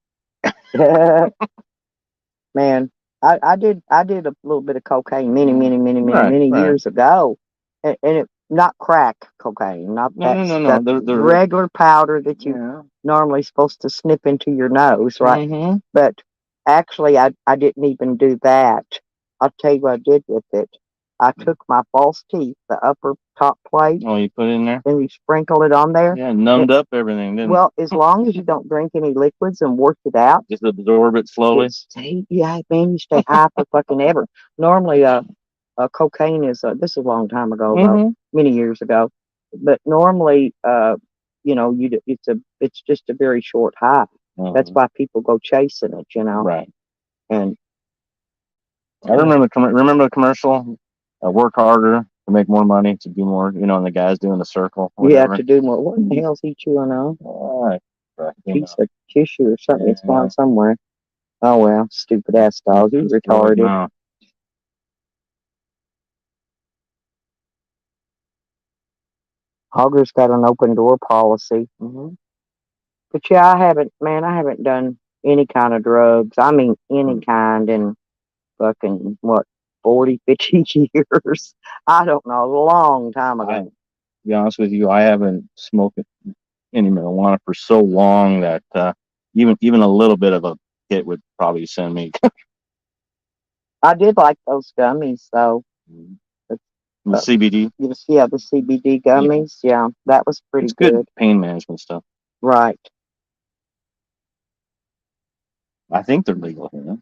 Man, I did a little bit of cocaine many years ago, and it not crack cocaine, not that stuff. The regular powder that you normally supposed to snip into your nose, right? But actually, I didn't even do that. I'll tell you what I did with it. I took my false teeth, the upper top plate. Oh, you put it in there? And you sprinkle it on there. Yeah, numbed up everything, didn't Well, as long as you don't drink any liquids and wash it out. Just absorb it slowly. Yeah, man, you stay high for fucking ever. Normally, cocaine is, this is a long time ago, though, many years ago. But normally, it's just a very short high. That's why people go chasing it, Right. And I remember the commercial. Work harder to make more money, to do more, and the guys doing the circle. Whatever. To do more. What the hell's he chewing on? Piece of tissue or something. It's gone somewhere. Oh well, stupid ass dog. He's retarded. Hogger's got an open door policy. But yeah, I haven't done any kind of drugs. I mean, any kind in fucking, 40, 50 years. I don't know, a long time ago. To be honest with you, I haven't smoked any marijuana for so long that even a little bit of a hit would probably send me. I did like those gummies, though. The CBD? Yeah, the CBD gummies. Yeah, that was pretty good. Pain management stuff. Right. I think they're legal here.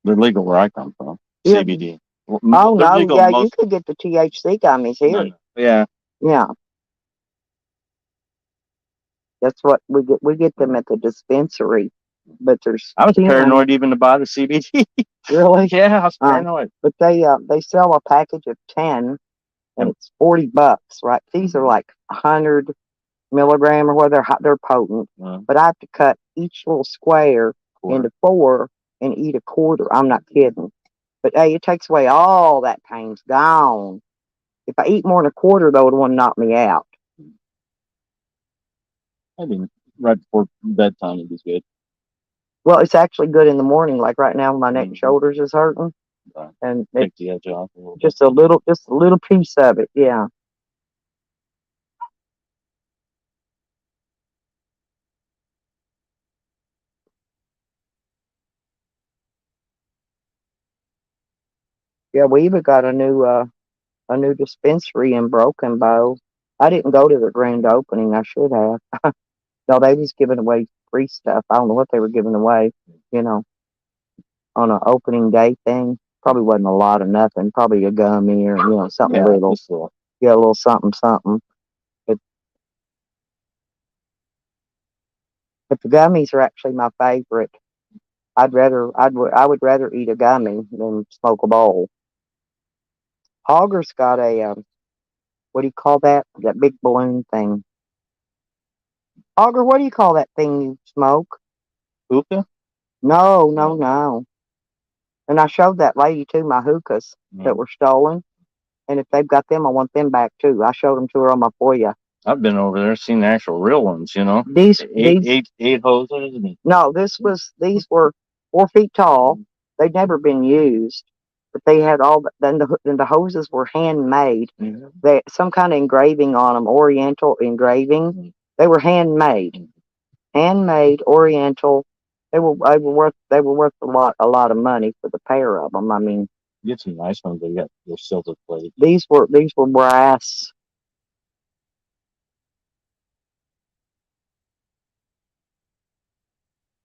They're legal where I come from. Yeah. CBD. Oh, no, yeah, you could get the THC gummies here. Yeah. Yeah. That's what we get. We get them at the dispensary, but there's I was 10 paranoid even to buy the CBD. Really? Yeah, I was paranoid. But they sell a package of 10, and it's $40, right? These are like 100 milligram or whether they're potent. But I have to cut each little square into 4 and eat a quarter. I'm not kidding. But hey, it takes away all that pain's gone. If I eat more than a quarter, though, it would knock me out. I mean, right before bedtime it was good. Well, it's actually good in the morning. Like right now, my neck and shoulders is hurting, and Take the edge off a little bit. just a little piece of it. Yeah. Yeah, we even got a new dispensary in Broken Bow. I didn't go to the grand opening. I should have. No, they was giving away free stuff. I don't know what they were giving away, you know, on an opening day thing. Probably wasn't a lot of nothing. Probably a gummy or, something little. Yeah, a little something, something. But the gummies are actually my favorite. I would rather eat a gummy than smoke a bowl. Hogger's got a, what do you call that? That big balloon thing. Hogger, what do you call that thing you smoke? Hookah? No, no, no. And I showed that lady too my hookahs that were stolen. And if they've got them, I want them back too. I showed them to her on my FOIA. I've been over there, seen the actual real ones, These eight hoses. No, these were 4 feet tall. They'd never been used, but they had then the hoses were handmade. They some kind of engraving on them, Oriental engraving. They were handmade Oriental. They were worth a lot of money for the pair of them. I mean, you get some nice ones. They got their silver plated. These were brass.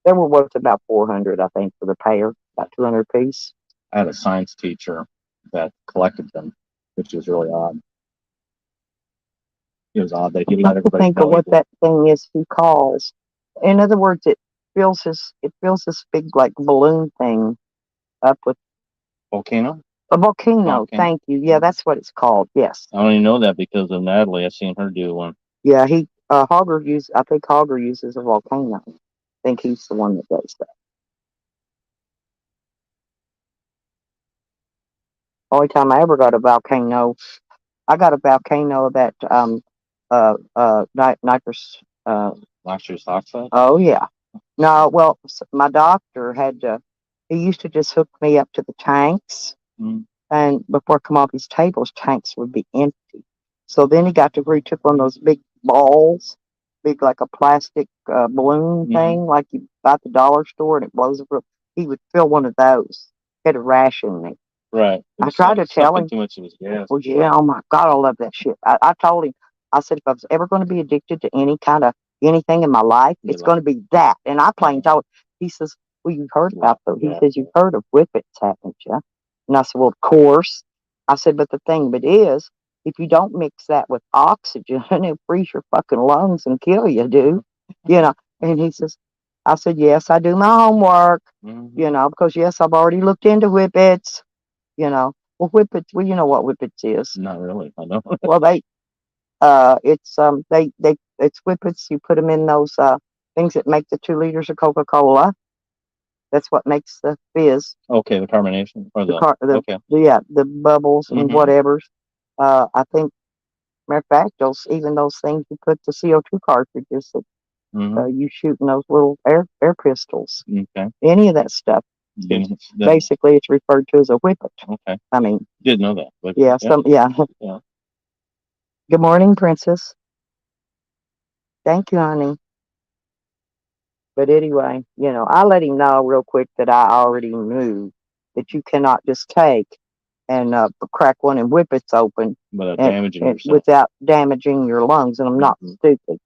They were worth about 400, I think, for the pair, about 200 piece. I had a science teacher that collected them, which was really odd. It was odd that he let everybody think of what that thing is he calls. In other words, it fills this big like balloon thing up with volcano. A volcano. Thank you. Yeah, that's what it's called. Yes. I only know that because of Natalie. I seen her do one. Yeah, I think Hogger uses a volcano. I think he's the one that does that. Only time I ever got a volcano, I got a volcano that nitrous nitrous oxide. Oh yeah. No, well, my doctor he used to just hook me up to the tanks, and before I come off his table, his tanks would be empty. So then he got to where he took one of those big balls, big like a plastic balloon thing, like you buy at the dollar store, and it blows up. He would fill one of those. He had to ration me. Right. I tried to tell him. Too much of his gas. Well, yeah. Oh my God, I love that shit. I told him. I said, if I was ever going to be addicted to anything in my life, it's going to be that. And I plain told. He says, well, you've heard about them. He says, you've heard of whippets, haven't you? And I said, well, of course. I said, but the thing of it is, if you don't mix that with oxygen, it'll freeze your fucking lungs and kill you, dude. And he says, I said, yes, I do my homework, because yes, I've already looked into whippets, Well, whippets, well, you know what whippets is. Not really. I know. Well, it's whippets. You put them in those things that make the 2 liters of Coca-Cola. That's what makes the fizz. Okay, the carbonation or the bubbles and whatever's. I think, matter of fact, those things you put the CO2 cartridges that you shoot in those little air pistols. Okay. Any of that stuff. Basically, it's referred to as a whippet. Okay. I mean, did know that. But yeah. Yeah. Good morning, Princess. Thank you, honey. But anyway, I let him know real quick that I already knew that you cannot just take and crack one and whippets open without damaging your lungs. And I'm not stupid.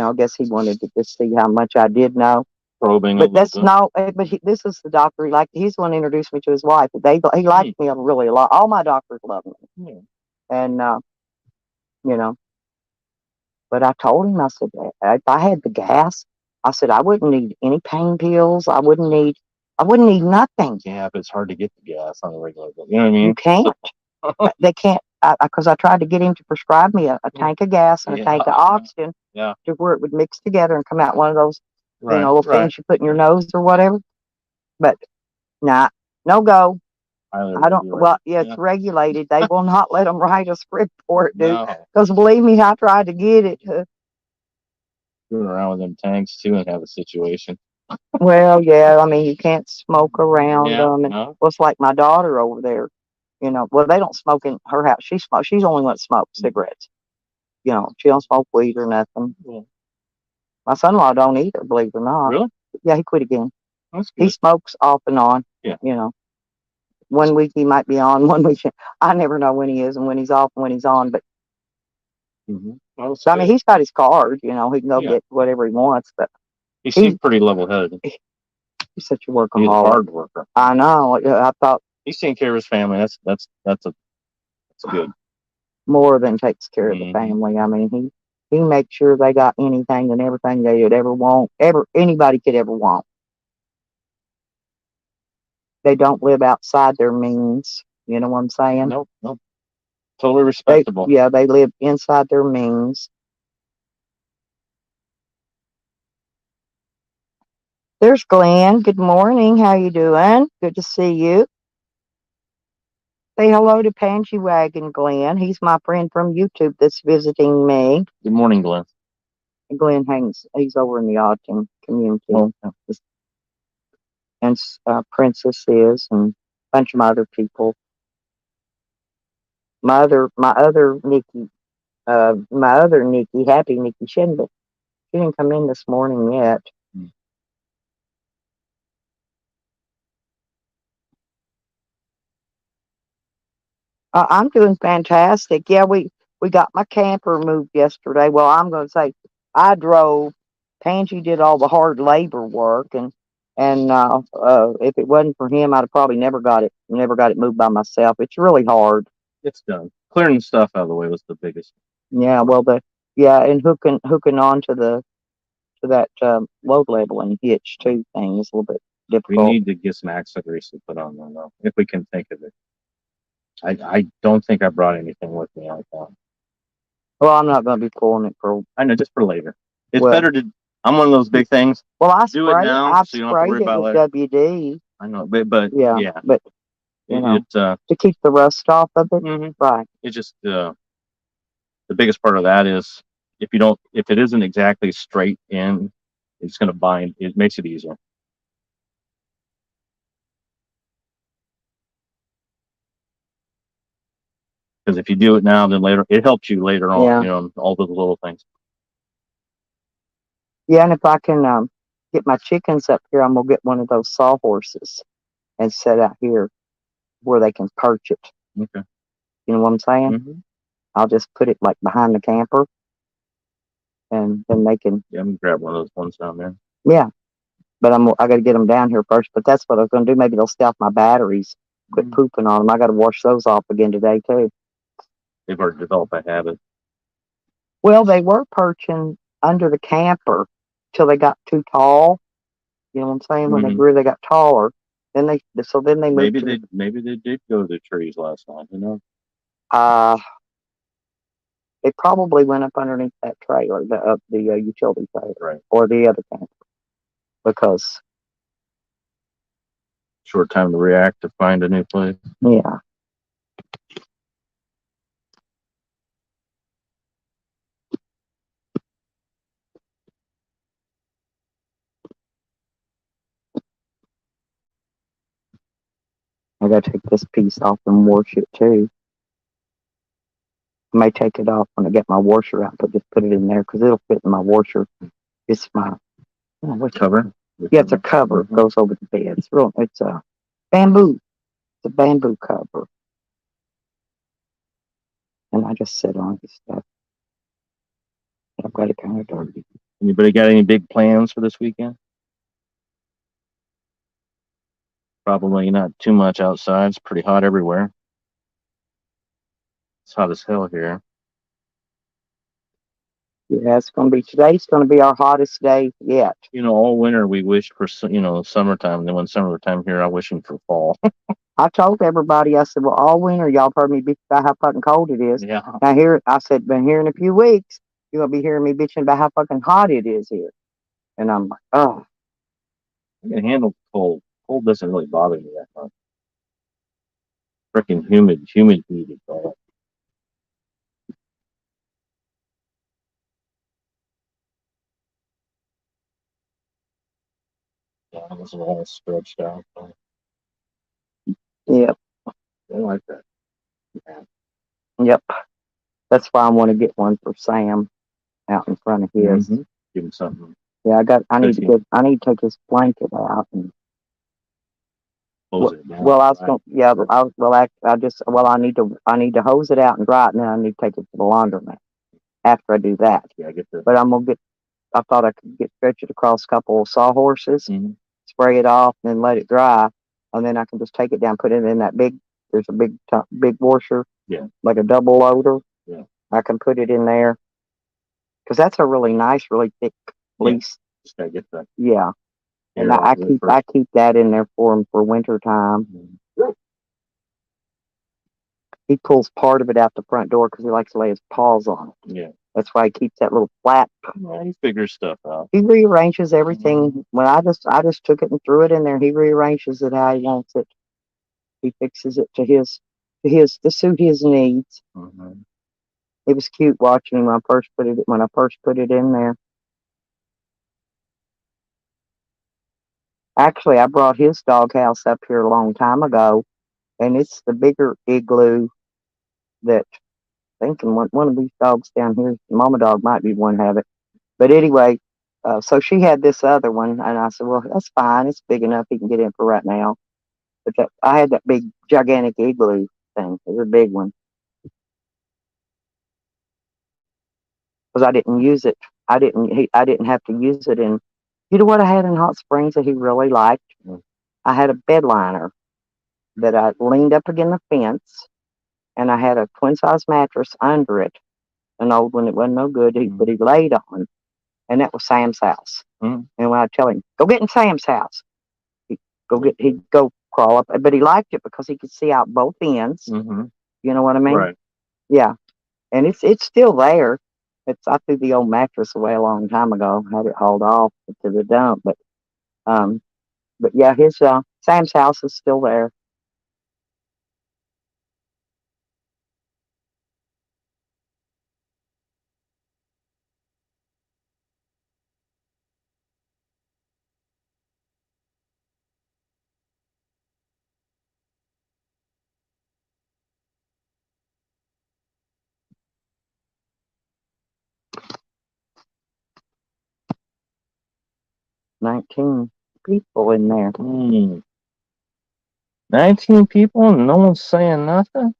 I guess he wanted to just see how much I did know. Probing. But this is the doctor. He's the one who introduced me to his wife. He liked me really a lot. All my doctors love me. And, But I told him, I said, if I had the gas, I said, I wouldn't need any pain pills. I wouldn't need nothing. Yeah, but it's hard to get the gas on a regular basis. You know what I mean? You can't. They can't, because I tried to get him to prescribe me a tank of gas and a tank of oxygen Yeah. to where it would mix together and come out one of those, Right. little things you put in your nose or whatever. But nah, no go. I don't. Well, yeah, it's regulated. They will not let them write a script for it, dude. No. Because believe me, I tried to get it. Screwing around with them tanks too and have a situation. Well, yeah, I mean, you can't smoke around Yeah, them. And no. well, it's like my daughter over there. Well, they don't smoke in her house. She smokes. She's the only one that smokes cigarettes. She don't smoke weed or nothing. Yeah. My son-in-law don't either, believe it or not. Really? Yeah, he quit again. That's good. He smokes off and on. Yeah. 1 week he might be on, 1 week I never know when he is and when he's off and when he's on. But Well, I mean, he's got his card. He can go get whatever he wants. But he seems pretty level-headed. He's such a workaholic. He's a hard worker. I know. I thought he's taking care of his family. That's good. More than takes care of the family. I mean, he makes sure they got anything and everything they would ever want, anybody could ever want. They don't live outside their means. You know what I'm saying? Nope. Totally respectable. They live inside their means. There's Glenn. Good morning. How you doing? Good to see you. Say hello to Pansy Wagon Glenn. He's my friend from YouTube that's visiting me. Good morning, Glenn. Glenn he's over in the autism community. Oh. And Princess is, and a bunch of my other people. My other Nikki, Happy Nikki, she didn't come in this morning yet. I'm doing fantastic. Yeah, we got my camper moved yesterday. Well, I'm going to say I drove. Pansy did all the hard labor work, and if it wasn't for him, I'd have probably never got it moved by myself. It's really hard. It's done. Clearing stuff out of the way was the biggest. Yeah, well, and hooking on to that load leveling hitch too thing is a little bit difficult. We need to get some axle grease to put on there though, if we can think of it. I don't think I brought anything with me like that. Well, I'm not going to be pulling it for. I know, just for later. It's better to. I'm one of those big things. Well, I do it now, I've so you don't have to worry about it with WD. I know, but yeah, but to keep the rust off of it, right? It's just the biggest part of that is if it isn't exactly straight in, it's going to bind. It makes it easier. Because if you do it now, then later it helps you later on. All those little things. Yeah, and if I can get my chickens up here, I'm gonna get one of those sawhorses and set out here where they can perch it. Okay. You know what I'm saying? I'll just put it like behind the camper, and then they can. Yeah, I'm gonna grab one of those ones down there. Yeah, but I got to get them down here first. But that's what I was gonna do. Maybe they'll stay off my batteries. Quit pooping on them. I got to wash those off again today too. They've already developed a habit. Well, they were perching under the camper till they got too tall. You know what I'm saying? When they got taller, then they moved. Maybe they did go to the trees last night. They probably went up underneath that trailer, the utility trailer, right, or the other camper, because short time to react to find a new place. Yeah. I gotta take this piece off and wash it too. I may take it off when I get my washer out, but just put it in there because it'll fit in my washer. It's my cover. Yeah, it's a cover. It goes over the bed. It's a bamboo. It's a bamboo cover. And I just sit on this stuff. I've got it kind of dirty. Anybody got any big plans for this weekend? Probably not too much outside. It's pretty hot everywhere. It's hot as hell here. Yeah, it's going to be, today's going to be our hottest day yet. All winter we wished for, summertime. And then when summertime here, I'm wishing for fall. I told everybody, I said, well, all winter, y'all heard me bitch about how fucking cold it is. Yeah. Now here, I said, but here in a few weeks, you're going to be hearing me bitching about how fucking hot it is here. And I'm like, oh. I can handle cold. Cold doesn't really bother me that much. Freaking humid heat is all. Yeah, I was all stretched out. Yep. I like that. Yeah. Yep. That's why I want to get one for Sam out in front of his. Mm-hmm. Give him something. Yeah, I need to take his blanket out and close it down. Well, I was going, yeah, but I need to hose it out and dry it, and then I need to take it to the laundromat after I do that. Yeah, I get that. But I thought I could stretch it across a couple of sawhorses, spray it off, and then let it dry, and then I can just take it down, put it in that there's a big washer, like a double loader. Yeah. I can put it in there, because that's a really nice, really thick fleece. Just gotta get that. Yeah. And I keep that in there for him for winter time. Mm-hmm. He pulls part of it out the front door because he likes to lay his paws on it. Yeah. That's why he keeps that little flap. Yeah, he figures stuff out. He rearranges everything. Mm-hmm. When I just took it and threw it in there, he rearranges it how he wants it. He fixes it to suit his needs. Mm-hmm. It was cute watching him when I first put it in there. Actually, I brought his doghouse up here a long time ago, and it's the bigger igloo that thinking one of these dogs down here, mama dog might be one have it. But anyway, so she had this other one, and I said, well, that's fine. It's big enough he can get in for right now. But I had that big, gigantic igloo thing. It was a big one. Because I didn't use it. I didn't have to use it in, you know what I had in Hot Springs that he really liked? I had a bed liner that I leaned up against the fence, and I had a twin size mattress under it. An old one that wasn't no good, but he laid on. And that was Sam's house. And when I tell him, go get in Sam's house, he'd go crawl up. But he liked it because he could see out both ends. Mm-hmm. You know what I mean? Right. Yeah. And it's still there. I threw the old mattress away a long time ago. Had it hauled off to the dump. But yeah, his Sam's house is still there. $19 people in there. 19 people and no one's saying nothing?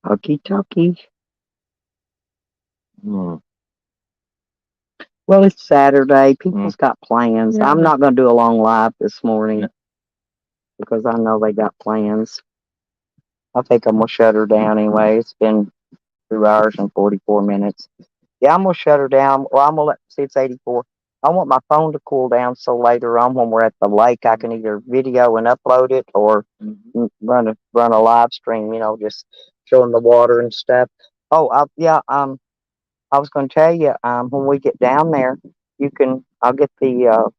Okie-dokie. Well, it's Saturday. People's got plans. Yeah. I'm not going to do a long live this morning because I know they got plans. I think I'm going to shut her down anyway. It's been 2 hours and 44 minutes. Yeah, I'm going to shut her down. Well, I'm going to see it's 84. I want my phone to cool down so later on when we're at the lake, I can either video and upload it or run a live stream, just showing the water and stuff. Oh, I was going to tell you, when we get down there, I'll get the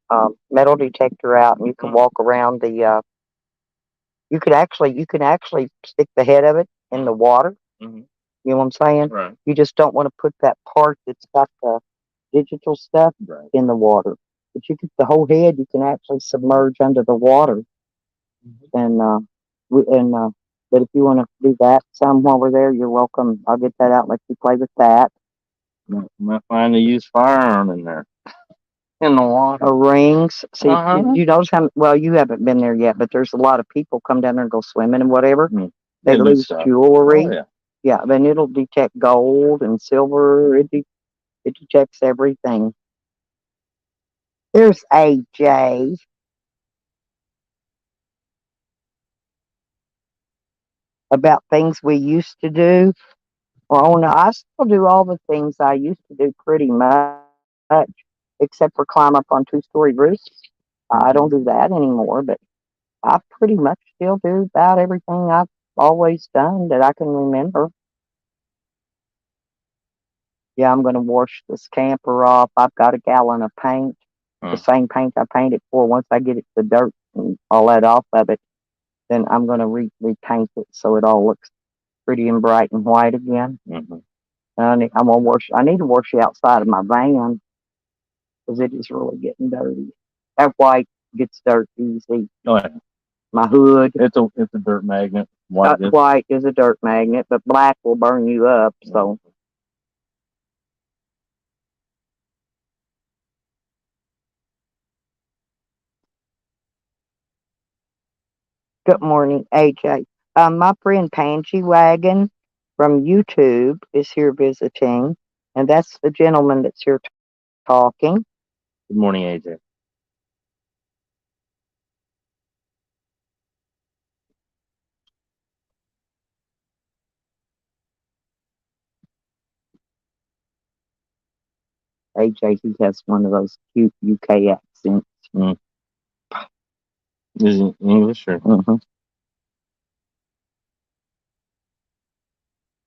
metal detector out and you can walk around you can actually stick the head of it in the water. Mm-hmm. You know what I'm saying? Right. You just don't want to put that part that's got the digital stuff in the water. But the whole head, you can actually submerge under the water. Mm-hmm. But if you want to do that some while we're there, you're welcome. I'll get that out and let you play with that. I might find a used firearm in there. In the water. Rings. See, you notice you haven't been there yet, but there's a lot of people come down there and go swimming and whatever. Mm-hmm. They lose jewelry. Oh, yeah. Yeah, then it'll detect gold and silver. It detects everything. There's AJ. about things we used to do. Well, no, I still do all the things I used to do pretty much, except for climb up on two-story roofs. I don't do that anymore, but I pretty much still do about everything I've always done that I can remember. Yeah, I'm going to wash this camper off. I've got a gallon of paint, the same paint I painted for. Once I get it, the dirt and all that off of it, then I'm going to repaint it so it all looks pretty and bright and white again. I'm gonna wash. I need to wash the outside of my van because it is really getting dirty. That white gets dirt easy. Oh, yeah. My hood. It's a dirt magnet. White is a dirt magnet, but black will burn you up. So. Good morning, AJ. My friend Pansy Wagon from YouTube is here visiting, and that's the gentleman that's here talking. Good morning, AJ. AJ, he has one of those cute UK accents. Is it English or?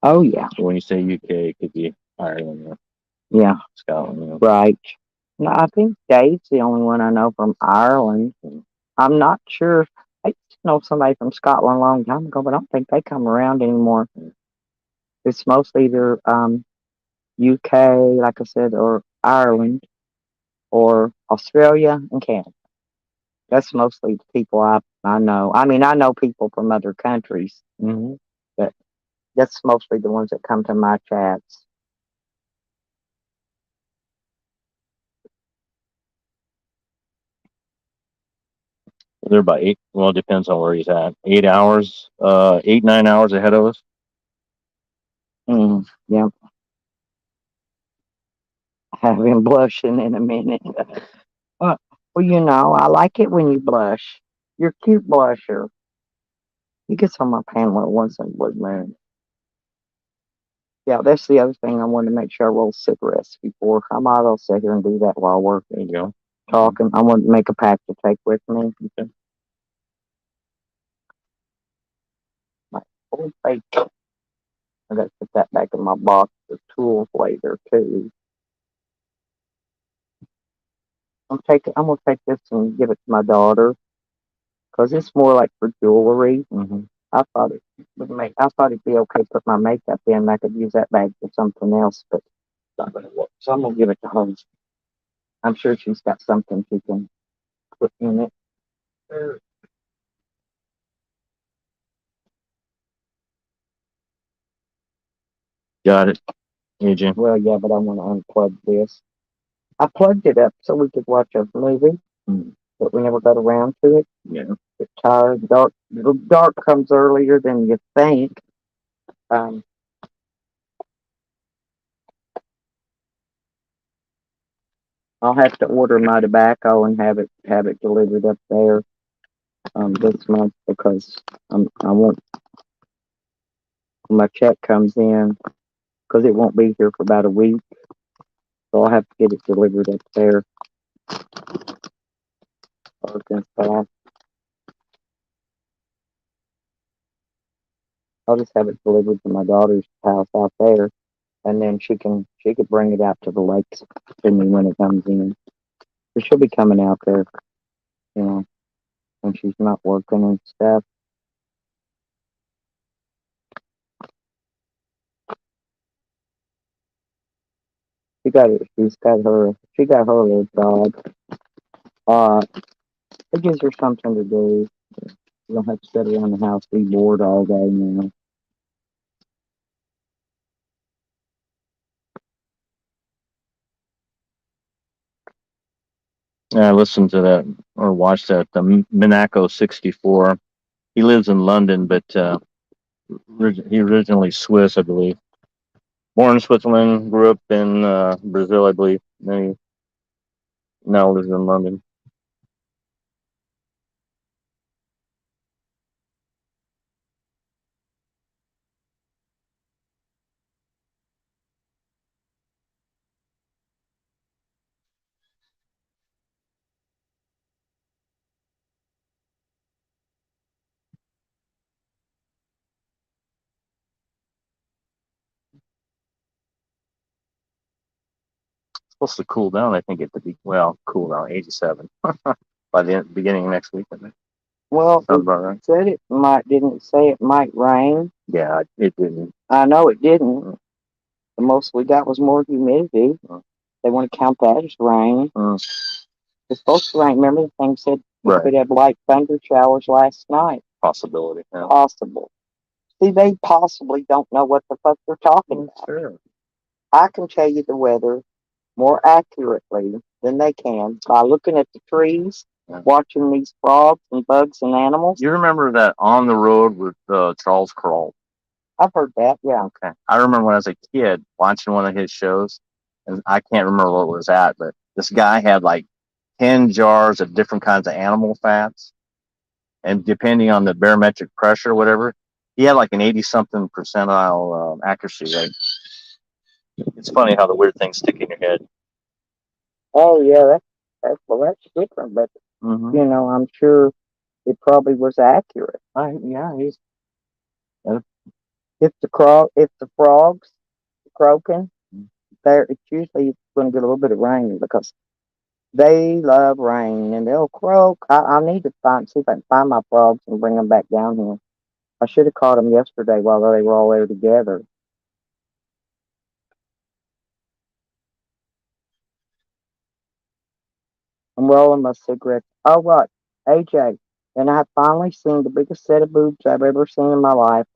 Oh, yeah. So when you say UK, it could be Ireland or Scotland. Right. No, I think Dave's the only one I know from Ireland. I'm not sure. I used to know somebody from Scotland a long time ago, but I don't think they come around anymore. It's mostly either UK, like I said, or Ireland, or Australia and Canada. That's mostly the people I know. I mean, I know people from other countries, but that's mostly the ones that come to my chats. They're about 8. Well, it depends on where he's at. 8 hours, 8, 9 hours ahead of us. Yeah. Have him blushing in a minute. Well, you know, I like it when you blush. You're a cute blusher. He gets on my panel once in a blue moon. Yeah, that's the other thing I wanted to make sure I roll cigarettes before. I might as well sit here and do that while we're talking. I want to make a pack to take with me. My old fake. I got to put that back in my box of tools later too. I'm gonna take this and give it to my daughter because it's more like for jewelry. I thought it would make. I thought it'd be okay to put my makeup in. I could use that bag for something else, but it's not gonna work. So I'm gonna give it to her. I'm sure she's got something she can put in it. Got it, AJ. Well, yeah, but I want to unplug this. I plugged it up so we could watch a movie, but we never got around to it. Yeah. It's tired. Dark comes earlier than you think. I'll have to order my tobacco and have it delivered up there this month because I want when my check comes in because it won't be here for about a week, so I'll have to get it delivered up there. Arkansas. I'll just have it delivered to my daughter's house out there, and then she could bring it out to the lakes to me when it comes in. So she'll be coming out there, you know, when she's not working and stuff. She got her little dog. It gives her something to do. You don't have to sit around the house be bored all day now. I listened to that or watched that. The Monaco 64. He lives in London, but he originally Swiss, I believe. Born in Switzerland, grew up in Brazil, I believe. Then he now lives in London. supposed to cool down, I think, cool down 87 by the beginning of next week, I think. Well, Sounds about right. it said didn't say it might rain. Yeah, it didn't. I know it didn't. The most we got was more humidity. They want to count that as rain. It's supposed to rain. Remember the thing said we could have light thunder showers last night. Possibility. Yeah. Possible. See, they possibly don't know what the fuck they're talking about. Sure. I can tell you the weather more accurately than they can by looking at the trees, watching these frogs and bugs and animals. You remember that On the Road with Charles Kuralt? I've heard that, yeah. Okay. I remember when I was a kid watching one of his shows, and I can't remember what it was at, but this guy had like 10 jars of different kinds of animal fats, and depending on the barometric pressure, whatever, he had like an 80-something percentile accuracy rate. It's funny how the weird things stick in your head. Oh yeah, that's different, but you know, I'm sure it probably was accurate. If the frogs are croaking, it's usually going to get a little bit of rain because they love rain and they'll croak. I need to see if I can find my frogs and bring them back down here. I should have caught them yesterday while they were all there together. I'm rolling my cigarettes. Oh, what? AJ. And I finally seen the biggest set of boobs I've ever seen in my life.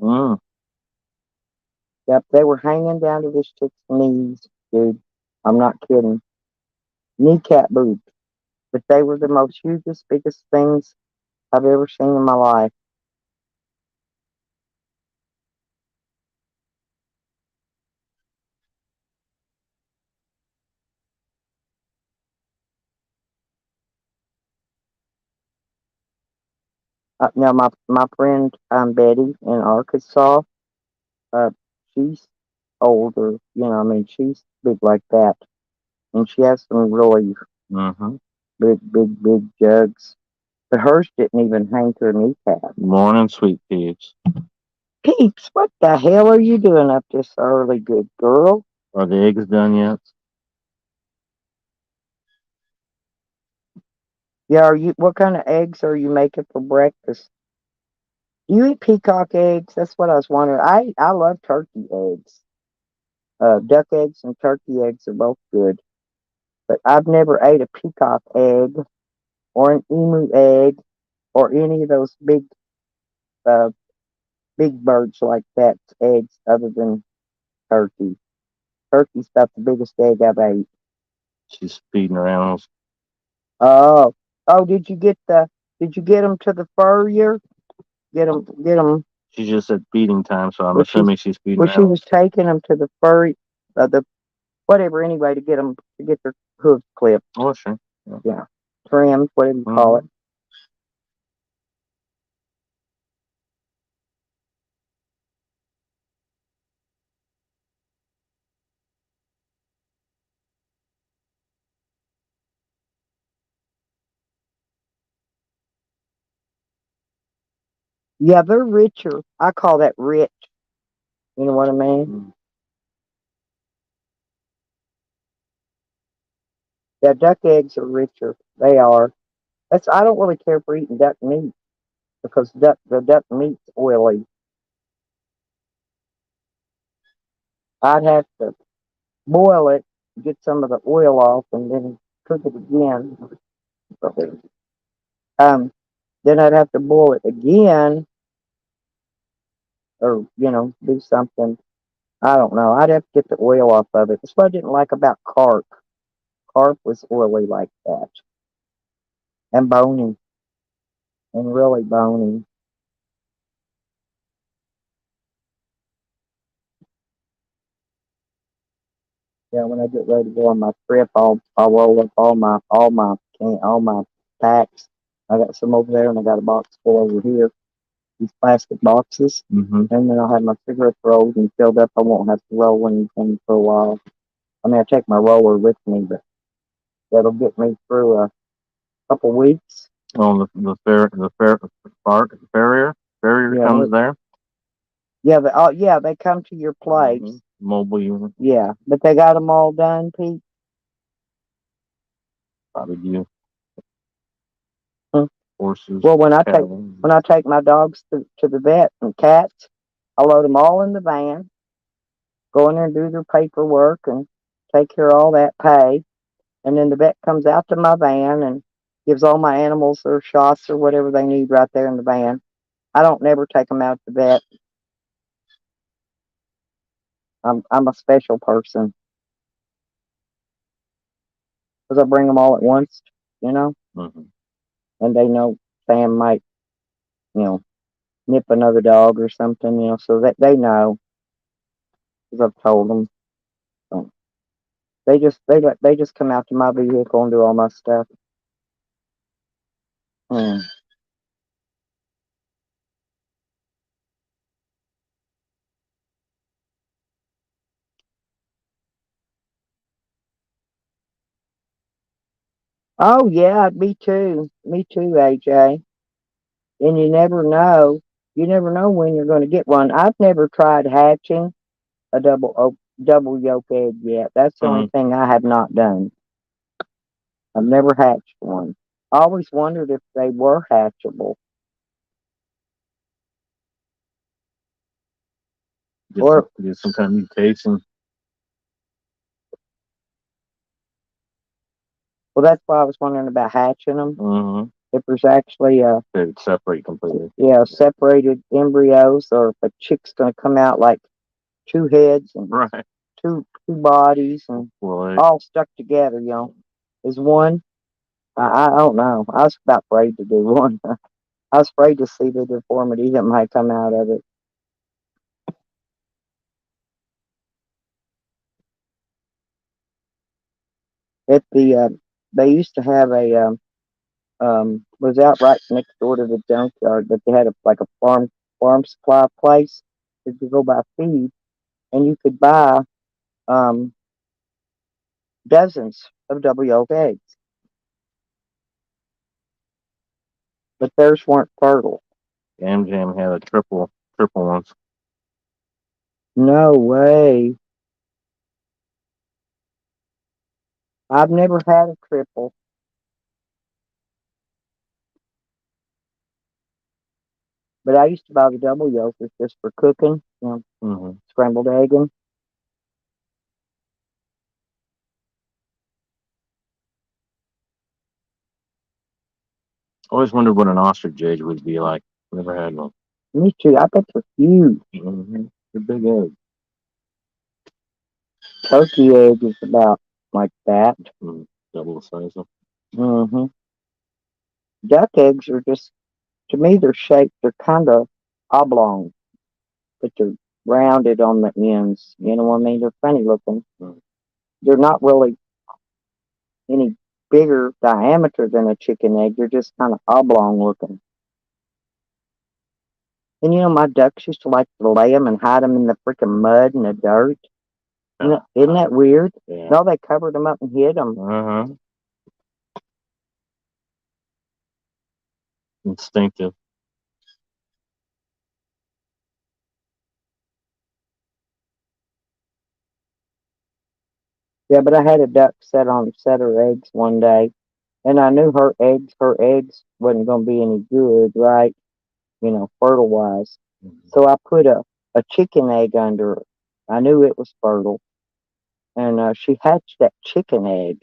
Yep, they were hanging down to this chick's knees, dude. I'm not kidding. Kneecap boobs. But they were the most hugest, biggest things I've ever seen in my life. Now, my friend Betty in Arkansas, she's older, she's big like that. And she has some really big jugs. But hers didn't even hang to her kneecap. Morning, sweet peeps. Peeps, what the hell are you doing up this early, good girl? Are the eggs done yet? Yeah, what kind of eggs are you making for breakfast? Do you eat peacock eggs? That's what I was wondering. I love turkey eggs. Duck eggs and turkey eggs are both good. But I've never ate a peacock egg or an emu egg or any of those big birds like that eggs other than turkey. Turkey's about the biggest egg I've ate. She's feeding her animals. Oh, did you get them to the furrier? Get them. She just said feeding time, so I'm assuming she's feeding. Well, she was taking them to the furry, anyway, to get their hooves clipped. Oh, sure. Yeah, trimmed, whatever you call it. Yeah, they're richer. I call that rich. You know what I mean? Yeah, duck eggs are richer. They are. I don't really care for eating duck meat because the duck meat's oily. I'd have to boil it, get some of the oil off, and then cook it again. Then I'd have to boil it again, or do something. I don't know. I'd have to get the oil off of it. That's what I didn't like about carp. Carp was oily like that, and bony, and really bony. Yeah, when I get ready to go on my trip, I'll roll up all my packs. I got some over there, and I got a box full over here. These plastic boxes, and then I'll have my cigarettes rolled and filled up. I won't have to roll anything for a while. I mean, I take my roller with me, but that'll get me through a couple weeks. Oh, the farrier comes there. Yeah, they come to your place. Mobile unit. Yeah, but they got them all done, Pete. Probably you. Hmm. Horses. Well, when I cattle. take my dogs to the vet and cats, I load them all in the van, go in there and do their paperwork and take care of all that pay, and then the vet comes out to my van and gives all my animals their shots or whatever they need right there in the van. I don't never take them out to the vet. I'm a special person because I bring them all at once, you know, Mm-hmm. and they know Sam might, you know, nip another dog or something, you know, so that they know because I've told them. So they just come out to my vehicle and do all my stuff. Mm. Oh yeah, me too, AJ. And you never know. You never know when you're going to get one. I've never tried hatching a double yolk egg yet. That's the only thing I have not done. I've never hatched one. I always wondered if they were hatchable. Get some kind of mutation. Well, that's why I was wondering about hatching them. Mm-hmm. If there's actually They'd separate completely. Yeah, separated embryos, or if a chick's going to come out like two heads and Right. two bodies and all stuck together, you know, is one. I don't know. I was about afraid to do one. I was afraid to see the deformity that might come out of it. At the they used to have a was out right next door to the junkyard, but they had a farm supply place. You could go buy feed, and you could buy um dozens of double yolk eggs, but theirs weren't fertile. Jam Jam had a triple once. No way. I've never had a triple. But I used to buy the double yolkers just for cooking, you know, scrambled egging. Always wondered what an ostrich egg would be like. Never had one. Me too. I bet they're huge. Mm-hmm. They're big eggs. Turkey egg is about like that. Double the size of. Mm-hmm. Duck eggs are just, to me, they're shaped, they're kind of oblong, but they're rounded on the ends. You know what I mean? They're funny looking. They're not really any bigger diameter than a chicken egg. They're just kind of oblong looking. And you know, my ducks used to like to lay them and hide them in the freaking mud and the dirt. Isn't that weird? Yeah. No, they covered them up and hid them. Instinctive. Yeah, but I had a duck set her eggs one day, and I knew her eggs wasn't going to be any good, right? You know, fertile wise. So I put a chicken egg under her. I knew it was fertile, and she hatched that chicken egg.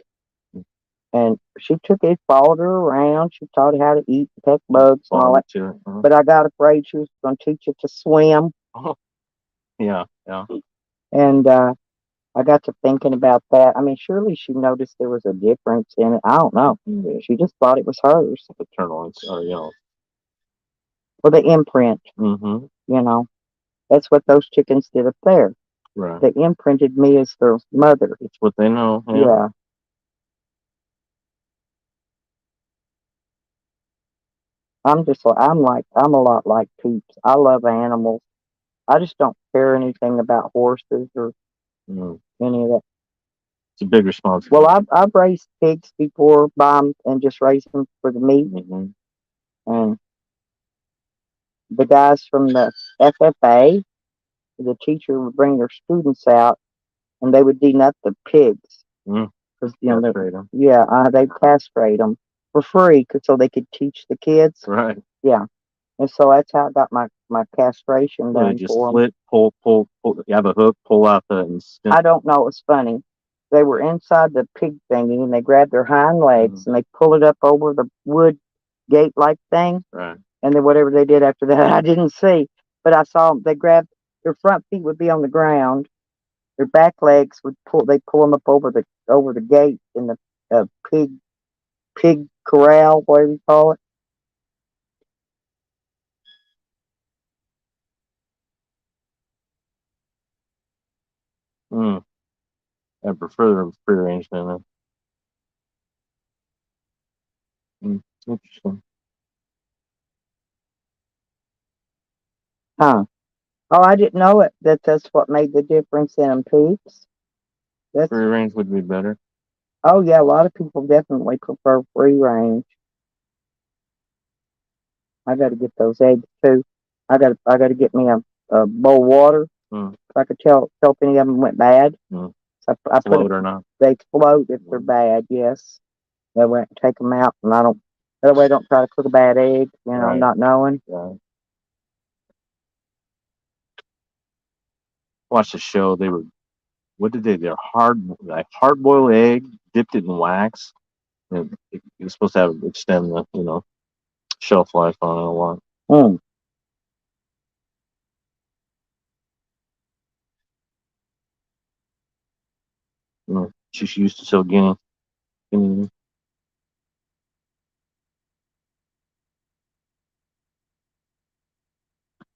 And she took it, followed her around. She taught it how to eat, peck bugs, and all that. But I got afraid she was going to teach it to swim. Yeah. And I got to thinking about that. I mean, surely she noticed there was a difference in it. I don't know. She just thought it was hers. Paternal, or Well, the imprint. Mm-hmm. You know, that's what those chickens did up there. Right. They imprinted me as their mother. It's what they know. Yeah. I'm a lot like Peeps. I love animals. I just don't care anything about horses or any of that. It's a big responsibility. Well, I've raised pigs before, buy 'em and just raise them for the meat. And the guys from the FFA, the teacher would bring their students out, and they would denut the pigs. because you know, Castrate 'em. yeah, they castrate them for free, so they could teach the kids. Right. Yeah, and so that's how I got my castration Well, they done just for them. split, pull. You have a hook, pull out the. I don't know. It's funny. They were inside the pig thingy, and they grabbed their hind legs and they pull it up over the wood gate like thing. Right. And then whatever they did after that, I didn't see. But I saw them. They grabbed their front feet would be on the ground. Their back legs would pull. They pull them up over the gate in the pig corral, whatever you call it. I prefer the free-range than interesting. Huh. Oh, I didn't know it. That's what made the difference in them, peeps. Free range would be better. Oh yeah, a lot of people definitely prefer free range. I got to get those eggs too. I got to get me a bowl of water. So I could tell if any of them went bad. So I put Float or not? They explode if they're bad. Yes, that way I can take them out, and I don't. That way I don't try to cook a bad egg. You know, Right. not knowing. Right. Watched the show. They were, what did they? They're hard boiled egg, dipped it in wax. And you're supposed to have extend the shelf life on it a lot. She's used to sell guinea.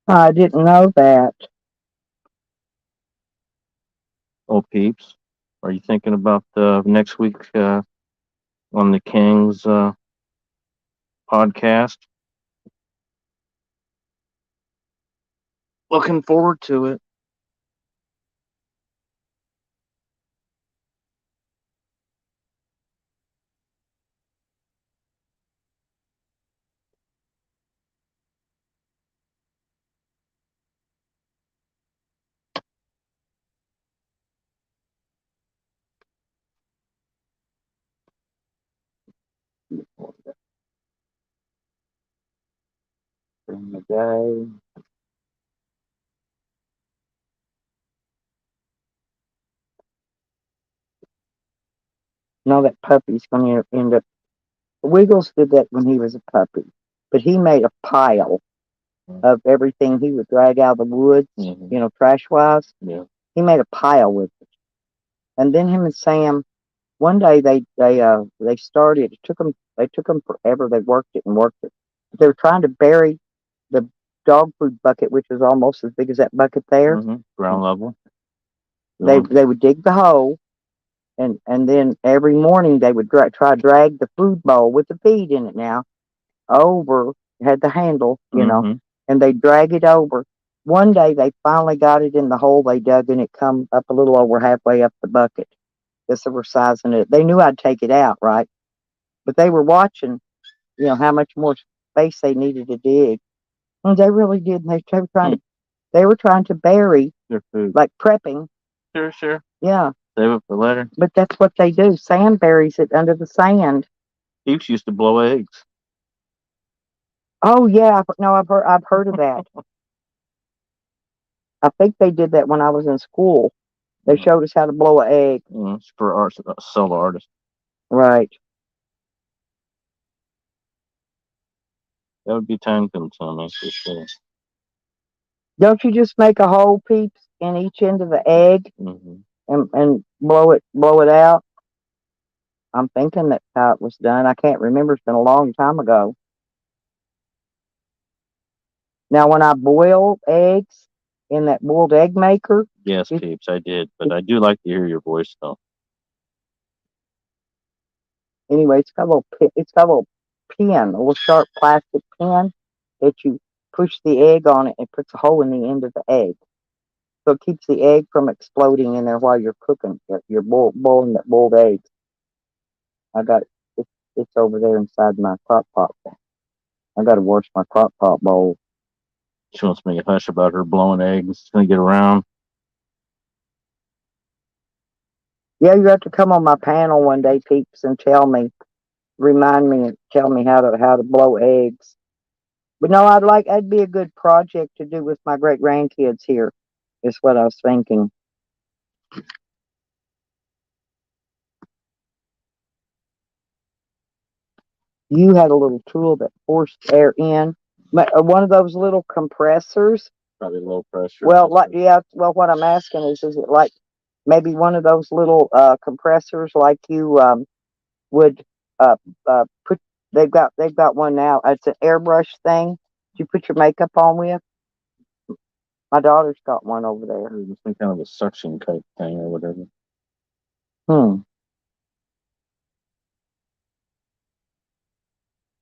I didn't know that. Oh, peeps, are you thinking about next week on the Kings podcast? Looking forward to it. During the day. No, that puppy's going to end up. Wiggles did that when he was a puppy, but he made a pile of everything he would drag out of the woods, trash wise. Yeah. He made a pile with it, and then him and Sam. One day they started. They took them forever. They worked it and worked it. But they were trying to bury the dog food bucket, which was almost as big as that bucket there. Ground level. They would dig the hole, and then every morning they would try to drag the food bowl with the feed in it now over. Had the handle, and they drag it over. One day they finally got it in the hole they dug, and it come up a little over halfway up the bucket. Guess they were sizing it. They knew I'd take it out, right? But they were watching, how much more space they needed to dig. And they really did. And they were trying to bury their food, like prepping. Sure. Yeah. Save it for later. But that's what they do. Sand buries it under the sand. Peeps used to blow eggs. Oh yeah, I've heard of that. I think they did that when I was in school. They showed us how to blow an egg. It's for solo artists. Right. That would be time consuming for sure. Don't you just make a hole, peeps, in each end of the egg and blow it out? I'm thinking that's how it was done. I can't remember. It's been a long time ago. Now, when I boil eggs in that boiled egg maker. Yes, peeps, I did. But I do like to hear your voice, though. Anyway, it's got a little pin, a little sharp plastic pin that you push the egg on it and puts a hole in the end of the egg. So it keeps the egg from exploding in there while you're cooking. You're boiling that boiled eggs. I got it. It's over there inside my crock pot. I got to wash my crock pot bowl. She wants me to hush about her blowing eggs. It's going to get around. Yeah, you have to come on my panel one day, peeps, and remind me, and tell me how to blow eggs. But no, that'd be a good project to do with my great grandkids here. Is what I was thinking. You had a little tool that forced air in, one of those little compressors. Probably low pressure. Well, like yeah. Well, what I'm asking is it like maybe one of those little compressors like you would put? They've got one now. It's an airbrush thing. You put your makeup on with. My daughter's got one over there. Some kind of a suction type thing or whatever. Hmm.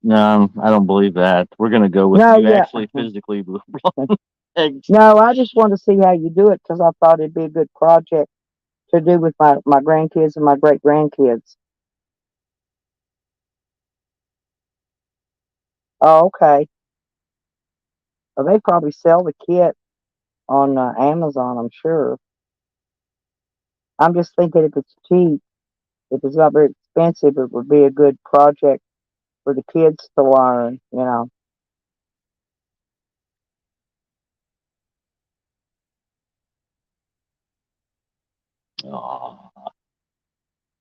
No, I don't believe that. We're gonna go with No, you yeah. actually physically blowing eggs. No, I just want to see how you do it because I thought it'd be a good project to do with my grandkids and my great grandkids. Oh, okay. Well, they probably sell the kit on Amazon, I'm sure. I'm just thinking if it's cheap, if it's not very expensive, it would be a good project for the kids to learn, you know. Oh,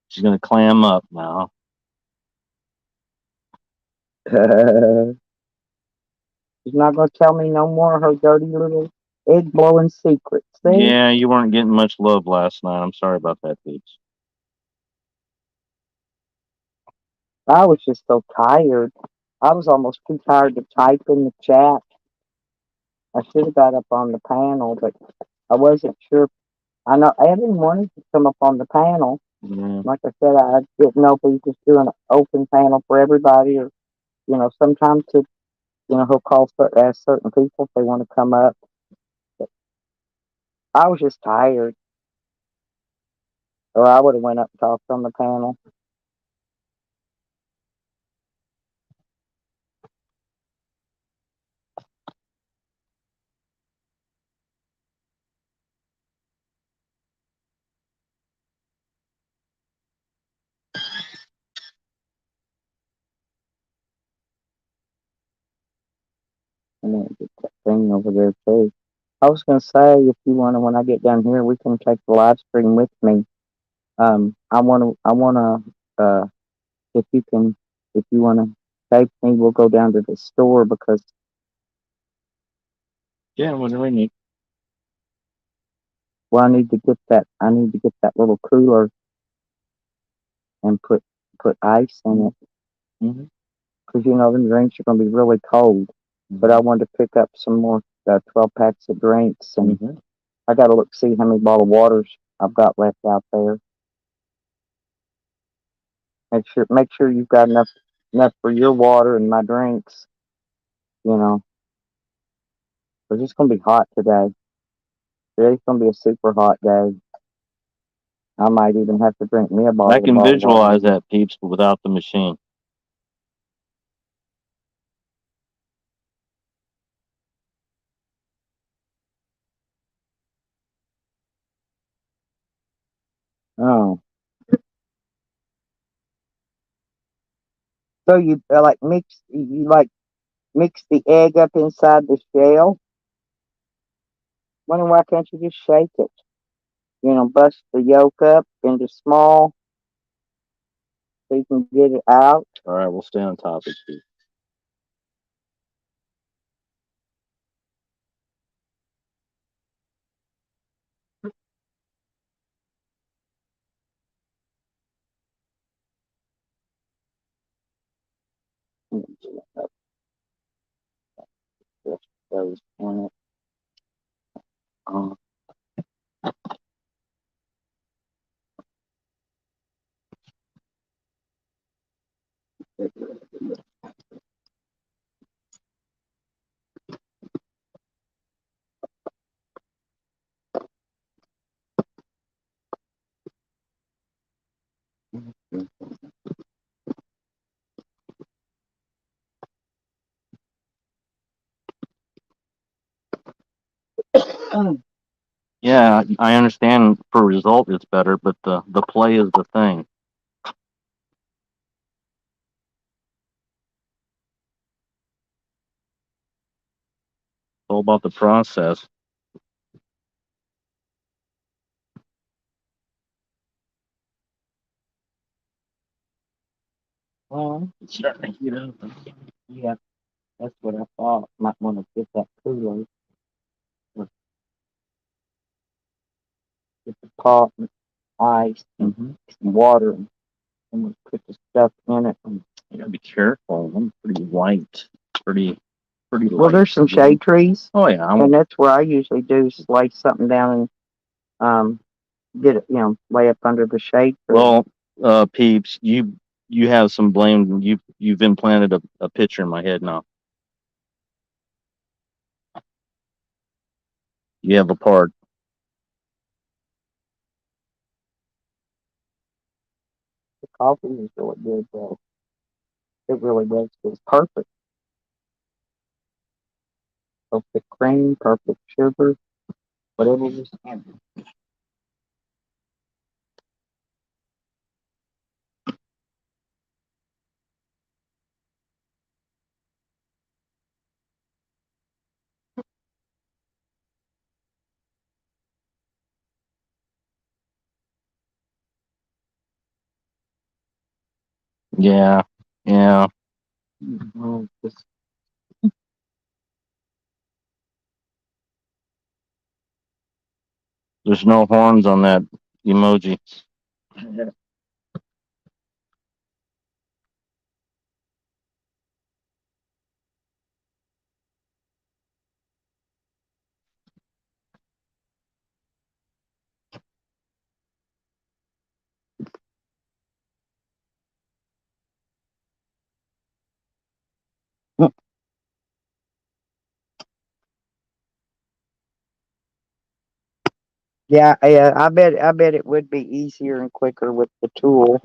she's gonna clam up now. She's not going to tell me no more of her dirty little egg blowing secrets. See? Yeah, you weren't getting much love last night. I'm sorry about that, peeps. I was just so tired. I was almost too tired to type in the chat. I should have got up on the panel, but I wasn't sure. I know Evan wanted to come up on the panel. Yeah. Like I said, I didn't know if he was just doing an open panel for everybody, or sometimes he'll ask certain people if they want to come up. But I was just tired, or I would have went up and talked on the panel. And then get that thing over there too. I was gonna say if you wanna, when I get down here, we can take the live stream with me. I wanna, if you can, if you wanna save me, we'll go down to the store because Yeah, whatever you need. well, I need to get that little cooler and put ice in it Mm-hmm. because them drinks are gonna be really cold. But I wanted to pick up some more 12 packs of drinks, and Mm-hmm. I got to look see how many bottled waters I've got left out there. Make sure you've got enough for your water and my drinks. You know, 'cause it's gonna be hot today. Today's gonna be a super hot day. I might even have to drink me a I bottle of can bottled water. visualize that, peeps, but without the machine. Oh, so you mix the egg up inside the shell. Wonder why can't you just shake it? Bust the yolk up into small so you can get it out. All right, we'll stay on topic, peeps. Just goes in it. Uh, Yeah, I understand for result it's better, but the play is the thing. It's all about the process. Well, it's starting to heat up. Yeah, that's what I thought. Might want to get that cooler, or get the pot and ice and Mm-hmm. some water, and we'll put the stuff in it. And, You gotta be careful. I'm pretty white, pretty well, light. there's some shade trees, Oh yeah, and that's where I usually do is lay something down and get it, lay up under the shade tree. well, peeps, you have some blame. You've implanted a picture in my head now. You have a part. The coffee is really good, though. It really was. It was perfect. Perfect cream, perfect sugar, whatever was in it. Yeah, yeah. Just, There's no horns on that emoji. yeah, yeah. I bet it would be easier and quicker with the tool.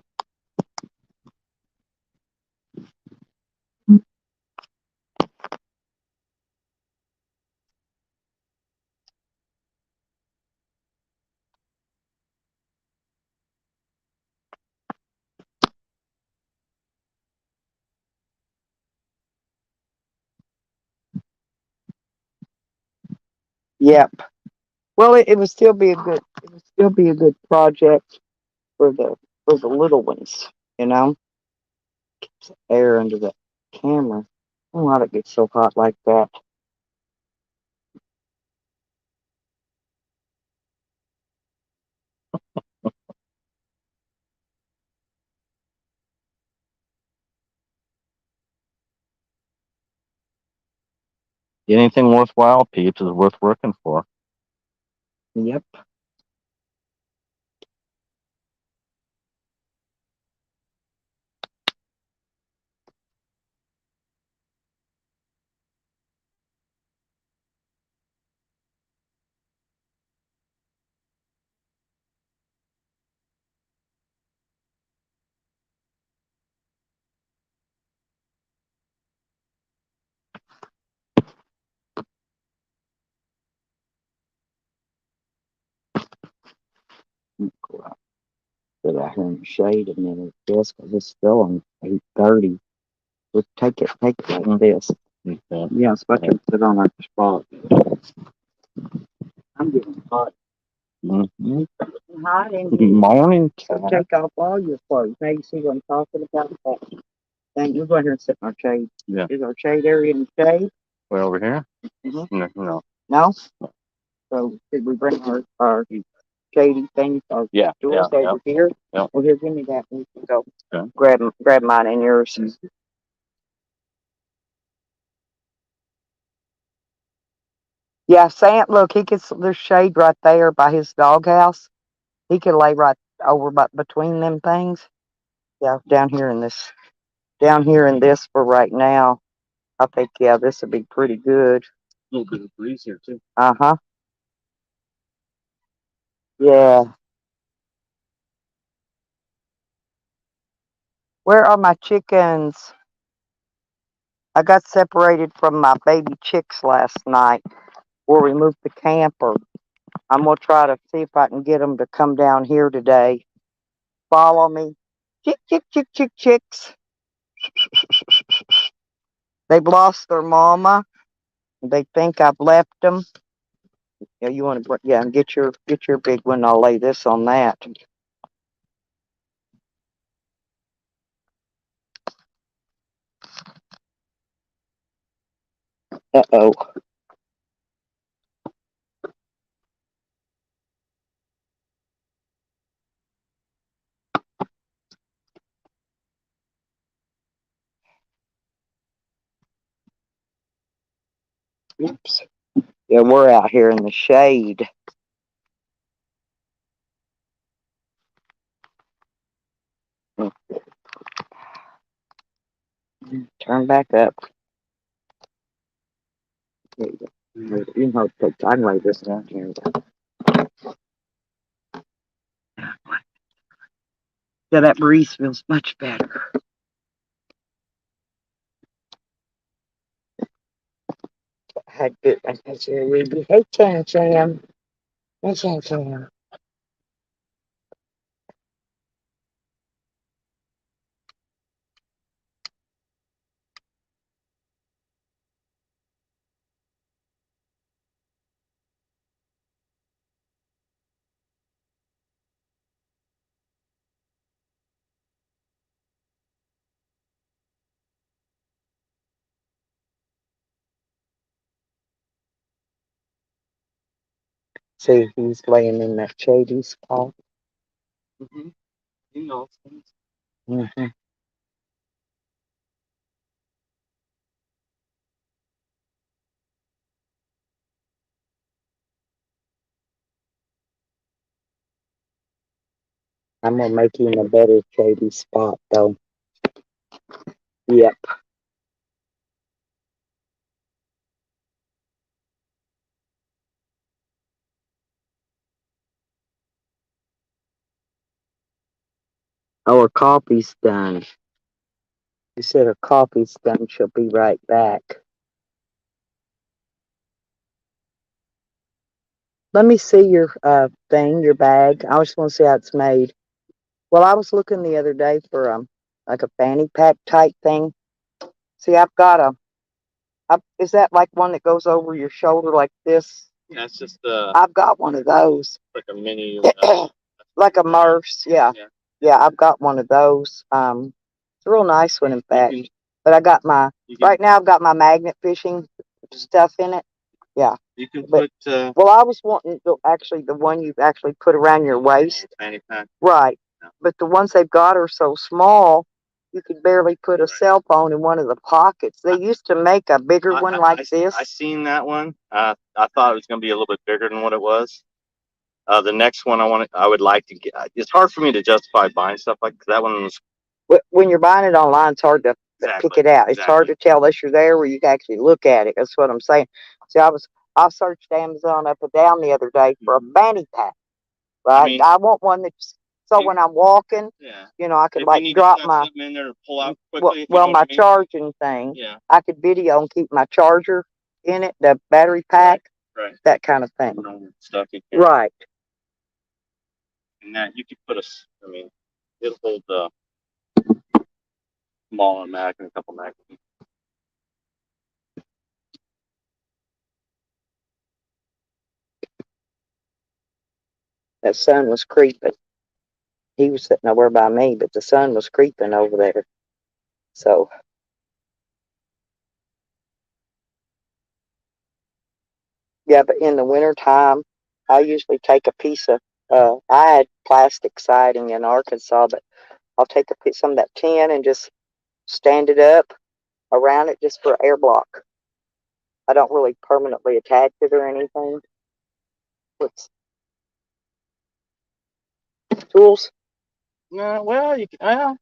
Yep. Well, it would still be a good. It would still be a good project for the little ones. You know, keeps air under the camera. I don't know how it gets so hot like that. Anything worthwhile, peeps, is worth working for. Yep. Go out, sit out here in the shade a minute, yes, because it's still on 8:30. Just take it like this. Okay. Yeah, especially sit on our spot. I'm getting hot. Mm-hmm. Hot in here. Morning, So cat. take off all your clothes. Now you see what I'm talking about? Thank you. Go ahead and sit in our shade. Yeah. Is our shade area in the shade? Way over here? Mm-hmm. No. No? So should we bring our shady things, our Yeah. stools Yeah. over here? Yep. Well, here, give me that. We can go Okay. grab mine and yours. Yeah, Sam, look, there's shade right there by his doghouse. He could lay right over between them things. Yeah, down here in this for right now. I think, yeah, this would be pretty good. A little bit of breeze here too. Uh-huh. Yeah. Where are my chickens? I got separated from my baby chicks last night where we moved the camper. I'm going to try to see if I can get them to come down here today. Follow me. Chick, chick, chick, chick, chicks. They've lost their mama. They think I've left them. Yeah, you want to, yeah, and get your big one. I'll lay this on that. Uh-oh. Oops. Yeah, we're out here in the shade. Turn back up. There you go. You know, I can lay this down here. Yeah, that breeze feels much better. Had good. Hey, Chan Chan. Hey, Chan Chan. See, he's laying in that shady spot. Mm-hmm. He knows things. Mm-hmm. I'm gonna make him a better shady spot, though. Yep. Our coffee's done. She said her coffee's done. She'll be right back. Let me see your thing, your bag. I just want to see how it's made. Well, I was looking the other day for like a fanny pack type thing. See, I've got is that like one that goes over your shoulder like this? Yeah, it's just I've got one of those. like a mini. Like a Murph's, yeah. Yeah, I've got one of those. It's a real nice one, in fact. But I got right now I've got my magnet fishing stuff in it. Yeah. You can But, put. well, I was wanting actually the one you actually put around your waist. Fanny pack. Right. Yeah. But the ones they've got are so small, you could barely put a cell phone in one of the pockets. They used to make a bigger one like this. I seen that one. I thought it was going to be a little bit bigger than what it was. The next one I would like to get. It's hard for me to justify buying stuff like that one was. When you're buying it online, it's hard to pick it out. It's hard to tell unless you're there where you can actually look at it. That's what I'm saying. See, I searched Amazon up and down the other day for a fanny pack. Right, I want one that's so when I'm walking, you know, I could like drop my in there to pull out quickly. Well, my charging thing. Yeah. I could video and keep my charger in it, the battery pack, Right. that kind of thing. Stuff you can. Right. And that you could put I mean, it'll hold the smaller mag and a couple magazines. That sun was creeping. He was sitting over by me, but the sun was creeping over there. So, yeah, but in the wintertime, I usually take a piece of, I had plastic siding in Arkansas, but I'll take some of that tin and just stand it up around it just for air block. I don't really permanently attach it or anything. What's tools? No, well, you can.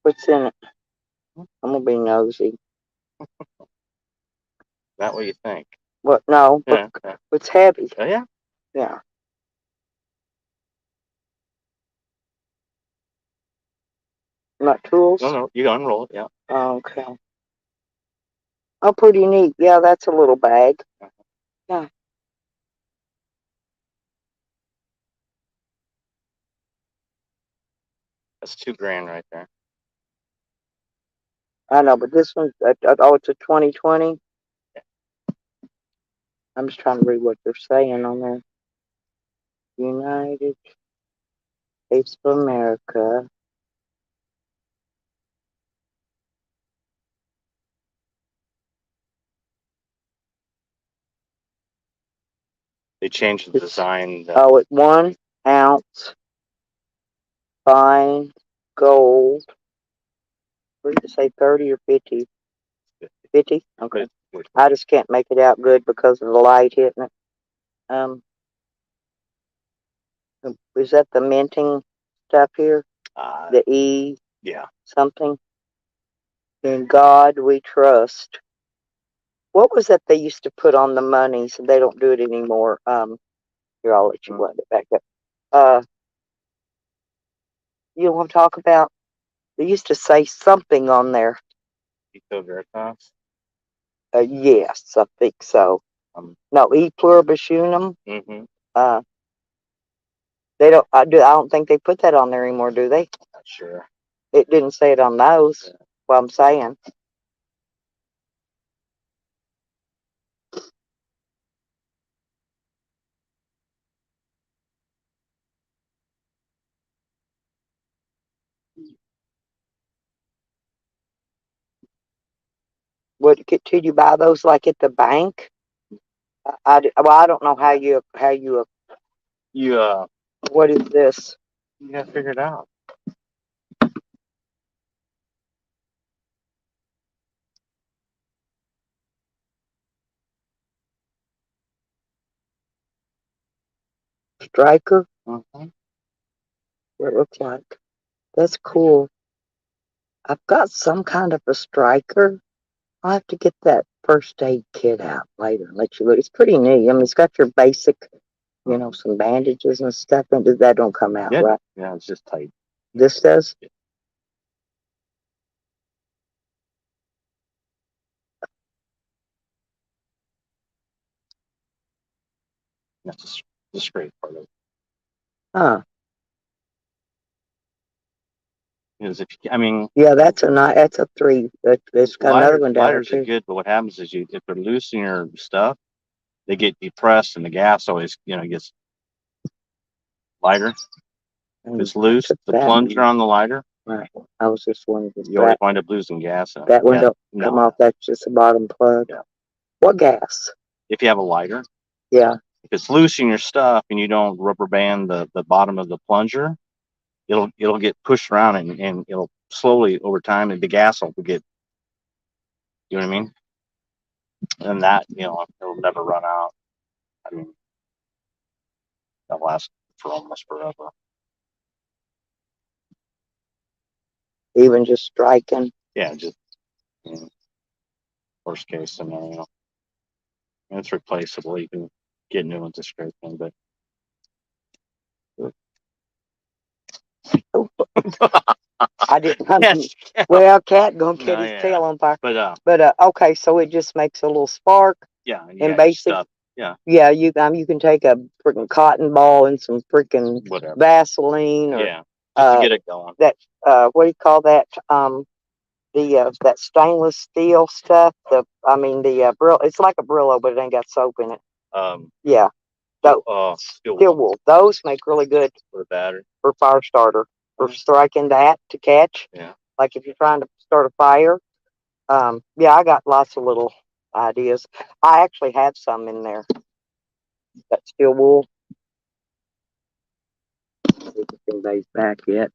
What's in it? I'm gonna be nosy. That what you think? What? No. Yeah. It's heavy. Oh, yeah. Yeah. Not tools. No, you unroll it. Yeah. Okay. Oh, pretty neat. Yeah, that's a little bag. Yeah. That's $2,000 right there. I know, but this one, oh, it's a 2020. I'm just trying to read what they're saying on there. United States of America. They changed the design. Oh, it's 1 ounce fine gold. What did it say, 30 or 50? 50? Okay. I just can't make it out good because of the light hitting it. Is that the minting stuff here? The E Yeah. something? In God we trust. What was that they used to put on the money? So they don't do it anymore. Here, I'll let you wind it back up. You want to talk about? They used to say something on there. Pico Veritas. Yes, I think so. No, E pluribus unum. Mm-hmm. They don't. I don't think they put that on there anymore, do they? Not sure. It didn't say it on those. Yeah. What I'm saying. What could you buy those like at the bank? Well, I don't know how you what is this? You gotta figure it out. Striker? Mm-hmm. What it looks like. That's cool. I've got some kind of a striker. I'll have to get that first aid kit out later and let you look. It's pretty neat. I mean, it's got your basic, some bandages and stuff, and that don't come out, right? Yeah, it's just tight. This does? Yeah. That's the straight part of it. Huh. Is if you, I mean. Yeah, that's a 3. It's got another one down there Lighters are too. good, but what happens is if they're loose in your stuff, they get depressed and the gas always, gets lighter. If it's loose, the plunger on the lighter. Right. I was just wondering. You always wind up losing gas. That one don't come off. That's just the bottom plug. Yeah. What gas? If you have a lighter. Yeah. If it's loose in your stuff and you don't rubber band the bottom of the plunger, it'll get pushed around and it'll slowly over time and the gas will get. You know what I mean? And that it'll never run out. I mean, that'll last for almost forever. Even just striking. Yeah, just worst case scenario. And it's replaceable. You can get new ones to scrape in, but I didn't. Well, cat gonna get his tail on fire. But okay, so it just makes a little spark. Yeah, and basic stuff. Yeah. Yeah, you can take a freaking cotton ball and some freaking Vaseline or just to get it going. That what do you call that? That stainless steel stuff. The Brillo. It's like a Brillo, but it ain't got soap in it. Yeah. Steel wool. Those make really good for battery, for fire starter, for striking that to catch. Yeah. Like if you're trying to start a fire. Yeah, I got lots of little ideas. I actually have some in there. That steel wool. I don't think anybody's back yet.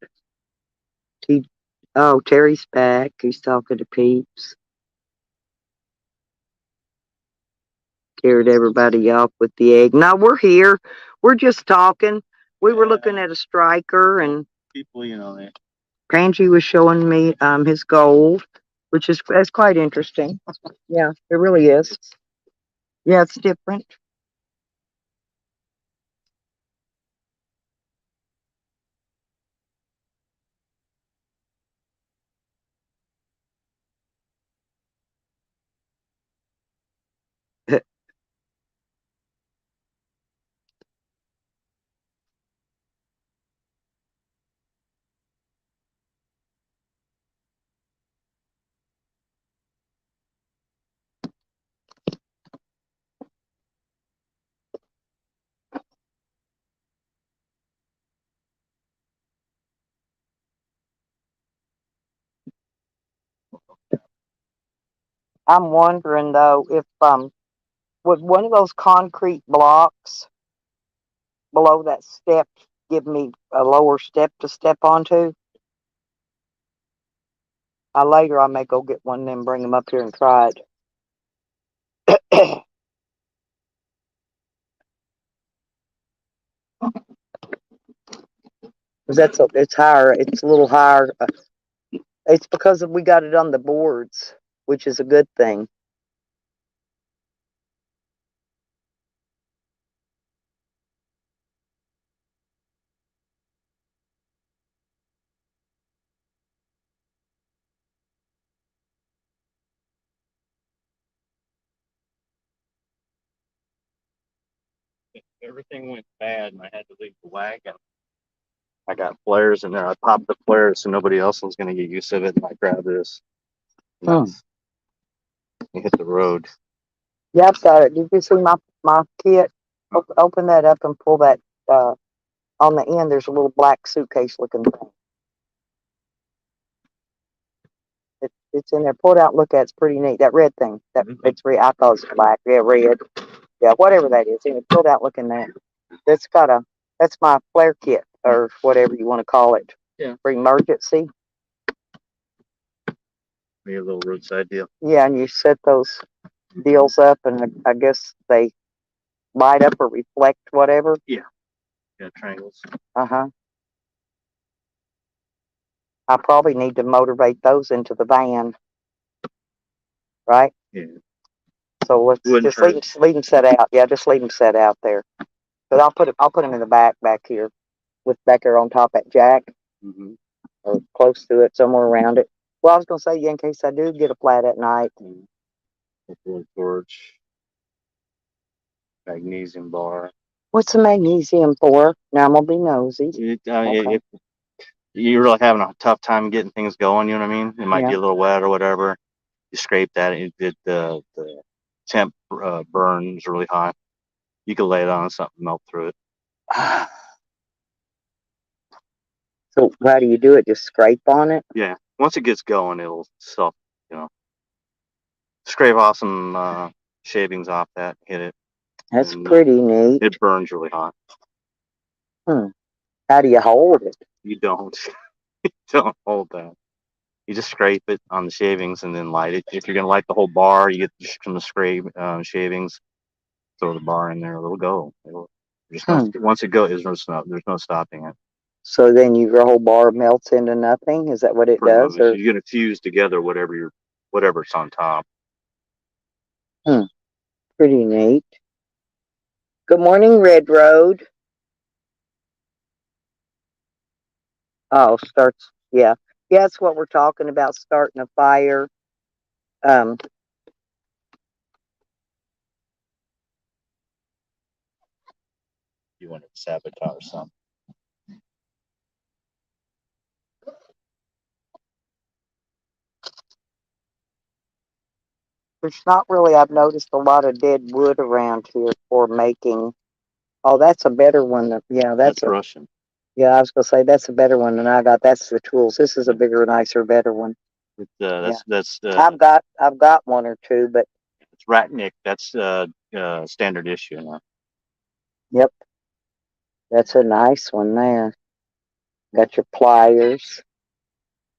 Terry's back. He's talking to Peeps. Scared everybody off with the egg. No, we're here. We're just talking. We were looking at a striker, and people, Angie was showing me his gold, that's quite interesting. Yeah, it really is. Yeah, it's different. I'm wondering though if would one of those concrete blocks below that step give me a lower step to step onto? Later I may go get one and then bring them up here and try it. 'Cause it's higher. It's a little higher. It's because we got it on the boards, which is a good thing. Everything went bad, and I had to leave the wagon. I got flares in there. I popped the flares so nobody else was going to get use of it, and I grabbed this. And it hit the road. Yeah, I've got it. Did you see my kit? Open that up and pull that. On the end, there's a little black suitcase looking thing. It's in there. Pull it out. Look at it. It's pretty neat. That red thing. It's red. I thought it was black. Yeah, red. Yeah, whatever that is. Anyway, pull it out. Look in that. That's my flare kit or whatever you want to call it. Yeah. For emergency. Maybe a little roadside deal. Yeah, and you set those deals up, and I guess they light up or reflect whatever. Yeah, triangles. I probably need to motivate those into the van, right? Yeah. So let's just leave them set out. Yeah, just leave them set out there. But I'll put them in the back here, back there on top at jack, or close to it, somewhere around it. Well, I was gonna say, yeah, in case I do get a flat at night. Torch. Magnesium bar. What's the magnesium for? Now I'm gonna be nosy. If you're really having a tough time getting things going, you know what I mean? It might be a little wet or whatever. You scrape that, and the temp burns really hot. You can lay it on something, melt through it. So how do you do it? Just scrape on it? Yeah. Once it gets going, it'll scrape off some shavings off that, hit it. That's pretty neat. It burns really hot. How do you hold it? You don't. You don't hold that. You just scrape it on the shavings and then light it. If you're gonna light the whole bar, you get from the scrape shavings. Throw the bar in there. It'll go. Once it goes, there's no stopping it. So then your whole bar melts into nothing. Is that what it does? Or? You're gonna fuse together whatever's on top. Pretty neat. Good morning, Red Road. Oh, starts. Yeah, that's what we're talking about. Starting a fire. You want to sabotage something. There's not really. I've noticed a lot of dead wood around here for making. Oh, that's a better one. Yeah, that's Russian. Yeah, I was gonna say that's a better one than I got. That's the tools. This is a bigger, nicer, better one. I've got one or two, but it's Ratnik. That's standard issue now. Yep, that's a nice one there. Got your pliers.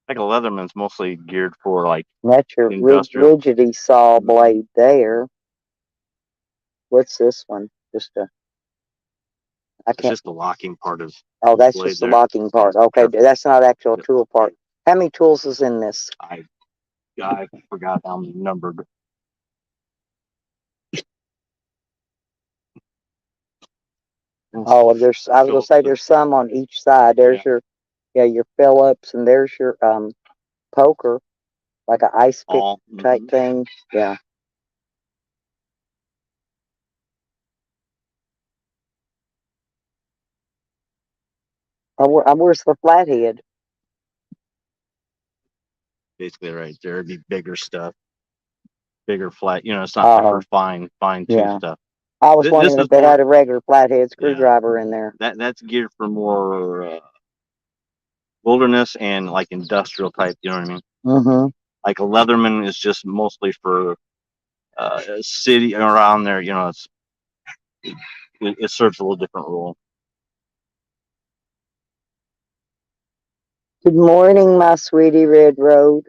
Like a Leatherman's mostly geared for like. That's your rigidity saw blade there. What's this one? It's just the locking part of. Oh, that's just the locking part. Okay, that's not actual tool part. How many tools is in this? I forgot how many numbered. Oh, I was gonna say there's some on each side. There's your Phillips, and there's your poker, like an ice pick type thing. Yeah. Where's the flathead? Basically, right there. It'd be bigger stuff, bigger flat. It's not for fine tooth stuff. I was wondering if they had a regular flathead screwdriver in there. That's geared for more wilderness and like industrial type. You know what I mean? Like a Leatherman is just mostly for city around there. You know, it serves a little different role. Good morning, my sweetie Red Road.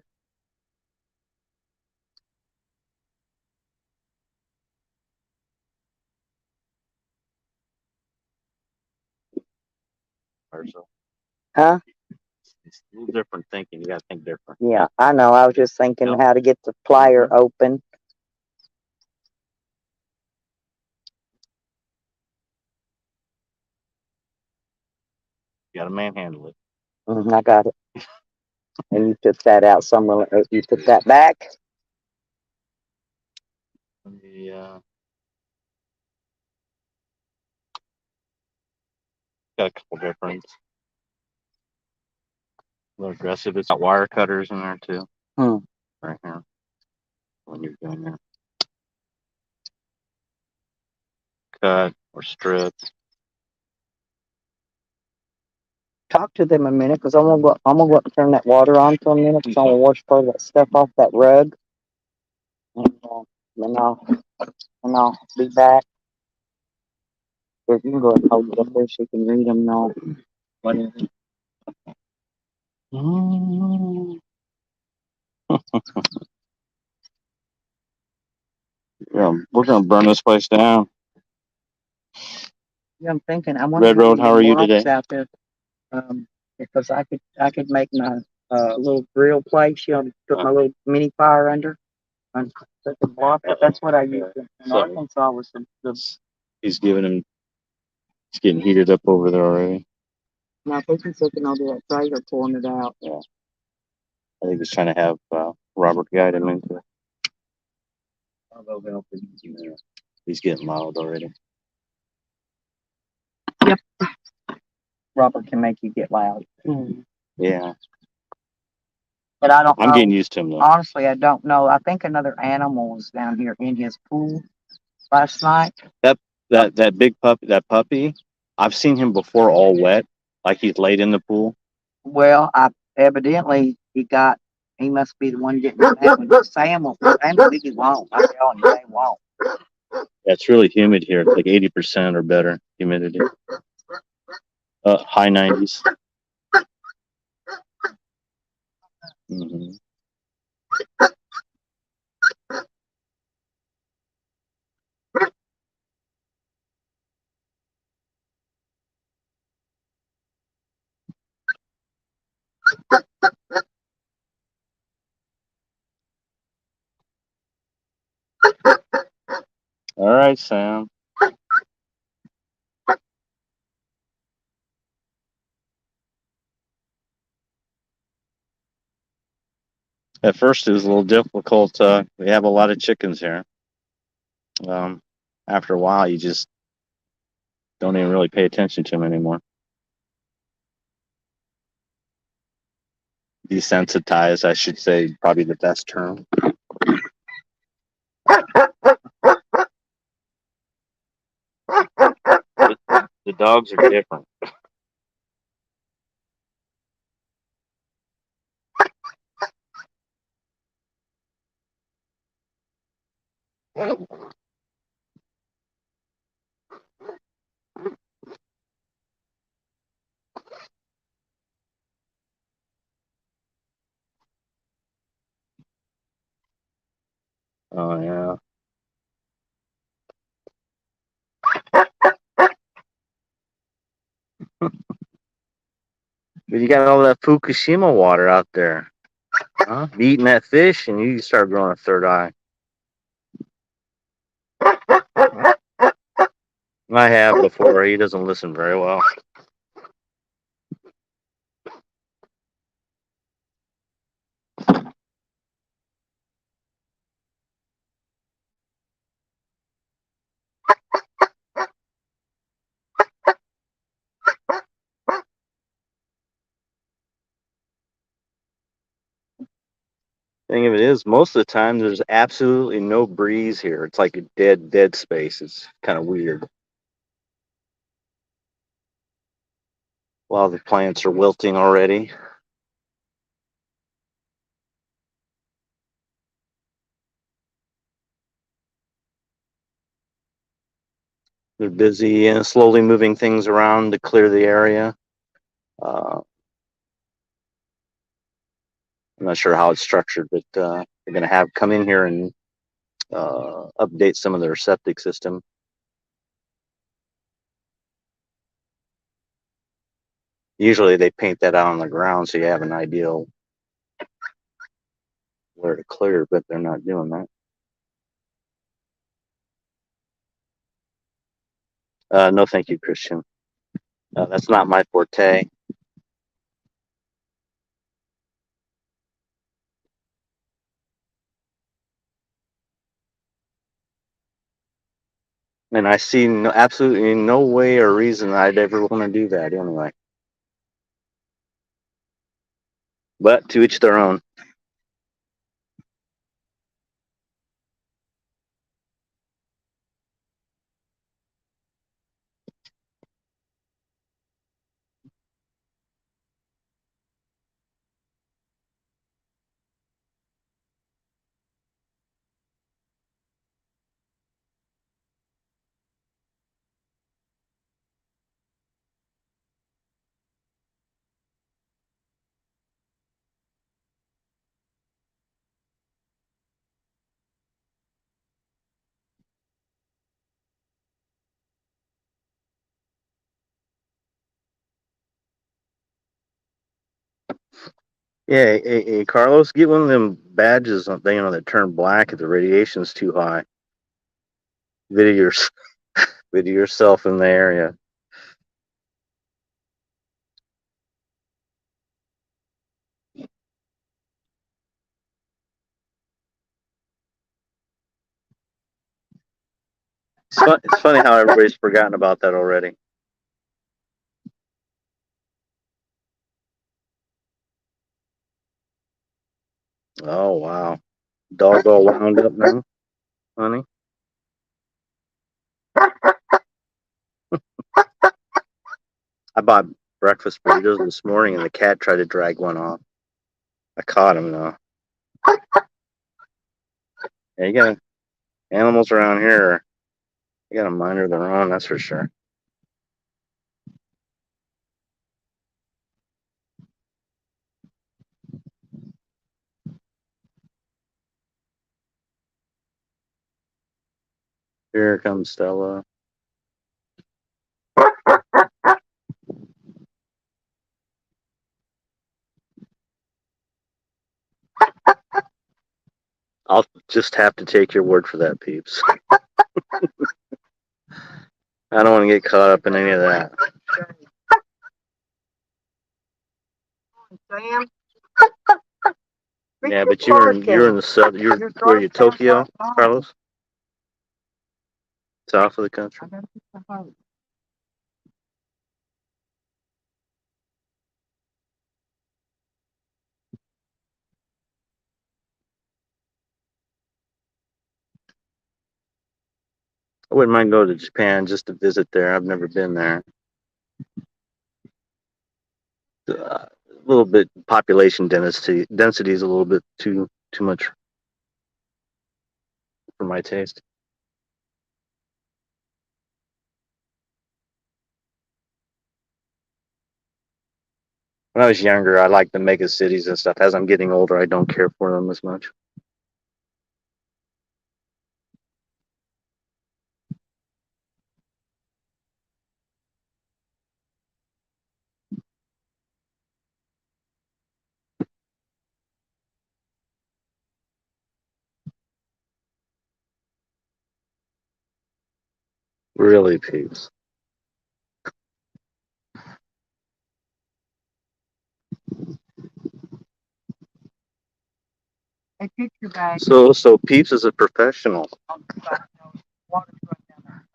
So Huh? it's a little different thinking. You got to think different. Yeah, I know. I was just thinking Yep. how to get the plier open. You got to manhandle it. I got it. And you took that out somewhere. You took that back. Yeah. Got a couple different. A little aggressive. It's got wire cutters in there too. Right here. When you're doing your cut or strip. Talk to them a minute, because I'm gonna go. I'm gonna go up and turn that water on for a minute. Because I want to wash part of that stuff off that rug. And then I'll be back. Or you can go and hold it up there so you can read them now. What is it? Yeah, we're gonna burn this place down. Yeah, I'm thinking. I wonder Red Road, how are you today? out there. Because I could make my little grill place. You know, put my little mini fire under. And put the block. That's what I used in Arkansas. Was the He's giving him. It's getting heated up over there already. now if he's looking over that trailer pulling it out. Yeah. I think he's trying to have Robert guide him into it. He's getting loud already. Yep. Robert can make you get loud. Yeah. But I don't know. I'm getting used to him though. Honestly, I don't know. I think another animal was down here in his pool last night. That big puppy, I've seen him before all wet, like he's laid in the pool. Well, evidently he must be the one getting that one. Sam won't. He won't. I'm telling you, they won't. Yeah, it's really humid here. It's like 80% or better humidity. High 90s. Mm-hmm. All right, Sam. At first, it was a little difficult. We have a lot of chickens here. After a while, you just don't even really pay attention to them anymore. Desensitized, I should say, probably the best term. The dogs are different. Oh yeah. But you got all that Fukushima water out there. Huh? Be eating that fish and you start growing a third eye. I have before. He doesn't listen very well. Thing of it is, most of the time there's absolutely no breeze here. It's like a dead space. It's kind of weird. A lot of the plants are wilting already. They're busy and slowly moving things around to clear the area. I'm not sure how it's structured, but they're going to have come in here and update some of their septic system. Usually they paint that out on the ground so you have an idea where to clear, but they're not doing that. No, thank you, Christian. That's not my forte. And I see absolutely no way or reason I'd ever want to do that anyway. But to each their own. Yeah, hey, Carlos, get one of them badges that turn black if the radiation's too high. Video yourself in the area. It's funny how everybody's forgotten about that already. Oh, wow. Dog all wound up now, honey? I bought breakfast burritos this morning and the cat tried to drag one off. I caught him though. Yeah, you got animals around here. You got a mind of their own, that's for sure. Here comes Stella. I'll just have to take your word for that, peeps. I don't want to get caught up in any of that. Sam? Yeah, but you're in the south. Where you, Tokyo, Carlos? South of the country. I wouldn't mind going to Japan just to visit there. I've never been there. A little bit population density is a little bit too much for my taste. When I was younger, I liked the mega cities and stuff. As I'm getting older, I don't care for them as much. Really, peeps. Hey, picture bag. So Peeps is a professional. Water's running down there.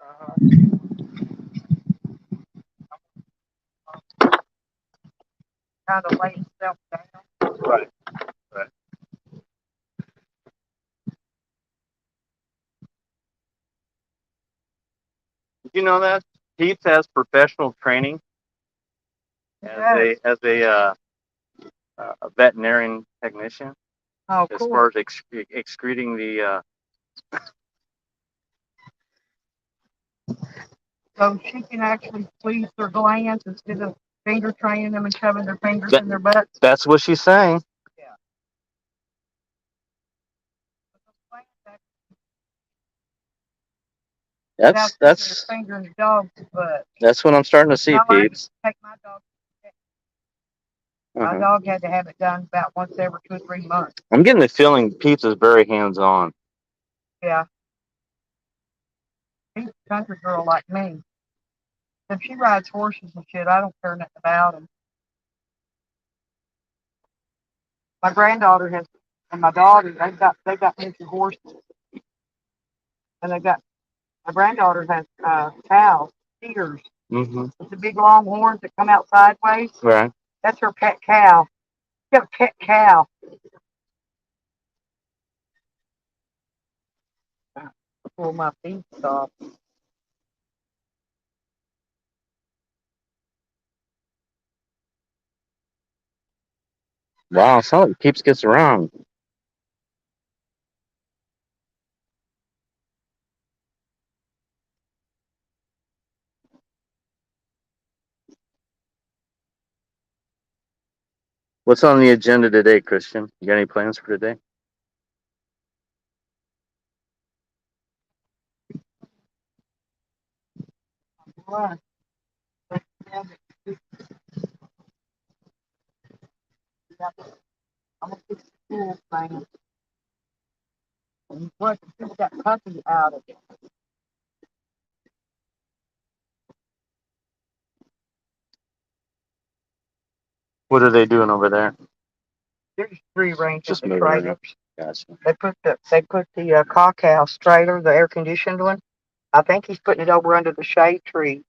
How to lay itself down. Right. Did you know that Peeps has professional training as a veterinarian technician? Oh, As cool. far as excreting the So she can actually squeeze their glands instead of finger training them and shoving their fingers in their butts. That's what she's saying. Yeah. That's finger in the dog's butt. That's what I'm starting to see, peeps. Take my dog. My dog had to have it done about once every 2 or 3 months. I'm getting the feeling Peeps is very hands-on. Yeah. She's a country girl like me. If she rides horses and shit, I don't care nothing about them. My granddaughter has, and my daughter, they got miniature horses, and my granddaughter has cows, steers, with the big long horns that come out sideways. Right. That's her pet cow. She has a pet cow. Pull my feet off. Wow, it's not like Peeps gets around. What's on the agenda today, Christian? You got any plans for today? What? I'm gonna fix the pool thing. And what? Get that puppy out of it. What are they doing over there? They're just rearranging Just the moving around. trailers. Gotcha. They put the cock house trailer, the air conditioned one. I think he's putting it over under the shade tree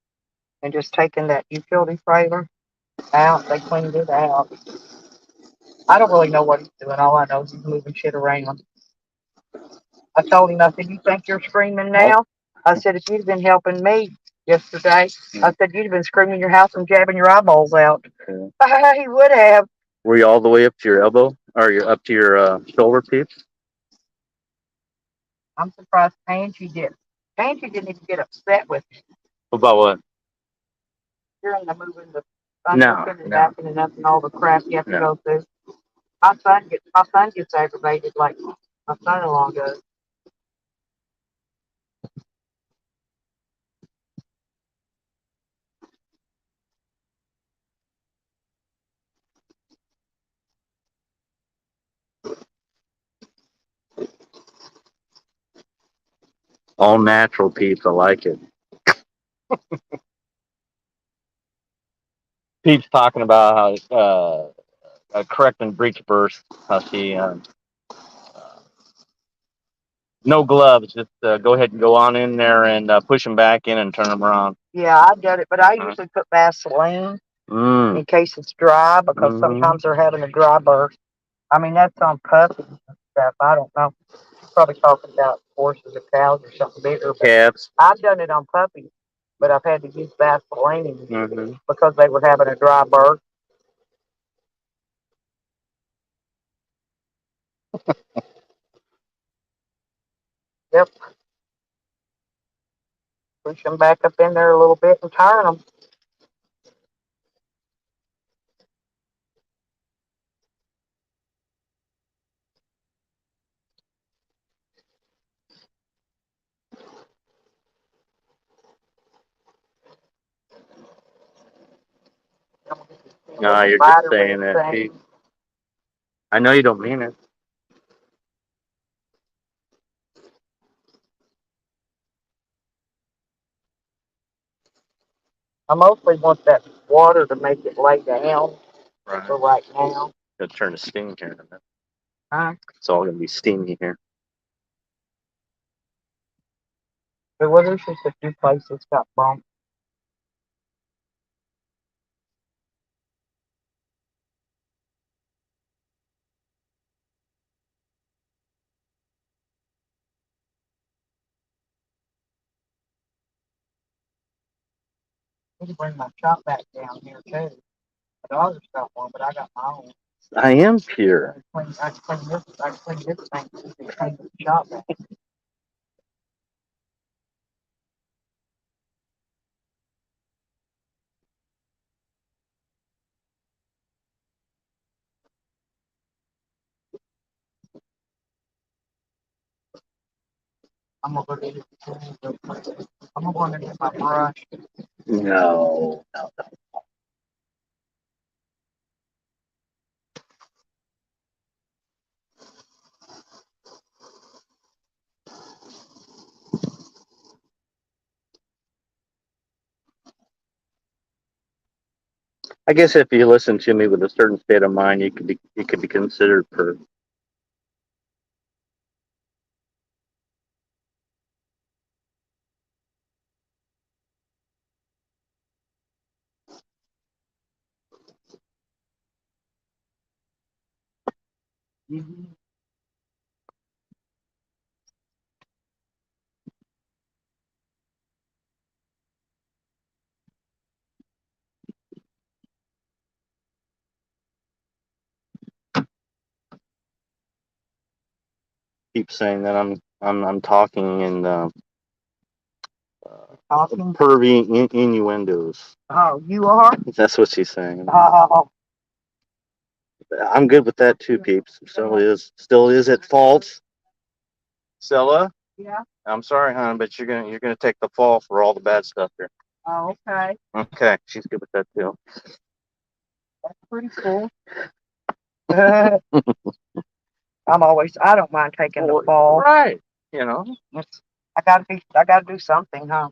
and just taking that utility trailer out. They cleaned it out. I don't really know what he's doing. All I know is he's moving shit around. I told him, I said, "You think you're screaming now?" I said, "If you'd been helping me yesterday, I said, you'd have been screaming in your house and jabbing your eyeballs out." Yeah. He would have. Were you all the way up to your elbow? Or you're up to your shoulder, Peeps? I'm surprised Angie did. Angie didn't even get upset with me. About what? You're in the moving the backing it up and all the crap you have to go through. My son gets aggravated like my son-in-law does. All natural, Peeps. I like it. Peeps talking about how correcting breech burst. How she no gloves. Just go ahead and go on in there and push them back in and turn them around. Yeah, I've done it, but I usually put Vaseline in case it's dry because sometimes they're having a dry burst. I mean, that's on puppies and stuff. I don't know. She's probably talking about horses or cows or something bigger. Calves. I've done it on puppies, but I've had to use Vaseline because they were having a dry burst. Yep. Push them back up in there a little bit and turn them. No, you're just saying that, Pete. I know you don't mean it. I mostly want that water to make it lay down for right now. Gonna turn to steam here in a minute. Huh? It's all gonna be steamy here. But what is just a few places got bumped? I need to bring my shop back down here too. My daughter's got one, but I got my own. I am pure. I clean this thing and clean the shop back. I'm gonna go get it. I'm gonna go in and get my brush. No. I guess if you listen to me with a certain state of mind, you could be considered for. Mm-hmm. Keep saying that I'm talking and Talking. pervy innuendos. Oh, you are? That's what she's saying. Oh. I'm good with that too, peeps. Still is at fault. Stella, Yeah. I'm sorry, hon, but you're gonna take the fall for all the bad stuff here. Oh, okay. Okay, she's good with that too. That's pretty cool. I don't mind taking the fall. Right. You know. I gotta do something, huh?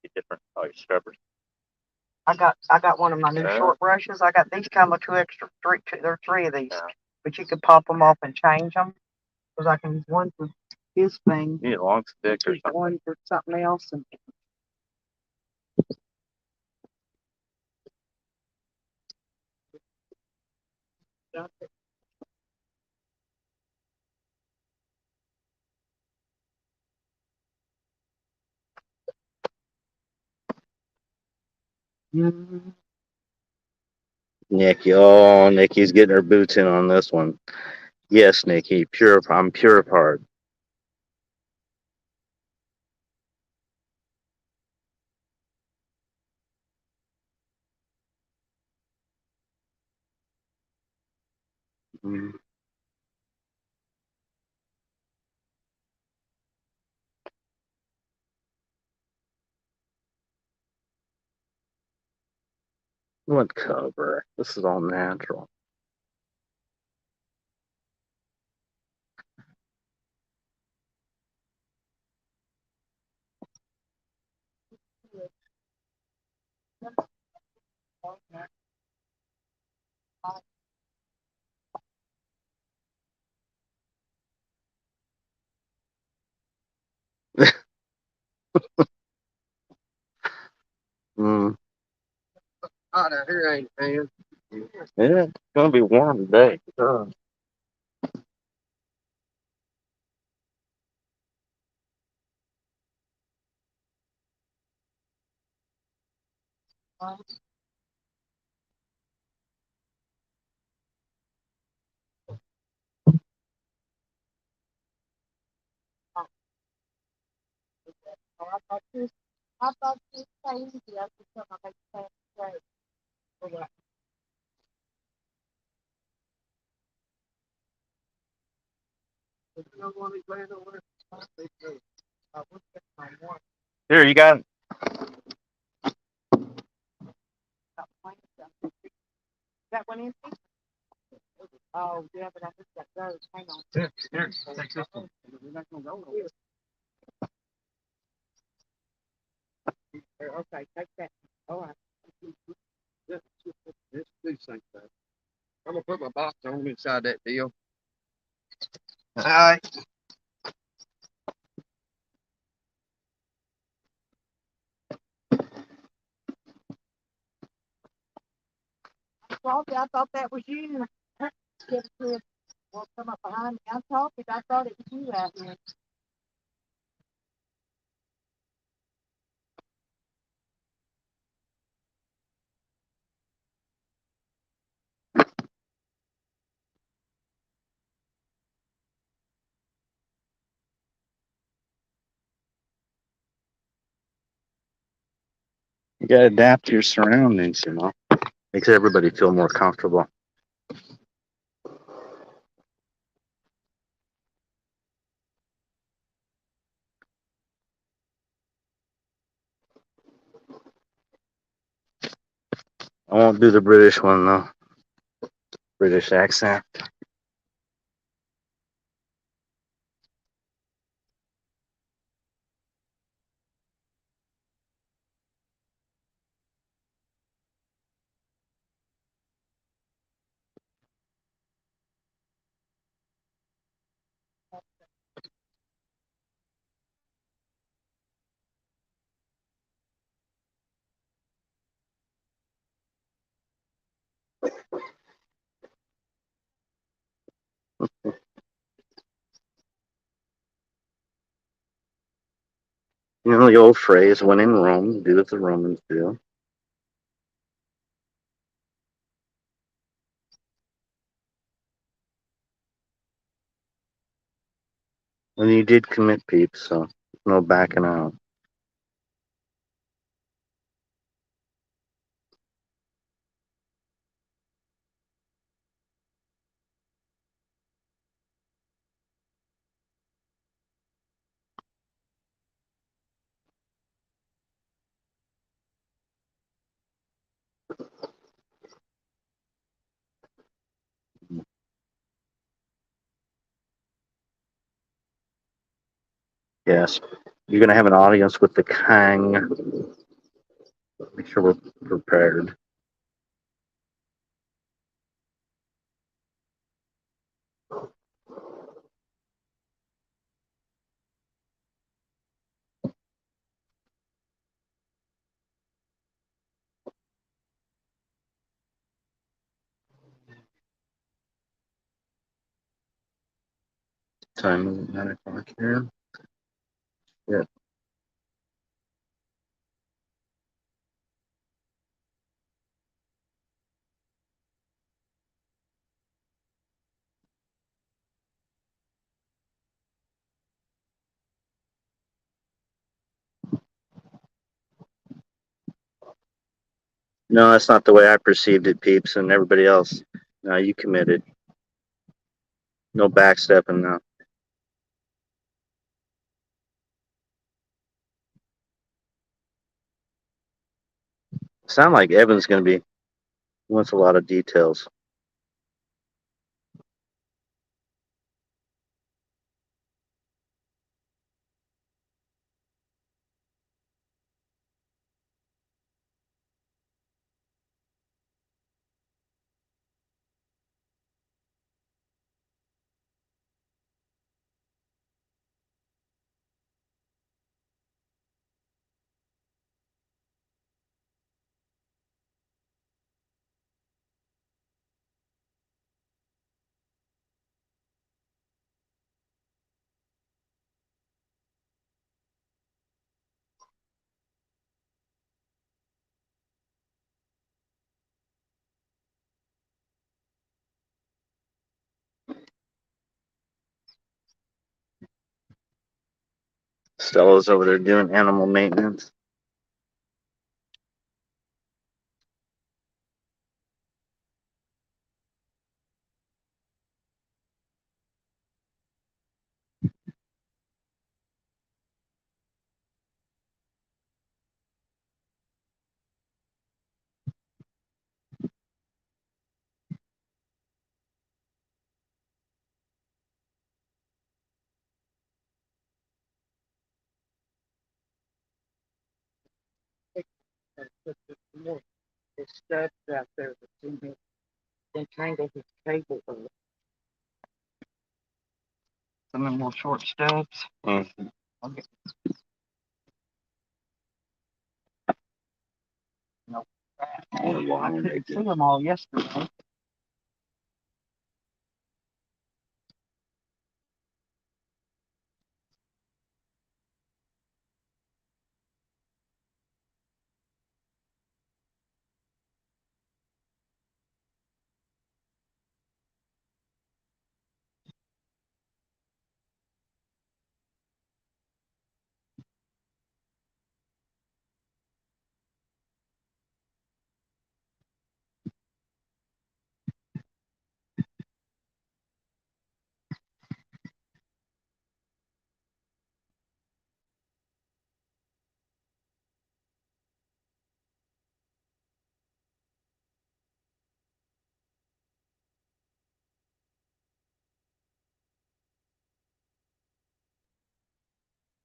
Be different. Oh, your scrubbers. I got one of my new short brushes. I got these come with there are three of these, but you could pop them off and change them. Because I can use one for his thing. You need a long stick or something. One for something else. And Nikki's getting her boots in on this one. Yes, Nikki, I'm pure of heart. Mm. What cover? This is all natural. Mm. oh, no, here ain't man. Yeah, it's gonna be warm today. Sure. I thought this was easy. I could put my face straight. Here, you got. That one empty? Oh, yeah, but I just got those. Hang on. Here, take this one. We're not gonna go nowhere. Okay, take that. All right. Let's do something. I'm gonna put my box on inside that deal. All right. Froggy, I thought that was you. Kid will come up behind me. I'm talking. I thought it was you out there. You gotta adapt to your surroundings. Makes everybody feel more comfortable. I won't do the British one though. British accent. You know the old phrase, when in Rome, do as the Romans do. And you did commit, peeps, so no backing out. Yes. You're going to have an audience with the Kang. Make sure we're prepared. Time is 9 o'clock here. Yeah. No, that's not the way I perceived it, peeps, and everybody else. No, you committed. No backstepping now. Sound like Evan's going to be wants a lot of details. Stella's over there doing animal maintenance. The studs out there that's in his, entangle his cable up. Some of them little short studs. Mm-hmm. Okay. No. I couldn't see them all yesterday.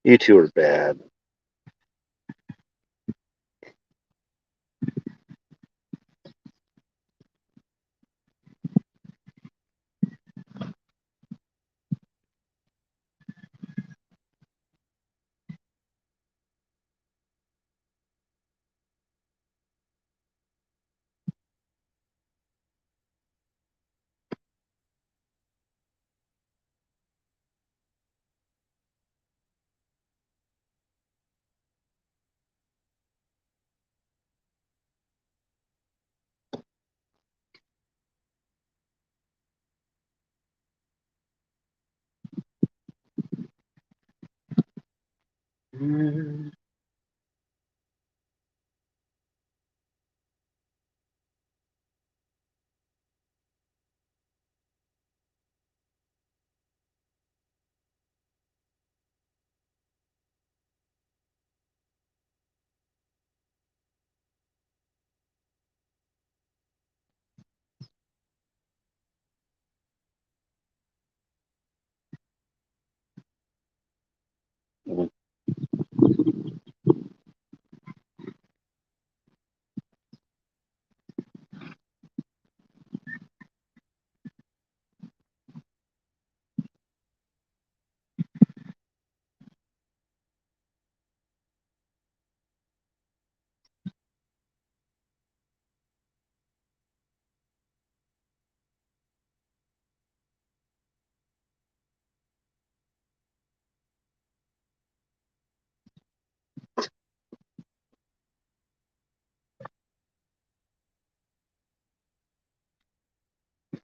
You two are bad.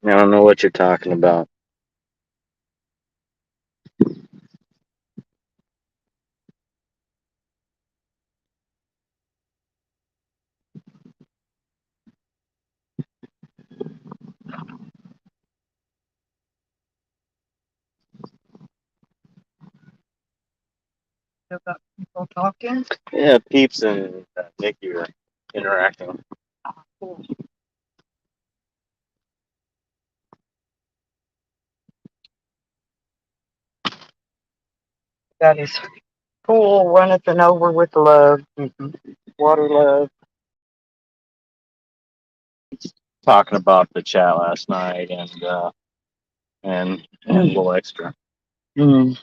I don't know what you're talking about. Still got people talking. Yeah, Peeps and Nikki are interacting. Got his pool runneth and over with love. Water love. Talking about the chat last night and a little extra. Mm.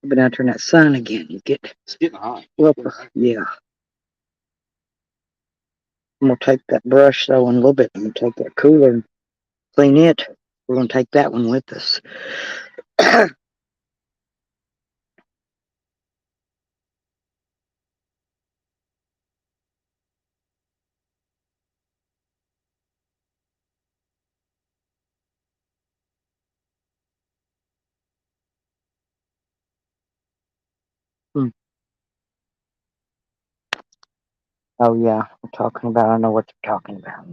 Been out there in that sun again. You get It's getting hot. well, yeah. I'm gonna take that brush though in a little bit. I'm gonna take that cooler and clean it. We're gonna take that one with us. Oh yeah, I'm talking about. I know what you're talking about.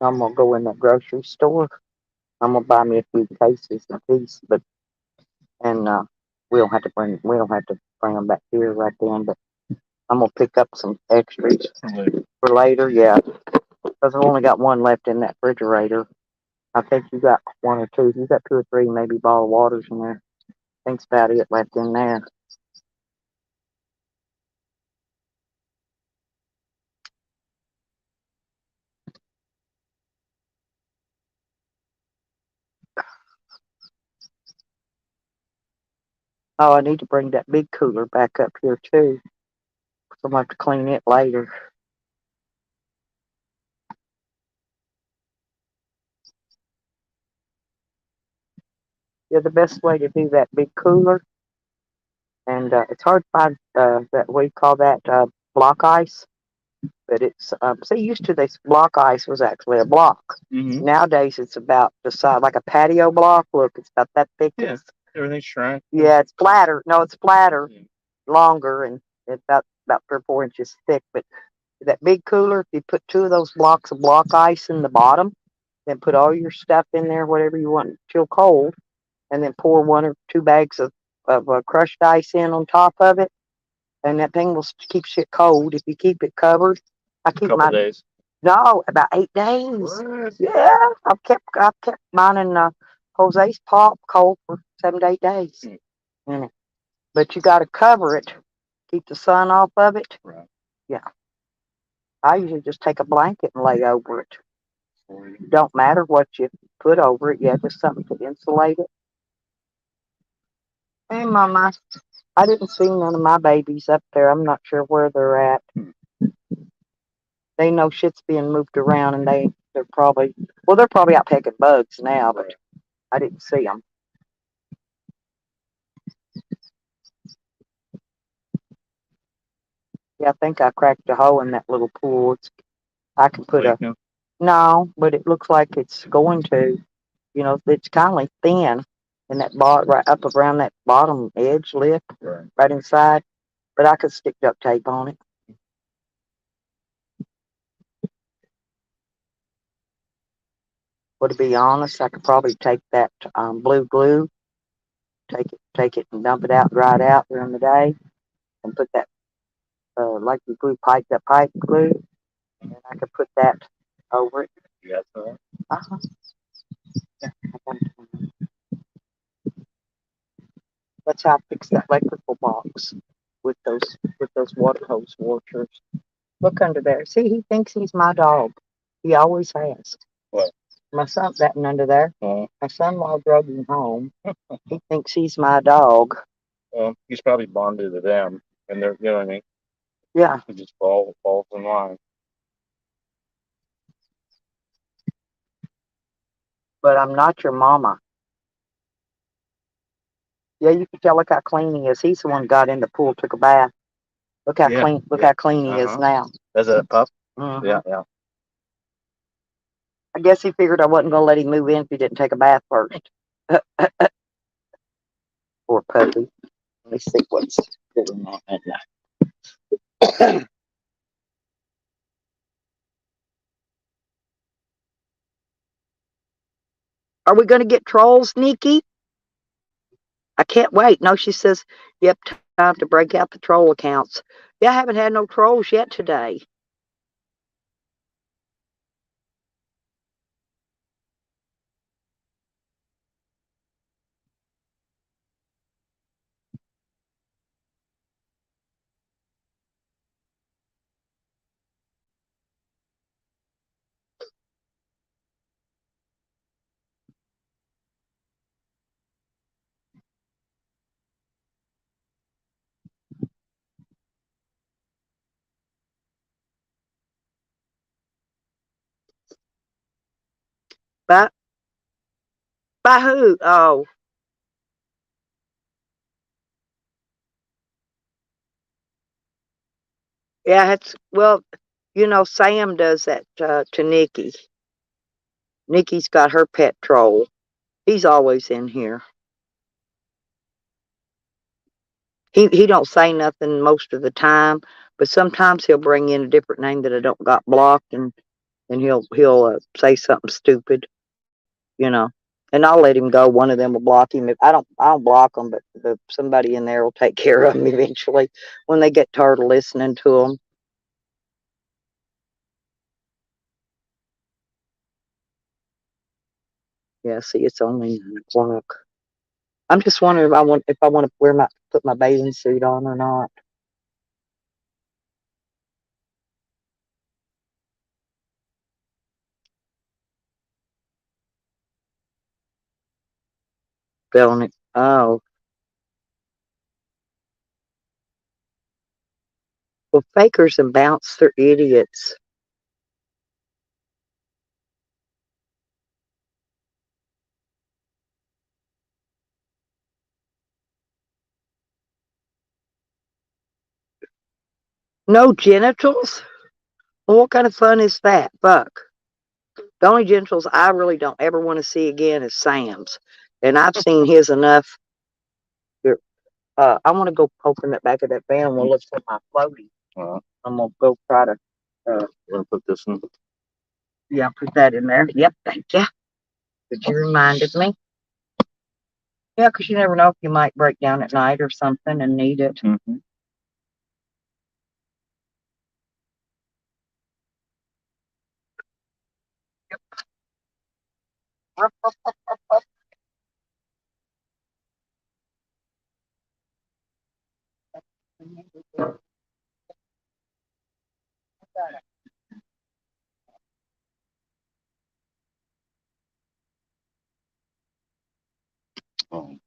I'm gonna go in that grocery store. I'm gonna buy me a few cases apiece, but and we don't have to bring them back here right then. But I'm gonna pick up some extras for later. Yeah, because I've only got one left in that refrigerator. I think you got one or two. You got two or three, maybe bottled waters in there. Think's about it left in there. Oh, I need to bring that big cooler back up here too. So I'm gonna have to clean it later. Yeah, the best way to do that big cooler, and it's hard to find that we call that block ice, but it's see, used to this block ice was actually a block. Mm-hmm. Nowadays it's about the size like a patio block. Look, it's about that thick. Yeah, everything's shrunk. Yeah, it's flatter. No, it's flatter, longer, and It's about 3 or 4 inches thick. But that big cooler, if you put 2 of those blocks of block ice in the bottom, then put all your stuff in there, whatever you want, chill cold, and then pour 1 or 2 bags of crushed ice in on top of it, and that thing will keep shit cold if you keep it covered. I keep Couple mine. days. No, about 8 days. What? Yeah, I've kept mine in Jose's pop cold for 7 to 8 days. Mm. But you got to cover it, keep the sun off of it. Right. Yeah, I usually just take a blanket and lay over it. Don't matter what you put over it. Yeah, just something to insulate it. Hey, Mama, I didn't see none of my babies up there. I'm not sure where they're at. They know shit's being moved around, and they're probably out pecking bugs now, but I didn't see them. Yeah, I think I cracked a hole in that little pool. I can put a no, but it looks like it's going to. It's kind of thin, and that right up around that bottom edge lip, right inside. But I could stick duct tape on it. Well, to be honest, I could probably take that blue glue, take it and dump it out, dry it out during the day, and put that like you glue pipe, that pipe glue, and then I could put that over it. You got some? Uh-huh. Yeah, I got it. That's how I fixed that electrical box with those water hose washers. Look under there. See, he thinks he's my dog. He always has. What? My son, that one under there. My son-in-law drove him home. He thinks he's my dog. Well, he's probably bonded to them, and they're, you know what I mean? Yeah. He just falls in line. But I'm not your mama. Yeah, you can tell. Look how clean he is. He's the one who got in the pool, took a bath. Look how clean. Look how clean he is now. Is it a pup? Mm-hmm. Yeah. I guess he figured I wasn't going to let him move in if he didn't take a bath first. Poor puppy. Let me see what's going on at night. Are we going to get trolls, Nikki? I can't wait. No, she says, yep, time to break out the troll accounts. Yeah, I haven't had no trolls yet today. By who? Oh. Yeah, well, Sam does that to Nikki. Nikki's got her pet troll. He's always in here. He don't say nothing most of the time, but sometimes he'll bring in a different name that I don't got blocked, and he'll say something stupid, you know. And I'll let him go. One of them will block him. If I don't block them, but somebody in there will take care of him eventually when they get tired of listening to them. Yeah, see, it's only 9 o'clock. I'm just wondering if I want to put my bathing suit on or not. Feeling it. Oh, well, fakers and bounce, they're idiots. No genitals? Well, what kind of fun is that? Fuck. The only genitals I really don't ever want to see again is Sam's. And I've seen his enough. I want to go poke in the back of that van. We'll look for my floaty. I'm gonna go try to. We'll put this in. Yeah, put that in there. Yep, thank you. But you reminded me. Yeah, 'cause you never know if you might break down at night or something and need it. Mm-hmm. Oh.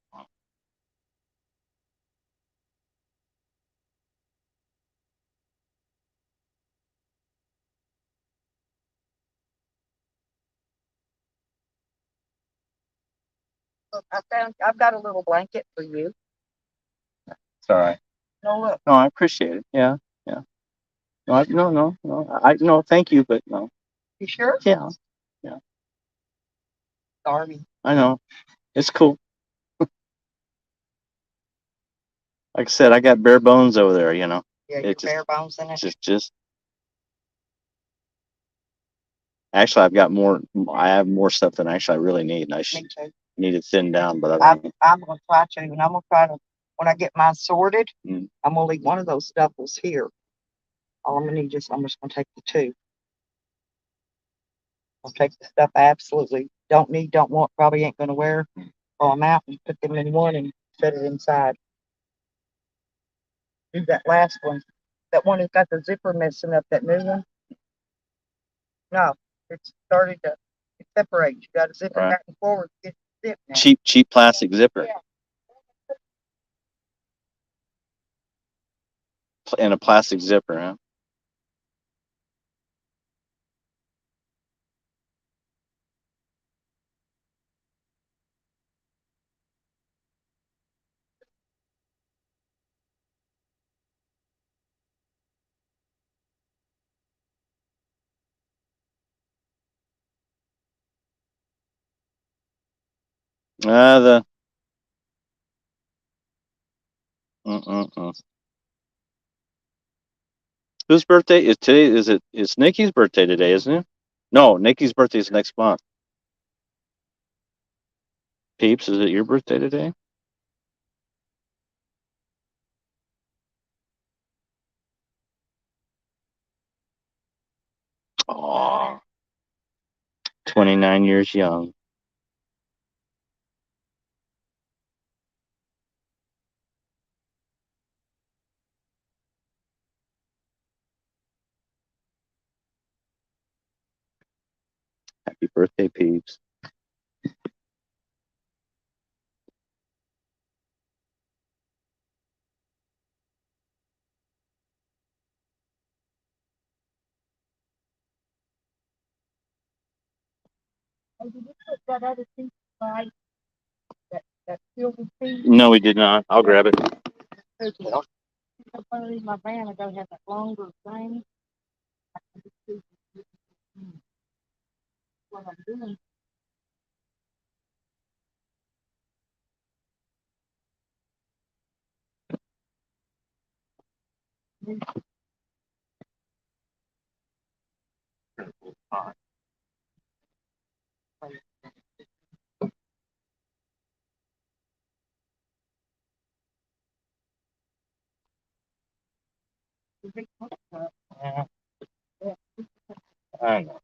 Look, I've got a little blanket for you. It's all right. No, look. No, I appreciate it. Yeah, yeah. No, thank you, but no. You sure? Yeah, Sorry. I know. It's cool. Like I said, I got bare bones over there, you know. Yeah, your bare bones in it. Just. Actually, I have more stuff than actually I really need. And I should need it thinned down, but I'm gonna try to, and I'm gonna try to. When I get mine sorted, I'm gonna leave one of those duffels here. All I'm gonna need I'm just gonna take the two. I'll take the stuff I absolutely don't need, don't want, probably ain't gonna wear while I'm out, and put them in one and set it inside. Do that last one. That one who's got the zipper messing up, that new one. No, it's started to separate. You got to zip it back and forward to get the zip now. cheap plastic zipper. Yeah. And a plastic zipper, huh? The Whose birthday is today? It's Nikki's birthday today, isn't it? No, Nikki's birthday is next month. Peeps, is it your birthday today? Aw, 29 years young. Happy birthday, Peeps. Oh, did you put that other piece aside? That silver piece? No, we did not. I'll grab it. If I leave my van, I gotta have that longer thing. What I'm doing. I know.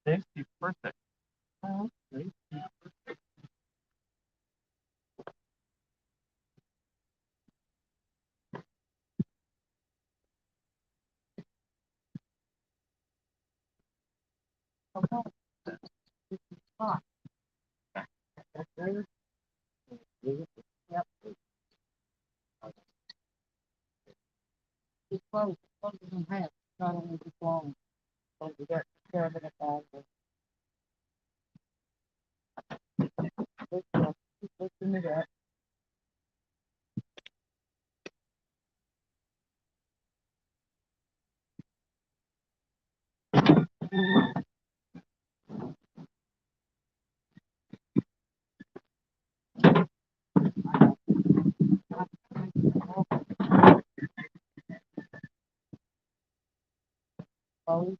Stacy's birthday. Yep. It's close. It's closer than half. It's not only this long. So we got to care of it about keep lifting it up. Oh,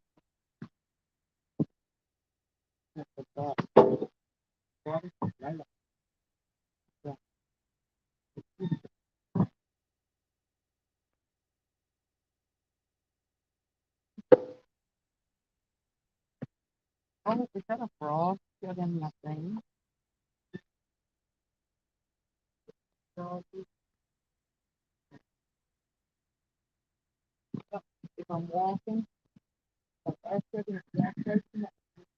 oh, is that a frog? Got in my thing. Frog. If I'm walking, if I sit in the gas station,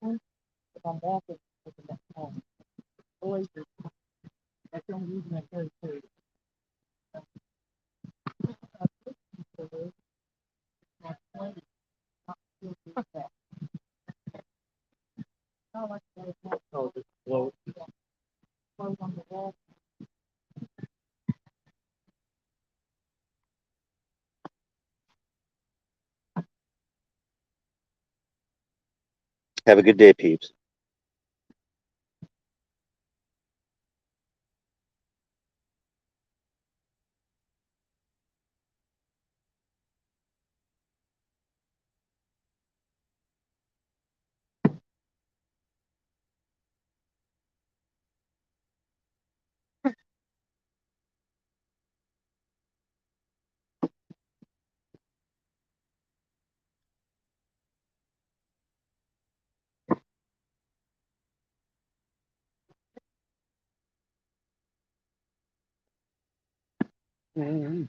if I'm walking, it's in that home. Always, that's the only reason I carry food. Oh, just float. Float on the wall. Have a good day, peeps. Mm-hmm.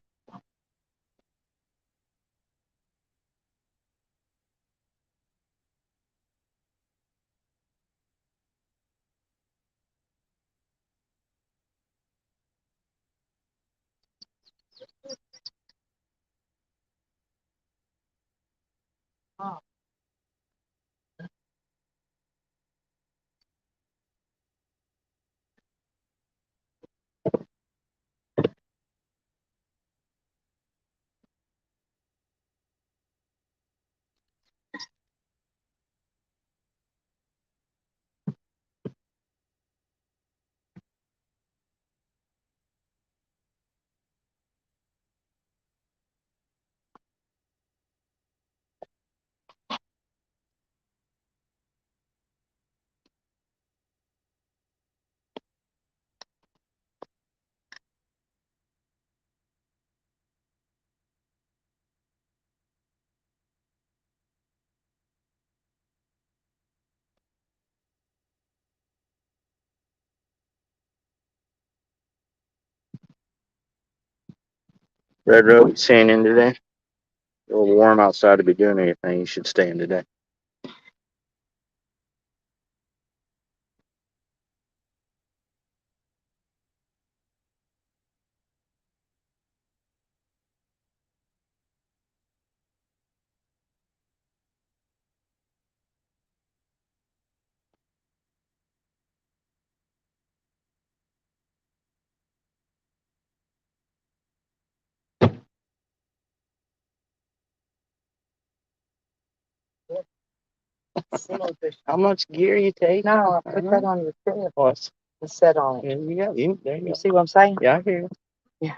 Red Road, you staying in today? A little warm outside to be doing anything. You should stay in today. How much gear you take? No, I put that on your chair. What? It's set on it. There you go. There you You go. see what I'm saying? Yeah, I hear you. Yeah.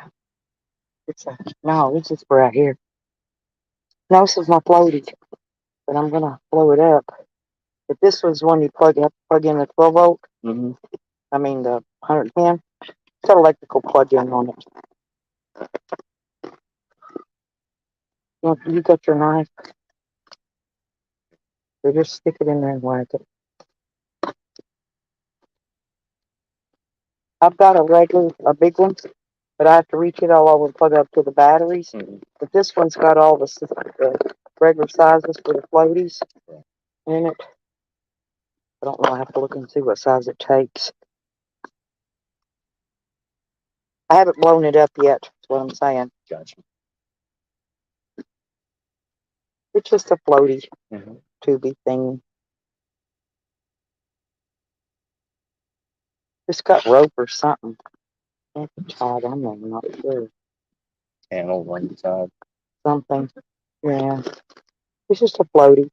No, it's just right here. No, this is my floaty, but I'm gonna blow it up. But this was one you plug in the 12 volt. Mm-hmm. I mean the 110. It's got electrical plug-in on it. You got your knife. So just stick it in there and whack it. I've got a big one, but I have to reach it all over and plug up to the batteries. Mm-hmm. But this one's got all the regular sizes for the floaties in it. I don't know. I have to look and see what size it takes. I haven't blown it up yet. That's what I'm saying. Gotcha. It's just a floaty. Mm-hmm. tubey thing. It's got rope or something. It's tied on there, I'm not sure. And over inside. Something. Yeah. It's just a floaty.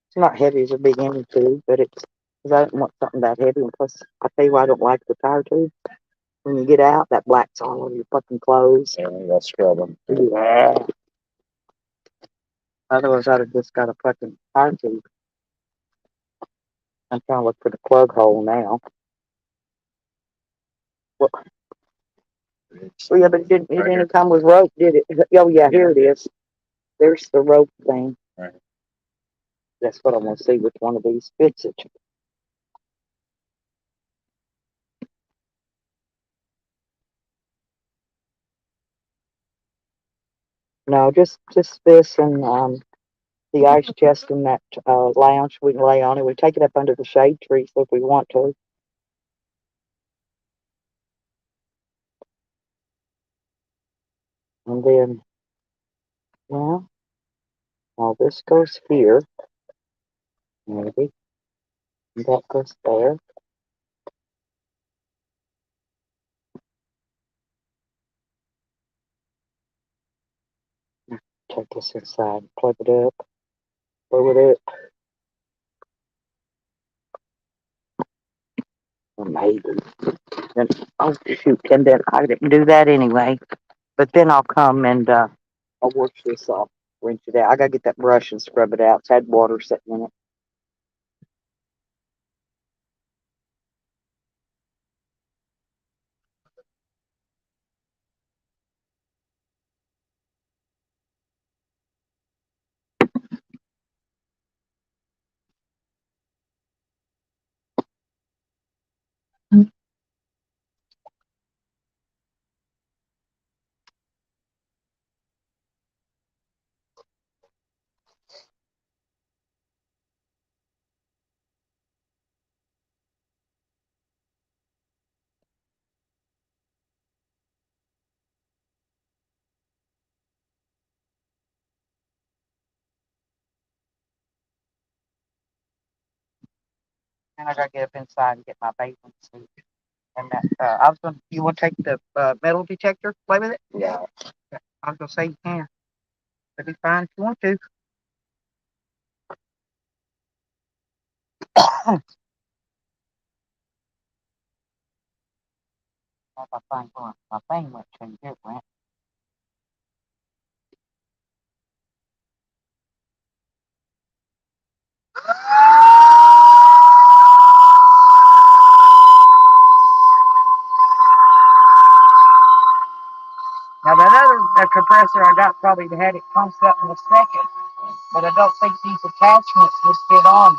It's not heavy as a big end tube, but it's because I didn't want something that heavy. And plus, I tell you why I don't like the tire tube. When you get out, that black's all over your fucking clothes. Yeah, you gotta scrub them. Yeah. Otherwise, I'd have just got a fucking tire tube. I'm trying to look for the plug hole now. Well, yeah, but it didn't come with rope, did it? Oh, yeah, here it is. There's the rope thing. Right. That's what I want to see, which one of these fits it. No, just this and the ice chest in that lounge. We can lay on it. We take it up under the shade tree, so if we want to. And then, well, all this goes here, maybe. And that goes there. Take this inside, plug it up, plug it up. Or maybe. Then, oh, shoot, and then I didn't do that anyway. But then I'll come and I'll wash this off, rinse it out. I gotta get that brush and scrub it out. It's had water sitting in it. And I gotta get up inside and get my bathing suit. And that I was gonna. You want to take the metal detector? Play with it? Yeah. I was gonna say you can. It'll be fine if you want to. My thing went to it went. Now that other compressor I got probably had it pumped up in a second, but I don't think these attachments would fit on.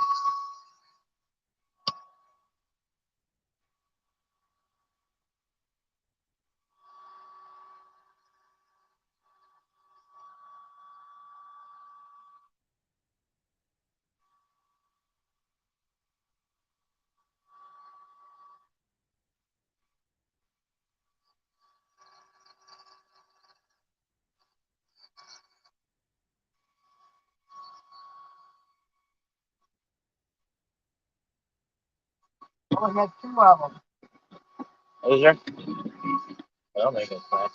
I only had two of them. Is there? Well, make it fast.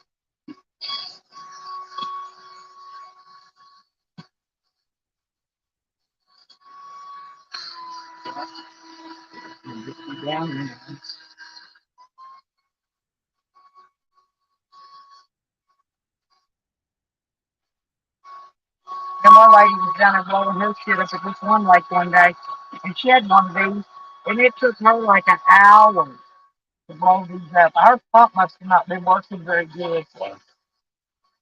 Down there. And one lady was down there blowing her shit up at this one lake one day, and she had one of these, and it took her like an hour to blow these up. Our pump must have not been working very good. Wow.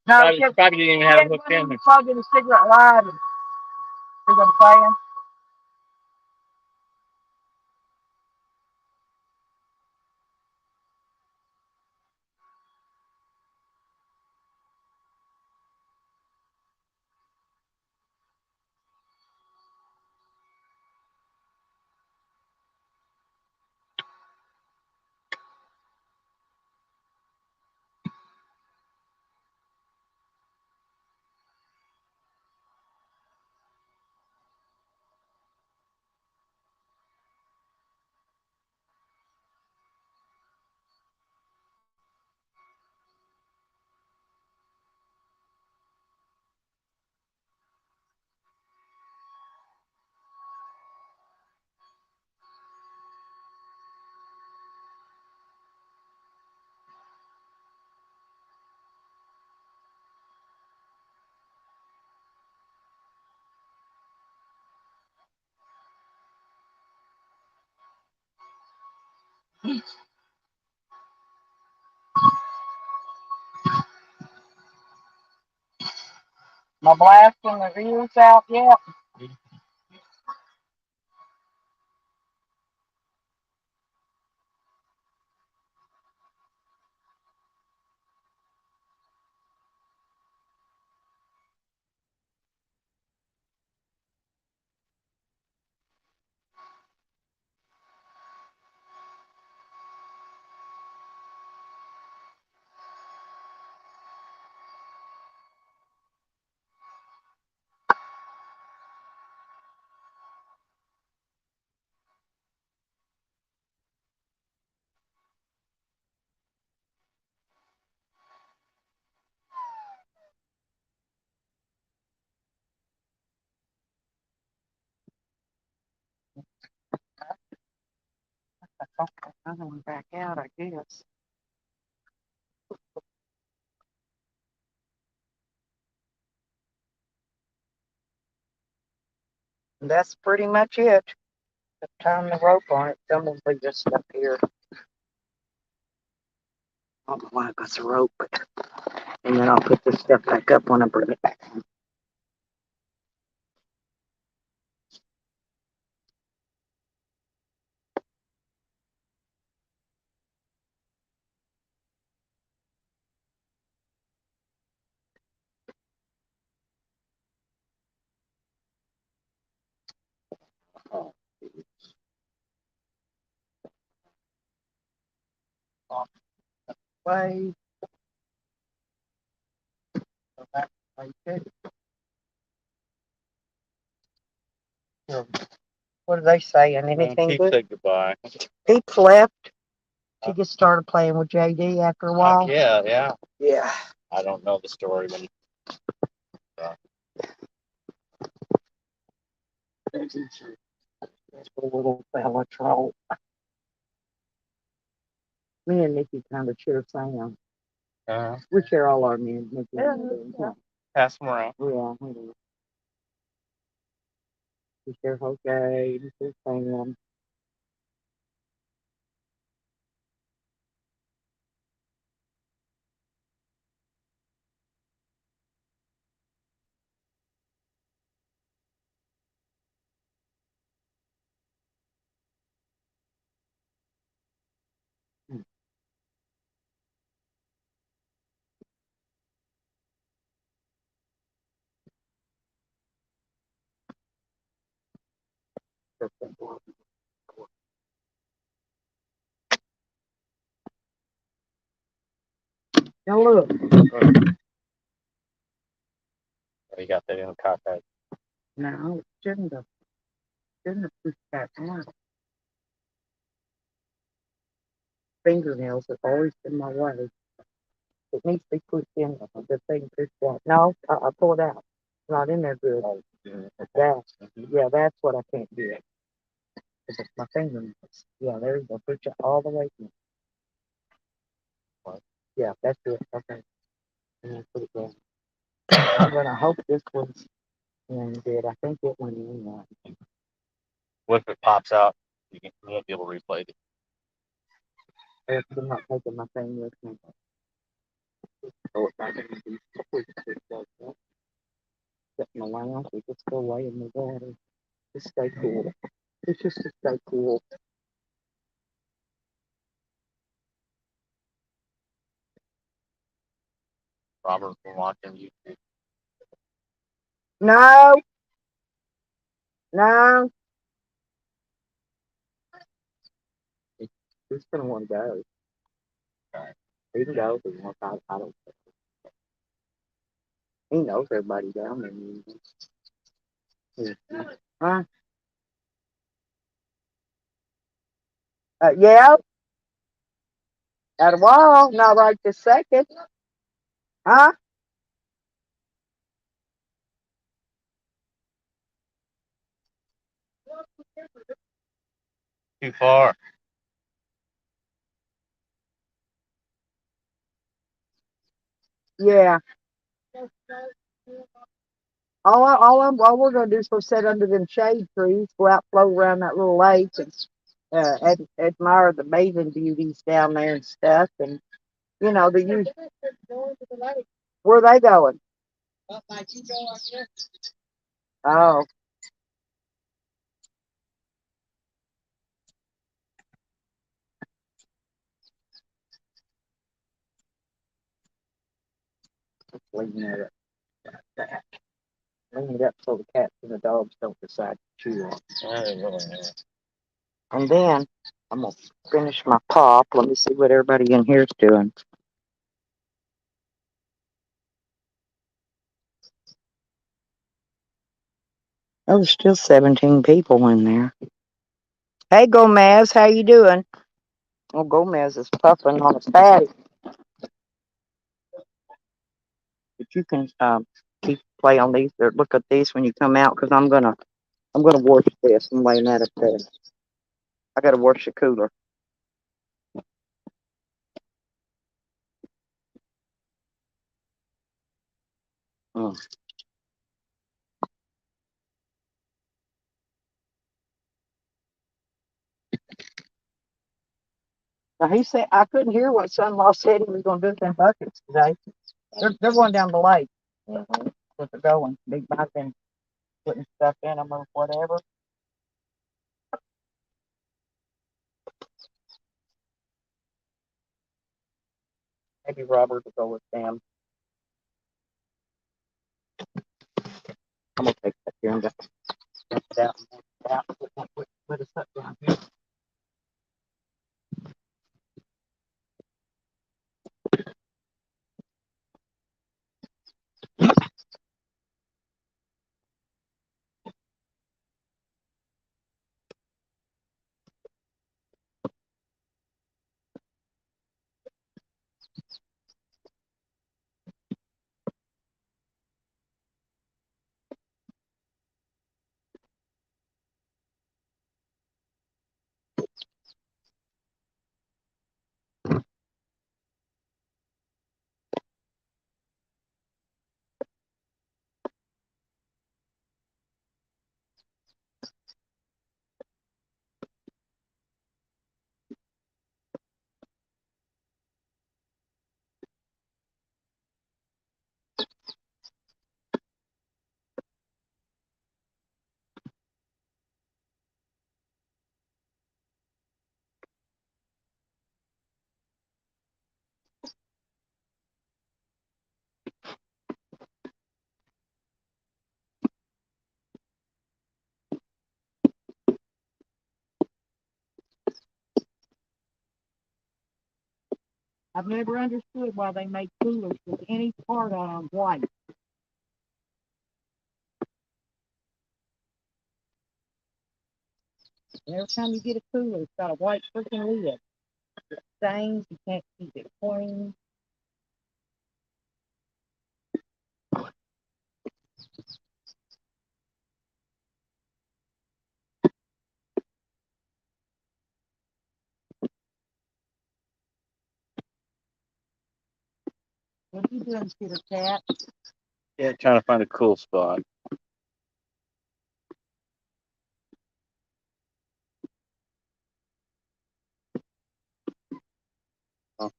No, Probably didn't even have it hooked in. Plug in a cigarette lighter. See what I'm saying? My blasting the ears out yet? I'm going back out, I guess. And that's pretty much it. Tying the rope on it. I'm going to leave this stuff here. I don't know why I got the rope, and then I'll put this stuff back up when I bring it back. Oh, off way. So that's like it. So, what are they saying? Anything Pete good? said goodbye. Pete's left. She just started playing with JD after a while. Yeah. Yeah. I don't know the story, but There's a little fella troll. Me and Nikki kind of share Sam. We share all our men. Nikki and me. pass them around. Yeah. We share Jose. We share Sam. Now look. You got that in the cockpit. No, shouldn't have pushed that down. Fingernails have always been my way. It needs to be pushed in. The thing pushed out. No, I pull it out. It's not in there good. Yeah, that's what I can't do. It's my fingernails. Yeah, there you go. Push it all the way in. Yeah, that's it. Okay. And then put it down. I'm gonna hope this one's in good. I think it went in right. What if it pops out? You won't be able to replay it. I'm not taking my thing with me. Throw it back in the set my lounge. We just go away in the water. Just stay cool. It's just to stay cool. Robert been watching YouTube. No. No. He's gonna want to go. He can go if he wants. I don't care. He knows everybody down there. Huh? Yeah. At a while. Not right this second. Huh? Too far. Yeah. All we're gonna do is go sit under them shade trees, go out, float around that little lake, and admire the bathing beauties down there and stuff. And you know, where are they going? Oh, clean it up. Clean it up so the cats and the dogs don't decide to chew on it. And then I'm gonna finish my pop. Let me see what everybody in here's doing. Oh, there's still 17 people in there. Hey, Gomez, how you doing? Oh, Gomez is puffing on a patty. But you can keep play on these or look at these when you come out because I'm gonna wash this and laying that up there. I gotta wash the cooler. Mm. Now he said I couldn't hear what son-in-law said he was gonna do with them buckets today. They're going down the lake. Mm-hmm. Where they're going. Big bike and putting stuff in them or whatever. Maybe Robert will go with them. I'm gonna take that here and just dump it out and put us up down here. I've never understood why they make coolers with any part on them white. And every time you get a cooler, it's got a white freaking lid. It stains, you can't keep it clean. What you doing, Peter Cat? Yeah, trying to find a cool spot. Oh.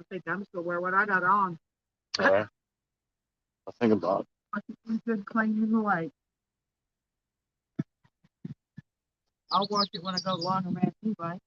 I think I'm still wear what I got on. All right. I'll think about it. I think we should clean the lake. I'll wash it when I go to laundromat anyway.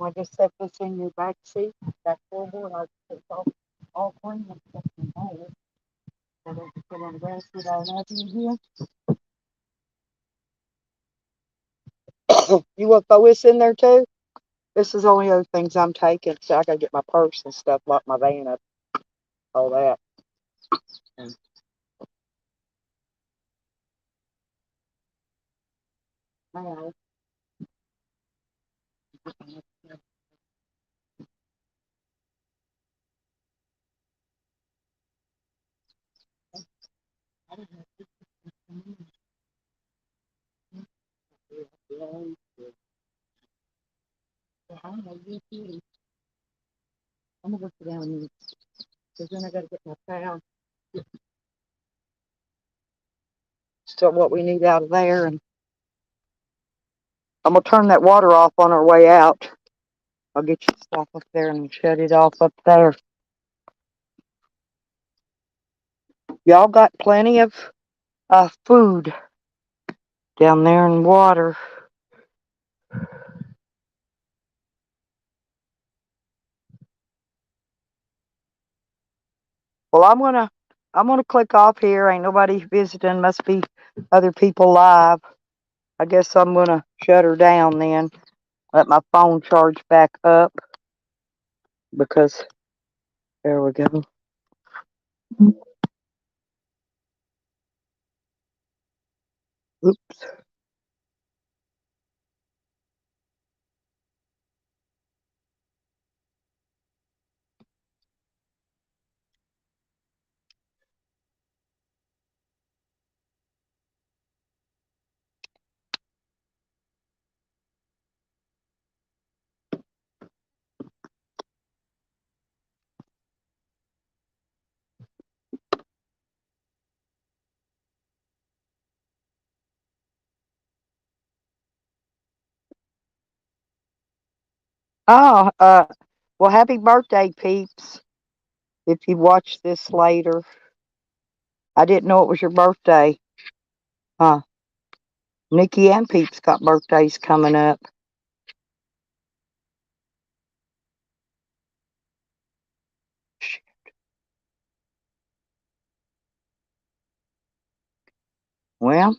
I just set this in your back seat, that floorboard. I put all clean and stuff in there. And then put on the rest of it all up in here. You want to throw this in there too? This is the only other things I'm taking, so I gotta get my purse and stuff, lock my van up, all that. Now, I'm gonna go sit down and because then I gotta get my towel. So what we need out of there, and I'm gonna turn that water off on our way out. I'll get you stuff up there and shut it off up there. Y'all got plenty of food down there and water. Well, I'm gonna click off here. Ain't nobody visiting. Must be other people live. I guess I'm gonna shut her down then. Let my phone charge back up because there we go. Oops. Oh, well, happy birthday, peeps. If you watch this later, I didn't know it was your birthday. Huh. Nikki and Peeps got birthdays coming up. Well,